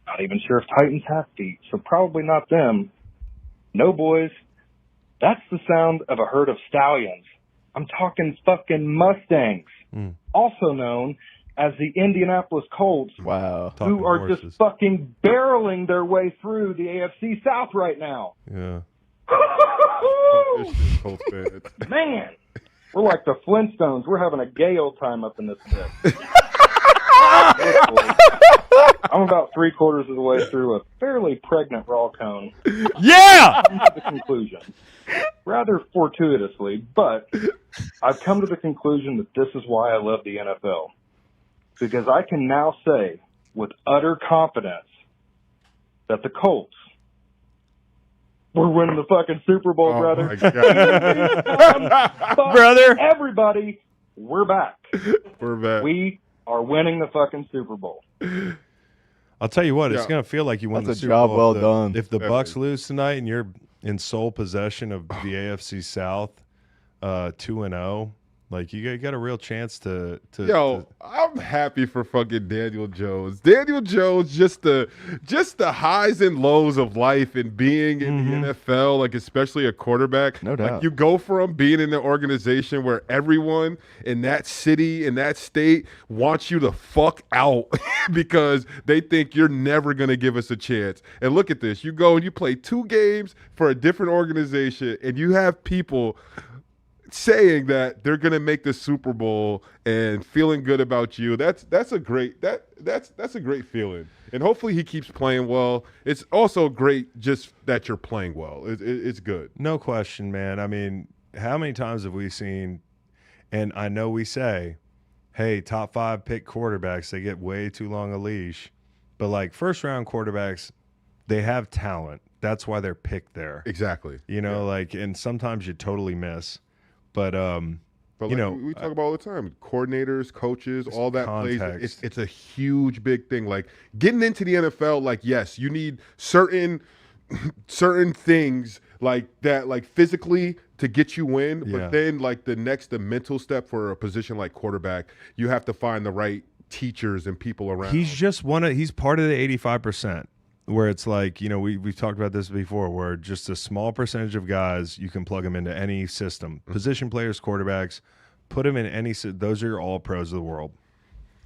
Not even sure if titans have feet, so probably not them. No, boys. That's the sound of a herd of stallions. I'm talking fucking Mustangs, also known as the Indianapolis Colts, Wow. Talking who are horses. just fucking barreling their way through the AFC South right now. Yeah. This shit, Colts fans. Man, we're like the Flintstones. We're having a gay old time up in this pit. I'm about 3/4 of the way through a fairly pregnant raw cone. Yeah! I've come to the conclusion, rather fortuitously, but I've come to the conclusion that this is why I love the NFL. Because I can now say with utter confidence that the Colts, we're winning the fucking Super Bowl, Oh, brother. my God. Brother. Everybody, we're back. We're back. We are winning the fucking Super Bowl. I'll tell you what, it's Yeah. going to feel like you won That's the a Super job Bowl well if the, done. If the Definitely. Bucks lose tonight and you're in sole possession of the AFC South, 2-0, Like you got a real chance to. I'm happy for fucking Daniel Jones. Daniel Jones, just the highs and lows of life and being in the NFL, like especially a quarterback. No doubt. Like you go from being in an organization where everyone in that city, in that state, wants you to fuck out because they think you're never gonna give us a chance. And look at this. You go and you play 2 games for a different organization, and you have people saying that they're going to make the Super Bowl and feeling good about you. That's a great feeling. And hopefully he keeps playing well. It's also great just that you're playing well. It's good. No question, man. I mean, how many times have we seen, and I know we say, hey, top 5 pick quarterbacks, they get way too long a leash. But like first round quarterbacks, they have talent. That's why they're picked there. Exactly. Like, and sometimes you totally miss. But we talk about all the time. Coordinators, coaches, all that plays. It's a huge, big thing. Like getting into the NFL, like yes, you need certain things like that, like physically to get you in. But then like the mental step for a position like quarterback, you have to find the right teachers and people around. He's just he's part of the 85%. Where it's like, we've talked about this before, where just a small percentage of guys, you can plug them into any system. Position players, quarterbacks, put them in any – those are your all-pros of the world.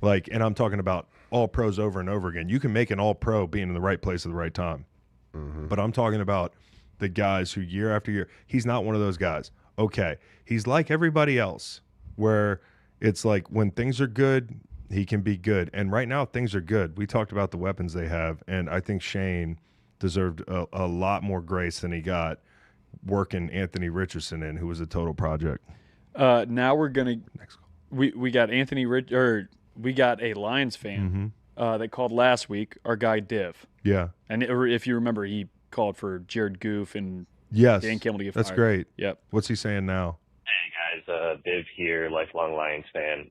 Like, and I'm talking about all-pros over and over again. You can make an all-pro being in the right place at the right time. But I'm talking about the guys who year after year – he's not one of those guys. Okay, he's like everybody else where it's like when things are good – he can be good. And right now, things are good. We talked about the weapons they have, and I think Shane deserved a lot more grace than he got working Anthony Richardson in, who was a total project. Now we're going to – we got we got a Lions fan that called last week, our guy Div. Yeah. And if you remember, he called for Jared Goof and Dan Campbell to get fired. That's great. Yep. What's he saying now? Hey, guys. Div here, lifelong Lions fan.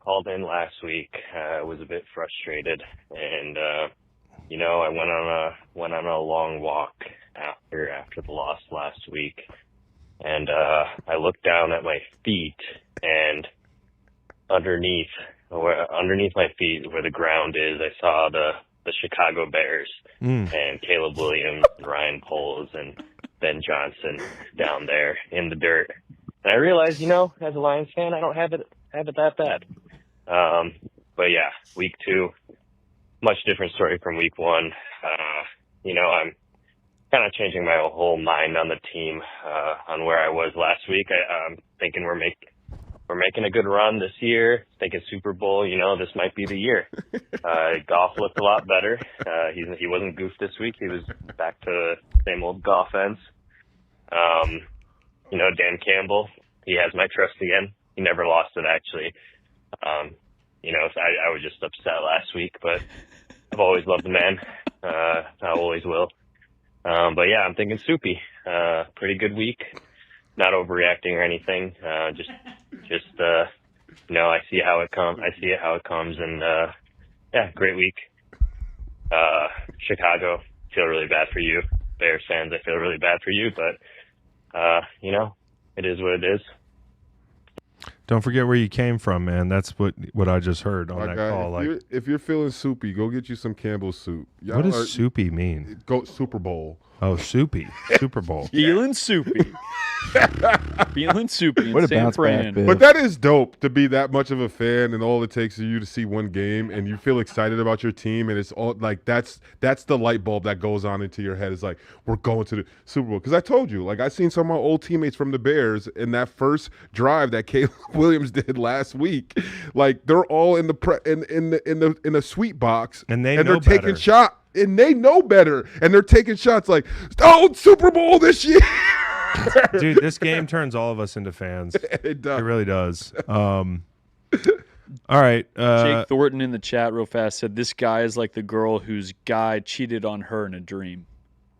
Called in last week. Was a bit frustrated, and I went on a long walk after the loss last week, and I looked down at my feet, and underneath my feet, where the ground is, I saw the Chicago Bears and Caleb Williams, and Ryan Poles, and Ben Johnson down there in the dirt, and I realized, as a Lions fan, I don't have it that bad. But yeah, week 2, much different story from week 1. I'm kind of changing my whole mind on the team, on where I was last week. I'm thinking we're making a good run this year, thinking Super Bowl, this might be the year. Goff looked a lot better. He wasn't goofed this week. He was back to the same old Goff-ends. Dan Campbell, he has my trust again. He never lost it, actually. So I was just upset last week, but I've always loved the man. I always will. But yeah, I'm thinking Soupy. Pretty good week. Not overreacting or anything. I see how it comes. And yeah, great week. Chicago, feel really bad for you. Bears fans, I feel really bad for you, but it is what it is. Don't forget where you came from, man. That's what I just heard on that call. If you're feeling soupy, go get you some Campbell's soup. What does soupy mean? Go Super Bowl. Oh, soupy. Super Bowl. Feeling soupy. Feeling soupy in San Fran. But that is dope to be that much of a fan, and all it takes is you to see one game and you feel excited about your team, and it's all like that's the light bulb that goes on into your head. It's like, we're going to the Super Bowl. Because I told you, like, I seen some of my old teammates from the Bears in that first drive that Caleb Williams did last week. Like, they're all in the sweet box, and they're taking shots. And they know better, and they're taking shots like, Super Bowl this year. Dude, this game turns all of us into fans. It does. It really does. All right. Jake Thornton in the chat real fast said, this guy is like the girl whose guy cheated on her in a dream.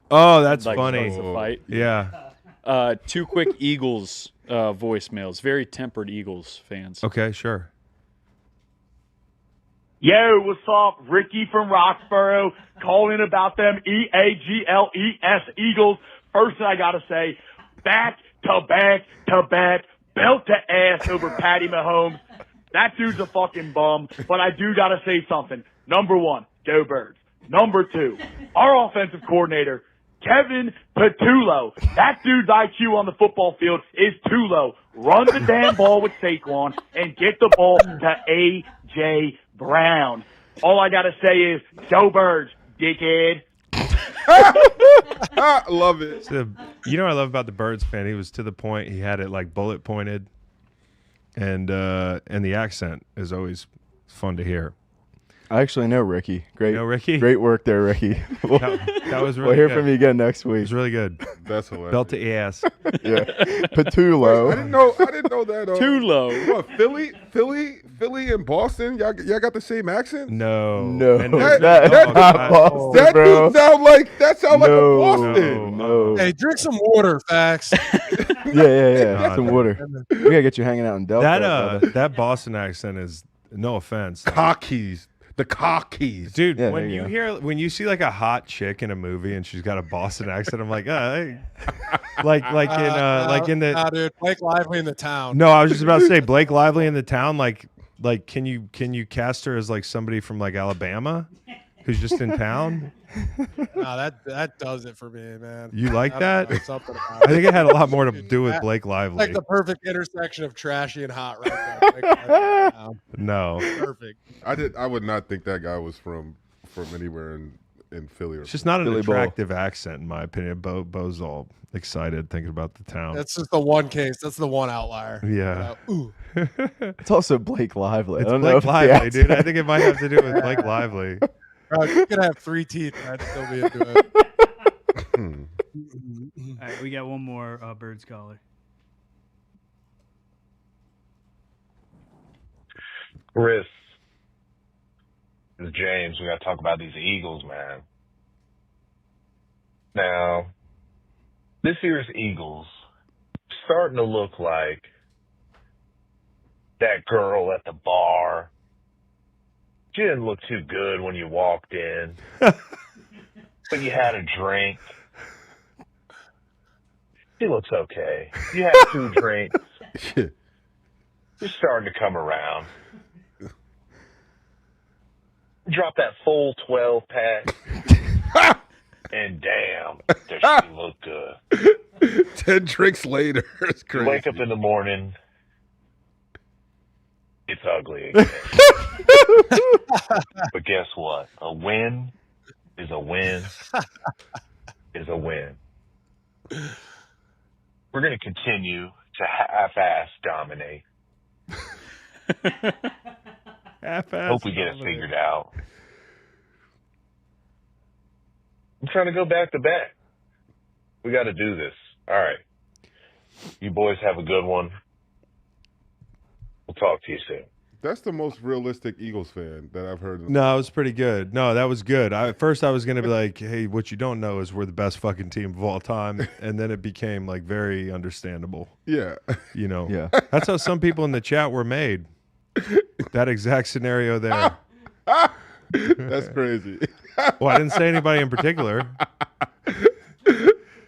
Oh, that's funny. A fight. Yeah. 2 quick Eagles voicemails. Very tempered Eagles fans. Okay, sure. Yo, what's up? Ricky from Roxborough calling about them EAGLES Eagles. First thing I got to say, back to back to back belt to ass over Patty Mahomes. That dude's a fucking bum, but I do got to say something. Number one, go Birds. Number two, our offensive coordinator, Kevin Patullo. That dude's IQ on the football field is too low. Run the damn ball with Saquon and get the ball to A.J. Brown. All I got to say is, go Birds, dickhead. I love it. You know what I love about the Birds fan? He was to the point. He had it like bullet pointed, and the accent is always fun to hear. I actually know Ricky. Great, Ricky? Great work there, Ricky. That was really We'll hear good. from you again next week. It was really good. That's hilarious. Belt to ass. Yeah, Patullo. I didn't know that. Too low. What, Philly, and Boston? Y'all got the same accent? No, And that's not Boston, That bro. dude sound like a Boston. No. Hey, drink some water, Facts. Yeah. Some water. We gotta get you hanging out in Delta. That Boston accent is, no offense, Cockies. The cockies. dude. Yeah, when there you when you see like a hot chick in a movie and she's got a Boston accent, I'm like, hey. like in the. Nah, dude, Blake Lively in The Town. No, I was just about to say Blake Lively in The Town. Like, can you cast her as like somebody from like Alabama, who's just in town? No, that does it for me, man. You like that? Something about I think it had a lot more to do with Blake Lively. Like the perfect intersection of trashy and hot right there. Like, No, perfect. I would not think that guy was from anywhere in Philly. Or it's just not an Philly attractive accent in my opinion. Bo's all excited thinking about the town. That's just the one case. That's the one outlier. Yeah. Ooh. It's also Blake Lively. It's I don't know Blake if the Lively, accent- dude. I think it might have to do with Blake Lively. Bro, you could have 3 teeth and I'd still be into it. All right, we got one more Birds caller. Chris, this is James. We got to talk about these Eagles, man. Now, this year's Eagles starting to look like that girl at the bar. She didn't look too good when you walked in, but you had a drink. She looks okay. You had 2 drinks. You're starting to come around. Drop that full 12-pack, and damn, does she look good. 10 drinks later. It's crazy. Wake up in the morning, it's ugly again. But guess what? A win is a win is a win. We're going to continue to half-ass dominate. Hope we get it figured out. I'm trying to go back to back. We got to do this. All right. You boys have a good one. We'll talk to you soon. That's the most realistic Eagles fan that I've heard. No, it was pretty good. No, that was good. At first I was going to be like, hey, what you don't know is we're the best fucking team of all time. And then it became like very understandable. Yeah. You know? Yeah. That's how some people in the chat were made. That exact scenario there. That's crazy. Well, I didn't say anybody in particular.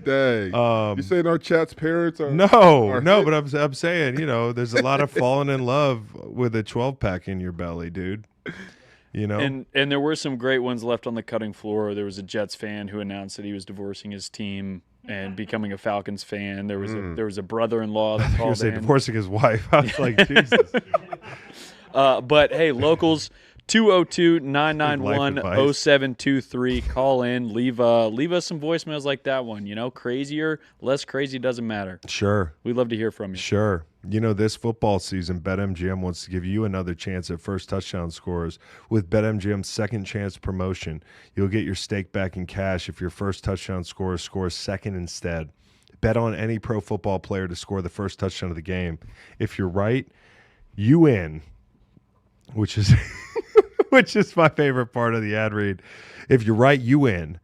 Dang. You saying our chat's parents are No, but I'm saying, you know, there's a lot of falling in love with a 12-pack in your belly, dude. You know? And there were some great ones left on the cutting floor. There was a Jets fan who announced that he was divorcing his team and becoming a Falcons fan. There was a brother-in-law that called in. Divorcing his wife. I was like, Jesus. But hey, locals 202-991-0723. Call in, leave us some voicemails like that one. You know, crazier, less crazy, doesn't matter. Sure. We'd love to hear from you. Sure. You know, this football season, BetMGM wants to give you another chance at first touchdown scorers with BetMGM's second chance promotion. You'll get your stake back in cash if your first touchdown scorer scores second instead. Bet on any pro football player to score the first touchdown of the game. If you're right, you win, which is which is my favorite part of the ad read. If you're right, you win.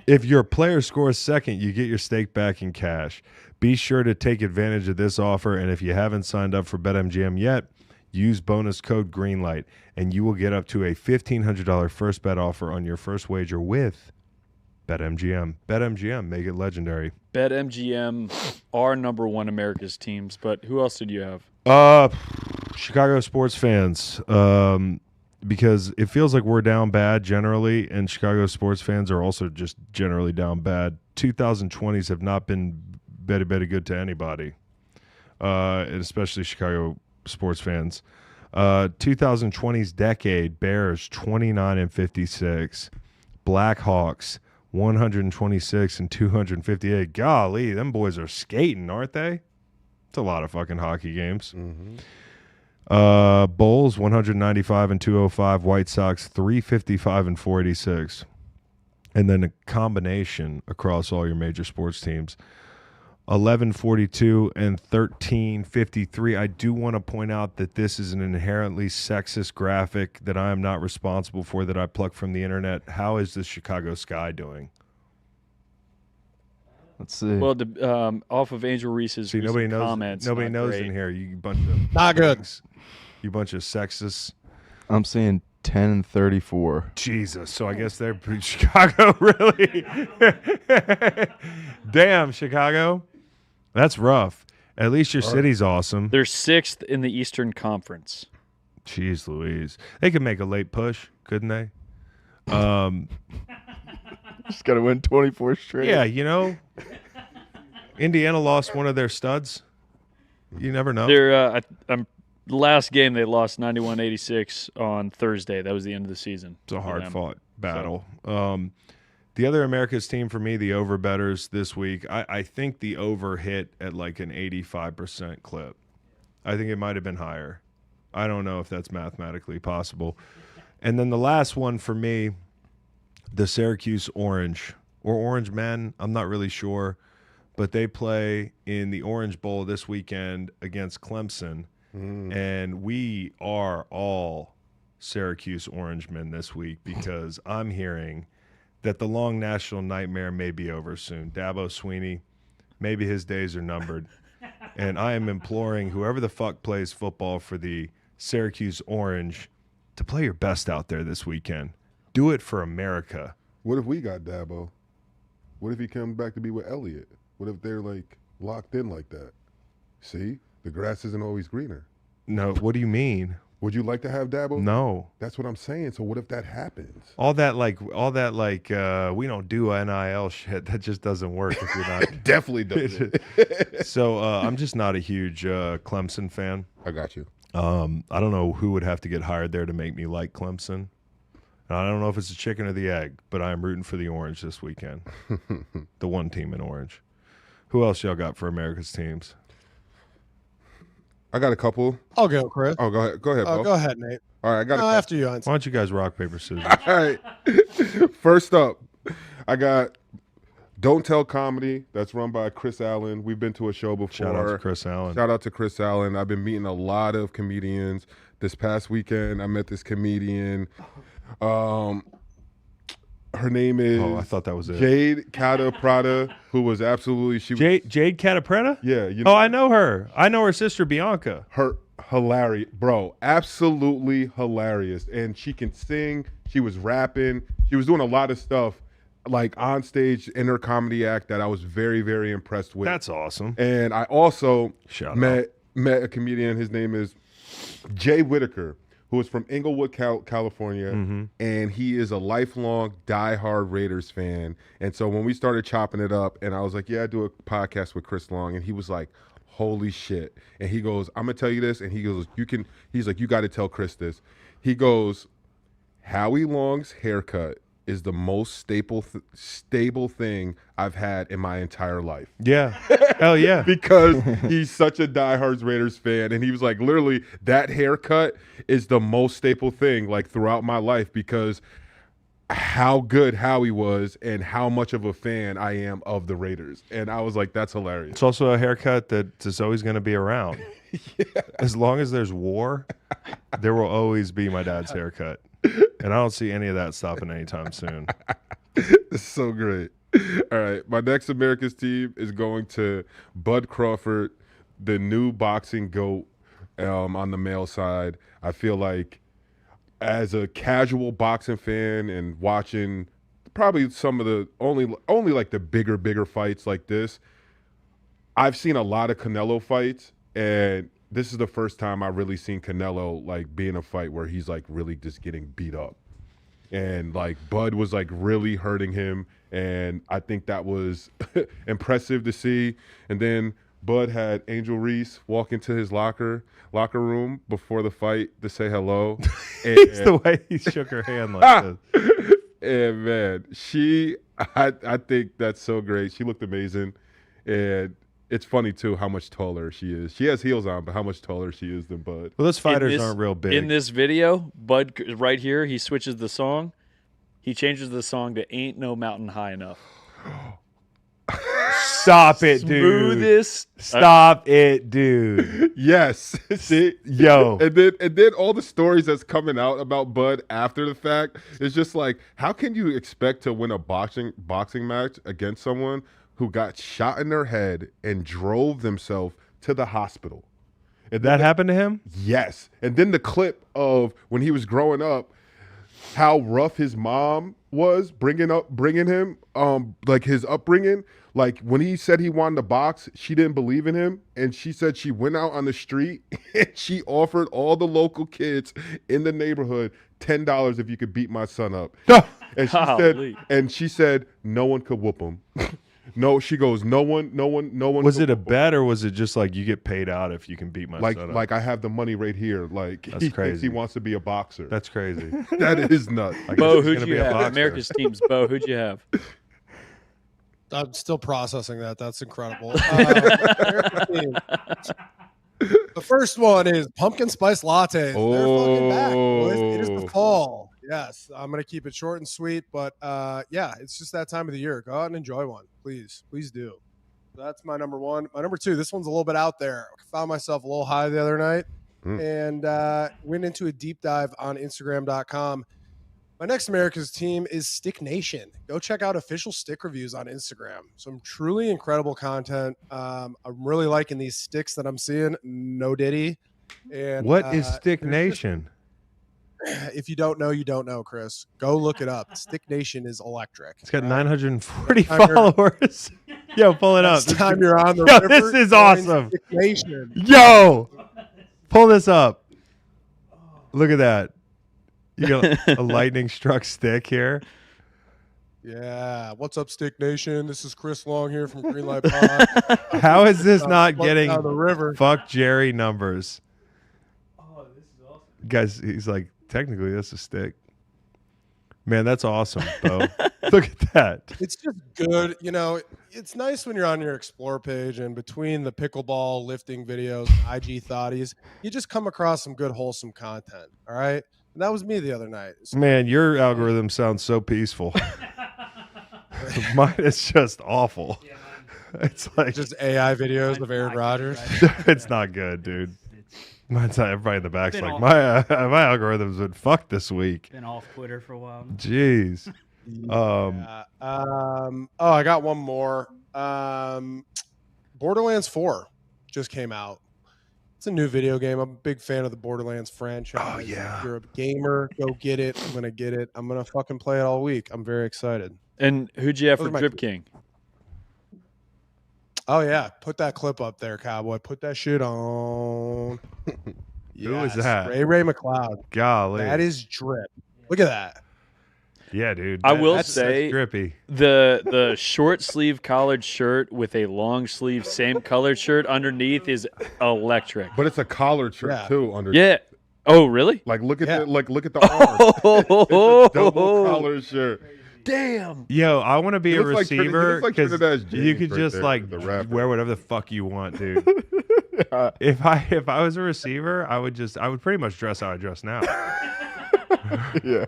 If your player scores second, you get your stake back in cash. Be sure to take advantage of this offer, and if you haven't signed up for BetMGM yet, use bonus code GREENLIGHT, and you will get up to a $1,500 first bet offer on your first wager with BetMGM. BetMGM, make it legendary. BetMGM are number one America's teams, but who else did you have? Chicago sports fans. Because it feels like we're down bad generally, and Chicago sports fans are also just generally down bad. 2020s have not been very good to anybody, and especially Chicago sports fans. 2020s decade, Bears 29-56, Blackhawks 126 and 258. Golly, them boys are skating, aren't they? It's a lot of fucking hockey games. Mm-hmm. Bulls 195 and 205, White Sox 355 and 486. And then a combination across all your major sports teams. 1142 and 1353. I do want to point out that this is an inherently sexist graphic that I am not responsible for, that I plucked from the internet. How is the Chicago Sky doing? Let's see. Well, off of Angel Reese's comments. Nobody knows great. in here. You bunch of not good. You bunch of sexists. I'm seeing 10 and 34. Jesus. So I guess they're pretty Chicago, really. Damn, Chicago. That's rough. At least your city's awesome. They're 6th in the Eastern Conference. Jeez Louise. They could make a late push, couldn't they? Just got to win 24 straight. Yeah, you know, Indiana lost one of their studs. You never know. They're last game they lost 91-86 on Thursday. That was the end of the season. It's a hard-fought battle. The other America's team for me, the over-betters this week, I think the over hit at like an 85% clip. I think it might have been higher. I don't know if that's mathematically possible. And then the last one for me, the Syracuse Orange, or Orange Men, I'm not really sure, but they play in the Orange Bowl this weekend against Clemson, and we are all Syracuse Orange Men this week because I'm hearing that the long national nightmare may be over soon. Dabo Swinney, maybe his days are numbered, and I am imploring whoever the fuck plays football for the Syracuse Orange to play your best out there this weekend. Do it for America. What if we got Dabo? What if he comes back to be with Elliott? What if they're like locked in like that? See, the grass isn't always greener. No, what do you mean? Would you like to have Dabo? No. That's what I'm saying. So what if that happens? All that we don't do NIL shit. That just doesn't work if you're not. Definitely doesn't. So I'm just not a huge Clemson fan. I got you. I don't know who would have to get hired there to make me like Clemson. I don't know if it's the chicken or the egg, but I'm rooting for the Orange this weekend. The one team in Orange. Who else y'all got for America's teams? I got a couple. I'll go, Chris. Oh, go ahead. Go ahead, Bo. Go ahead, Nate. All right, I got no, after you, Heinz. Why don't you guys rock, paper, scissors? All right. First up, I got Don't Tell Comedy. That's run by Chris Allen. We've been to a show before. Shout out to Chris Allen. Shout out to Chris Allen. I've been meeting a lot of comedians. This past weekend, I met this comedian. Her name is I thought that was it. Jade Cataprada, who was absolutely Jade Cataprada? Yeah. I know her. I know her sister Bianca. Her hilarious, bro. Absolutely hilarious. And she can sing. She was rapping. She was doing a lot of stuff like on stage in her comedy act that I was very, very impressed with. That's awesome. And I also met out. a comedian. His name is Jay Whitaker, who is from Inglewood, California, and he is a lifelong diehard Raiders fan. And so when we started chopping it up, and I was like, yeah, I do a podcast with Chris Long, and he was like, holy shit. And he goes, I'm going to tell you this, and he goes, he's like, you got to tell Chris this. He goes, Howie Long's haircut is the most stable thing I've had in my entire life. Yeah. Hell yeah. Because he's such a diehard Raiders fan. And he was like, literally, that haircut is the most staple thing like throughout my life because how good Howie was and how much of a fan I am of the Raiders. And I was like, that's hilarious. It's also a haircut that is always going to be around. Yeah. As long as there's war, there will always be my dad's haircut. And I don't see any of that stopping anytime soon. It's so great. All right. My next America's team is going to Bud Crawford, the new boxing GOAT on the male side. I feel like as a casual boxing fan and watching probably some of the only like the bigger fights like this. I've seen a lot of Canelo fights, and this is the first time I've really seen Canelo like be in a fight where he's like really just getting beat up. And like Bud was like really hurting him, and I think that was impressive to see. And then Bud had Angel Reese walk into his locker room before the fight to say hello. And, it's the way he shook her hand like this. And man, I think that's so great. She looked amazing, and it's funny too how much taller she is. She has heels on, but how much taller she is than Bud. Well, those fighters aren't real big. In this video, Bud right here, he switches the song. He changes the song to "Ain't No Mountain High Enough." Stop it, dude. Smoothest. Stop it, dude. Yes. See, yo. And then all the stories that's coming out about Bud after the fact is just like, how can you expect to win a boxing match against someone who got shot in their head and drove themselves to the hospital? And that happened to him? Yes. And then the clip of when he was growing up, how rough his mom was bringing him, like his upbringing. Like when he said he wanted to box, she didn't believe in him, and she said she went out on the street and she offered all the local kids in the neighborhood $10 if you could beat my son up. And she said no one could whoop him. No, she goes, no one. Was it a bet, or was it just like you get paid out if you can beat my son up? Like I have the money right here. Like that's he crazy. thinks he wants to be a boxer. That's crazy. That is nuts. Bo, who'd you have? America's teams. Bo, who'd you have? I'm still processing that. That's incredible. The first one is pumpkin spice lattes. Oh. They're fucking back, boys. It is the fall. Yes, I'm going to keep it short and sweet, but yeah, it's just that time of the year. Go out and enjoy one. Please do. That's my number one. My number two, this one's a little bit out there. I found myself a little high the other night and went into a deep dive on Instagram.com. My next America's team is Stick Nation. Go check out official stick reviews on Instagram. Some truly incredible content. I'm really liking these sticks that I'm seeing. No Diddy. And what is Stick Nation? If you don't know, you don't know, Chris. Go look it up. Stick Nation is electric. It's got 940 followers. Yo, pull it up. Next time you're on the Yo, river, this is awesome. Stick Nation. Yo, pull this up. Look at that. You got a lightning struck stick here. Yeah. What's up, Stick Nation? This is Chris Long here from Greenlight Pod. How is this not getting down the river. fuck Jerry numbers? Oh, this is awesome. Guys, he's like, technically, that's a stick. Man, that's awesome, Bo. Look at that. It's just good. You know, it's nice when you're on your Explore page and between the pickleball lifting videos, IG thotties, you just come across some good, wholesome content. All right. And that was me the other night. So, Man, your algorithm sounds so peaceful. Mine is just awful. Yeah, It's like just AI videos of Aaron Rodgers. it's not good, dude. Mine's not, everybody in the back's Been like, off- my algorithm's been fucked this week. Been off Twitter for a while. Jeez. Yeah. I got one more. Borderlands 4 just came out. It's a new video game. I'm a big fan of the Borderlands franchise. Oh, yeah. If you're a gamer, go get it. I'm going to get it. I'm going to fucking play it all week. I'm very excited. And who'd you have Those for are my Drip two. King? Oh, yeah. Put that clip up there, Cowboy. Put that shit on. Who is that? Ray McLeod. Golly. That is Drip. Look at that. Yeah, dude. I will That's say drippy. the short sleeve collared shirt with a long sleeve same colored shirt underneath is electric. But it's a collared shirt Yeah. too. Under Yeah. Oh, really? Like look at Yeah. look at the arm. It's a double collared shirt. Damn. Yo, I want to be He a looks like Trinidad- he receiver looks like because Trinidad's you James could right just there, like the rapper. wear whatever the fuck you want, dude. If I was a receiver, I would pretty much dress how I dress now. Yeah.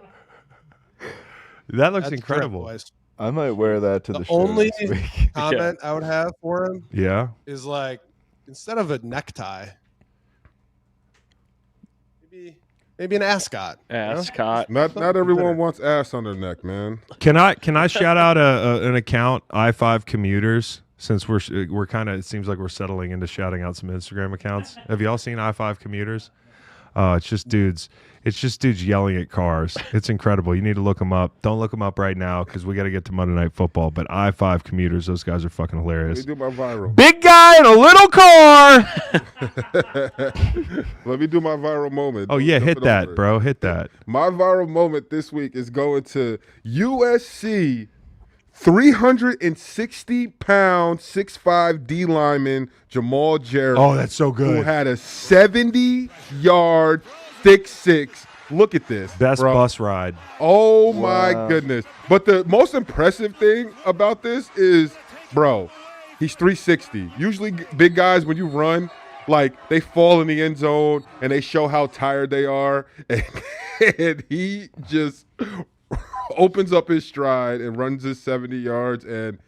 That looks That's incredible. Drip, boys. I might wear that to the, The show only next week. comment I would have for him Yeah. is like, instead of a necktie, maybe an ascot. Ascot. Not everyone wants ass on their neck, man. Can I shout out an account, I5 Commuters, since we're kind of, it seems like we're settling into shouting out some Instagram accounts. Have y'all seen I5 Commuters? It's just dudes. It's just dudes yelling at cars. It's incredible. You need to look them up. Don't look them up right now because we got to get to Monday Night Football. But I-5 commuters, those guys are fucking hilarious. Let me do my viral. Big guy in a little car. Let me do my viral moment. Oh, yeah, hit that, bro. Hit that. My viral moment this week is going to USC 360-pound, 6'5" D lineman Jamal Jarrett. Oh, that's so good. Who had a 70-yard thick six. Look at this. Best bro. bus ride. Oh, my goodness. But the most impressive thing about this is, bro, he's 360. Usually big guys, when you run, like, they fall in the end zone and they show how tired they are. And he just opens up his stride and runs his 70 yards, and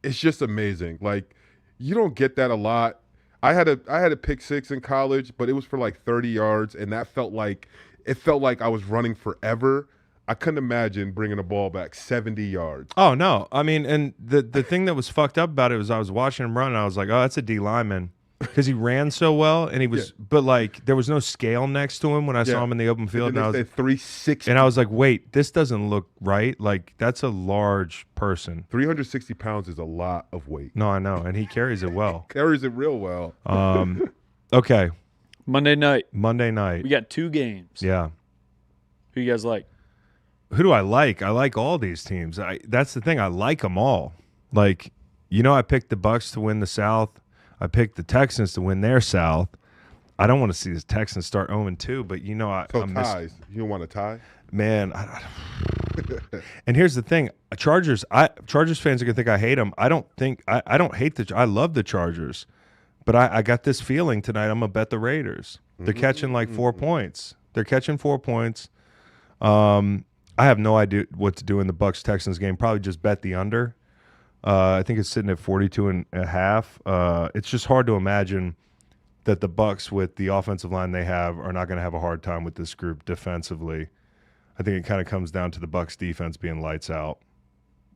it's just amazing. Like, you don't get that a lot. I had a pick six in college, but it was for like 30 yards, and that felt like I was running forever. I couldn't imagine bringing a ball back 70 yards. Oh, no. I mean, and the thing that was fucked up about it was I was watching him run, and I was like, oh, that's a D lineman. Because he ran so well, and he was, but like there was no scale next to him when I saw him in the open field. And I was 360, and I was like, wait, this doesn't look right. Like that's a large person. 360 pounds is a lot of weight. No, I know, and he carries it well. Carries it real well. Okay. Monday night. We got 2 games. Yeah. Who you guys like? Who do I like? I like all these teams. That's the thing. I like them all. Like, I picked the Bucs to win the South. I picked the Texans to win their South. I don't want to see the Texans start 0-2, but I'm ties. You don't want to tie? Man, and here's the thing: Chargers fans are gonna think I hate them. I don't hate I love the Chargers, but I got this feeling tonight. I'm gonna bet the Raiders. They're catching like 4 points. They're catching 4 points. I have no idea what to do in the Bucs-Texans game. Probably just bet the under. I think it's sitting at 42.5. It's just hard to imagine that the Bucs, with the offensive line they have, are not going to have a hard time with this group defensively. I think it kind of comes down to the Bucs defense being lights out.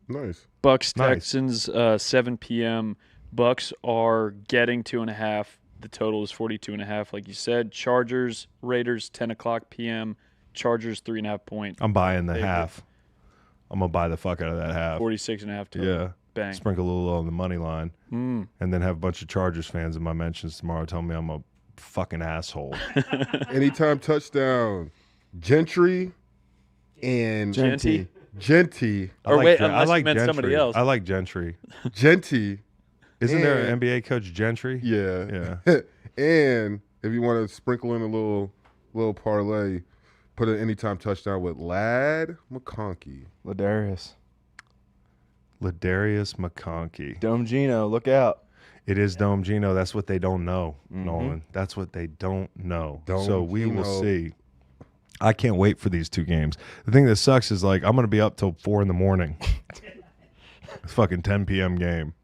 Nice. Bucs-Texans, 7 p.m. Bucs are getting 2.5. The total is 42.5, like you said. Chargers-Raiders, 10 o'clock p.m. Chargers, 3.5 point. I'm buying the half. I'm going to buy the fuck out of that half. 46.5 total. Yeah. Bang. Sprinkle a little on the money line. And then have a bunch of Chargers fans in my mentions tomorrow tell me I'm a fucking asshole. Anytime touchdown. Gentry and Genty. Or wait, unless you meant somebody else. I like Gentry. Genty. Isn't there an NBA coach Gentry? Yeah. And if you want to sprinkle in a little parlay, put an anytime touchdown with Ladd McConkey. Ladarius McConkey. Dome Gino, look out. It is Dome Gino. That's what they don't know, Nolan. That's what they don't know. So we will see. I can't wait for these 2 games. The thing that sucks is, like, I'm going to be up till 4 a.m. It's fucking 10 p.m. game.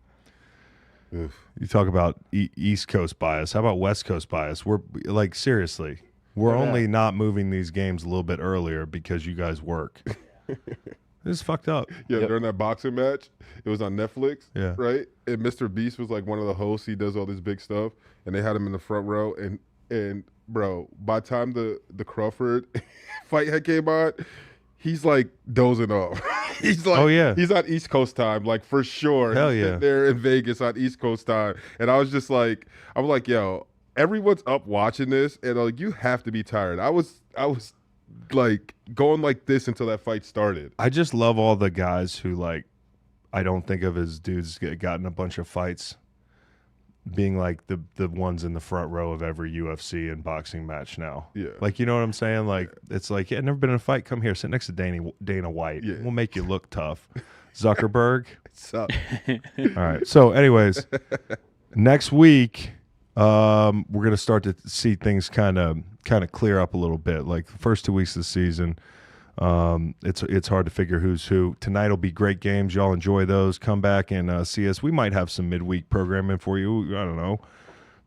Oof. You talk about East Coast bias. How about West Coast bias? We're, like, seriously. We're only not moving these games a little bit earlier because you guys work. This is fucked up. Yeah, during that boxing match, it was on Netflix, right? And Mr. Beast was like one of the hosts. He does all this big stuff, and they had him in the front row. And bro, by the time the Crawford fight had came on, he's like dozing off. He's like, he's on East Coast time, like for sure. Hell he's yeah, there in Vegas on East Coast time, and I was just like, I'm like, yo, everyone's up watching this, and like, you have to be tired. I was like going like this until that fight started. I just love all the guys who, like, I don't think of as dudes gotten a bunch of fights being like the ones in the front row of every UFC and boxing match now. Yeah. Like, you know what I'm saying? Like, it's like, yeah, never been in a fight. Come here, sit next to Dana White. Yeah. We'll make you look tough. Zuckerberg. What's up? All right. So anyways, next week, we're going to start to see things kind of clear up a little bit. Like the first 2 weeks of the season, it's hard to figure who's who. Tonight will be great games. Y'all enjoy those. Come back and see us. We might have some midweek programming for you. I don't know.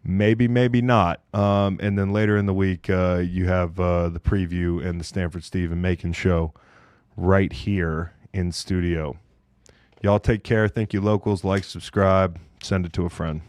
Maybe not. And then later in the week, you have the preview and the Stanford Steve and Macon show right here in studio. Y'all take care. Thank you, locals. Like, subscribe, send it to a friend.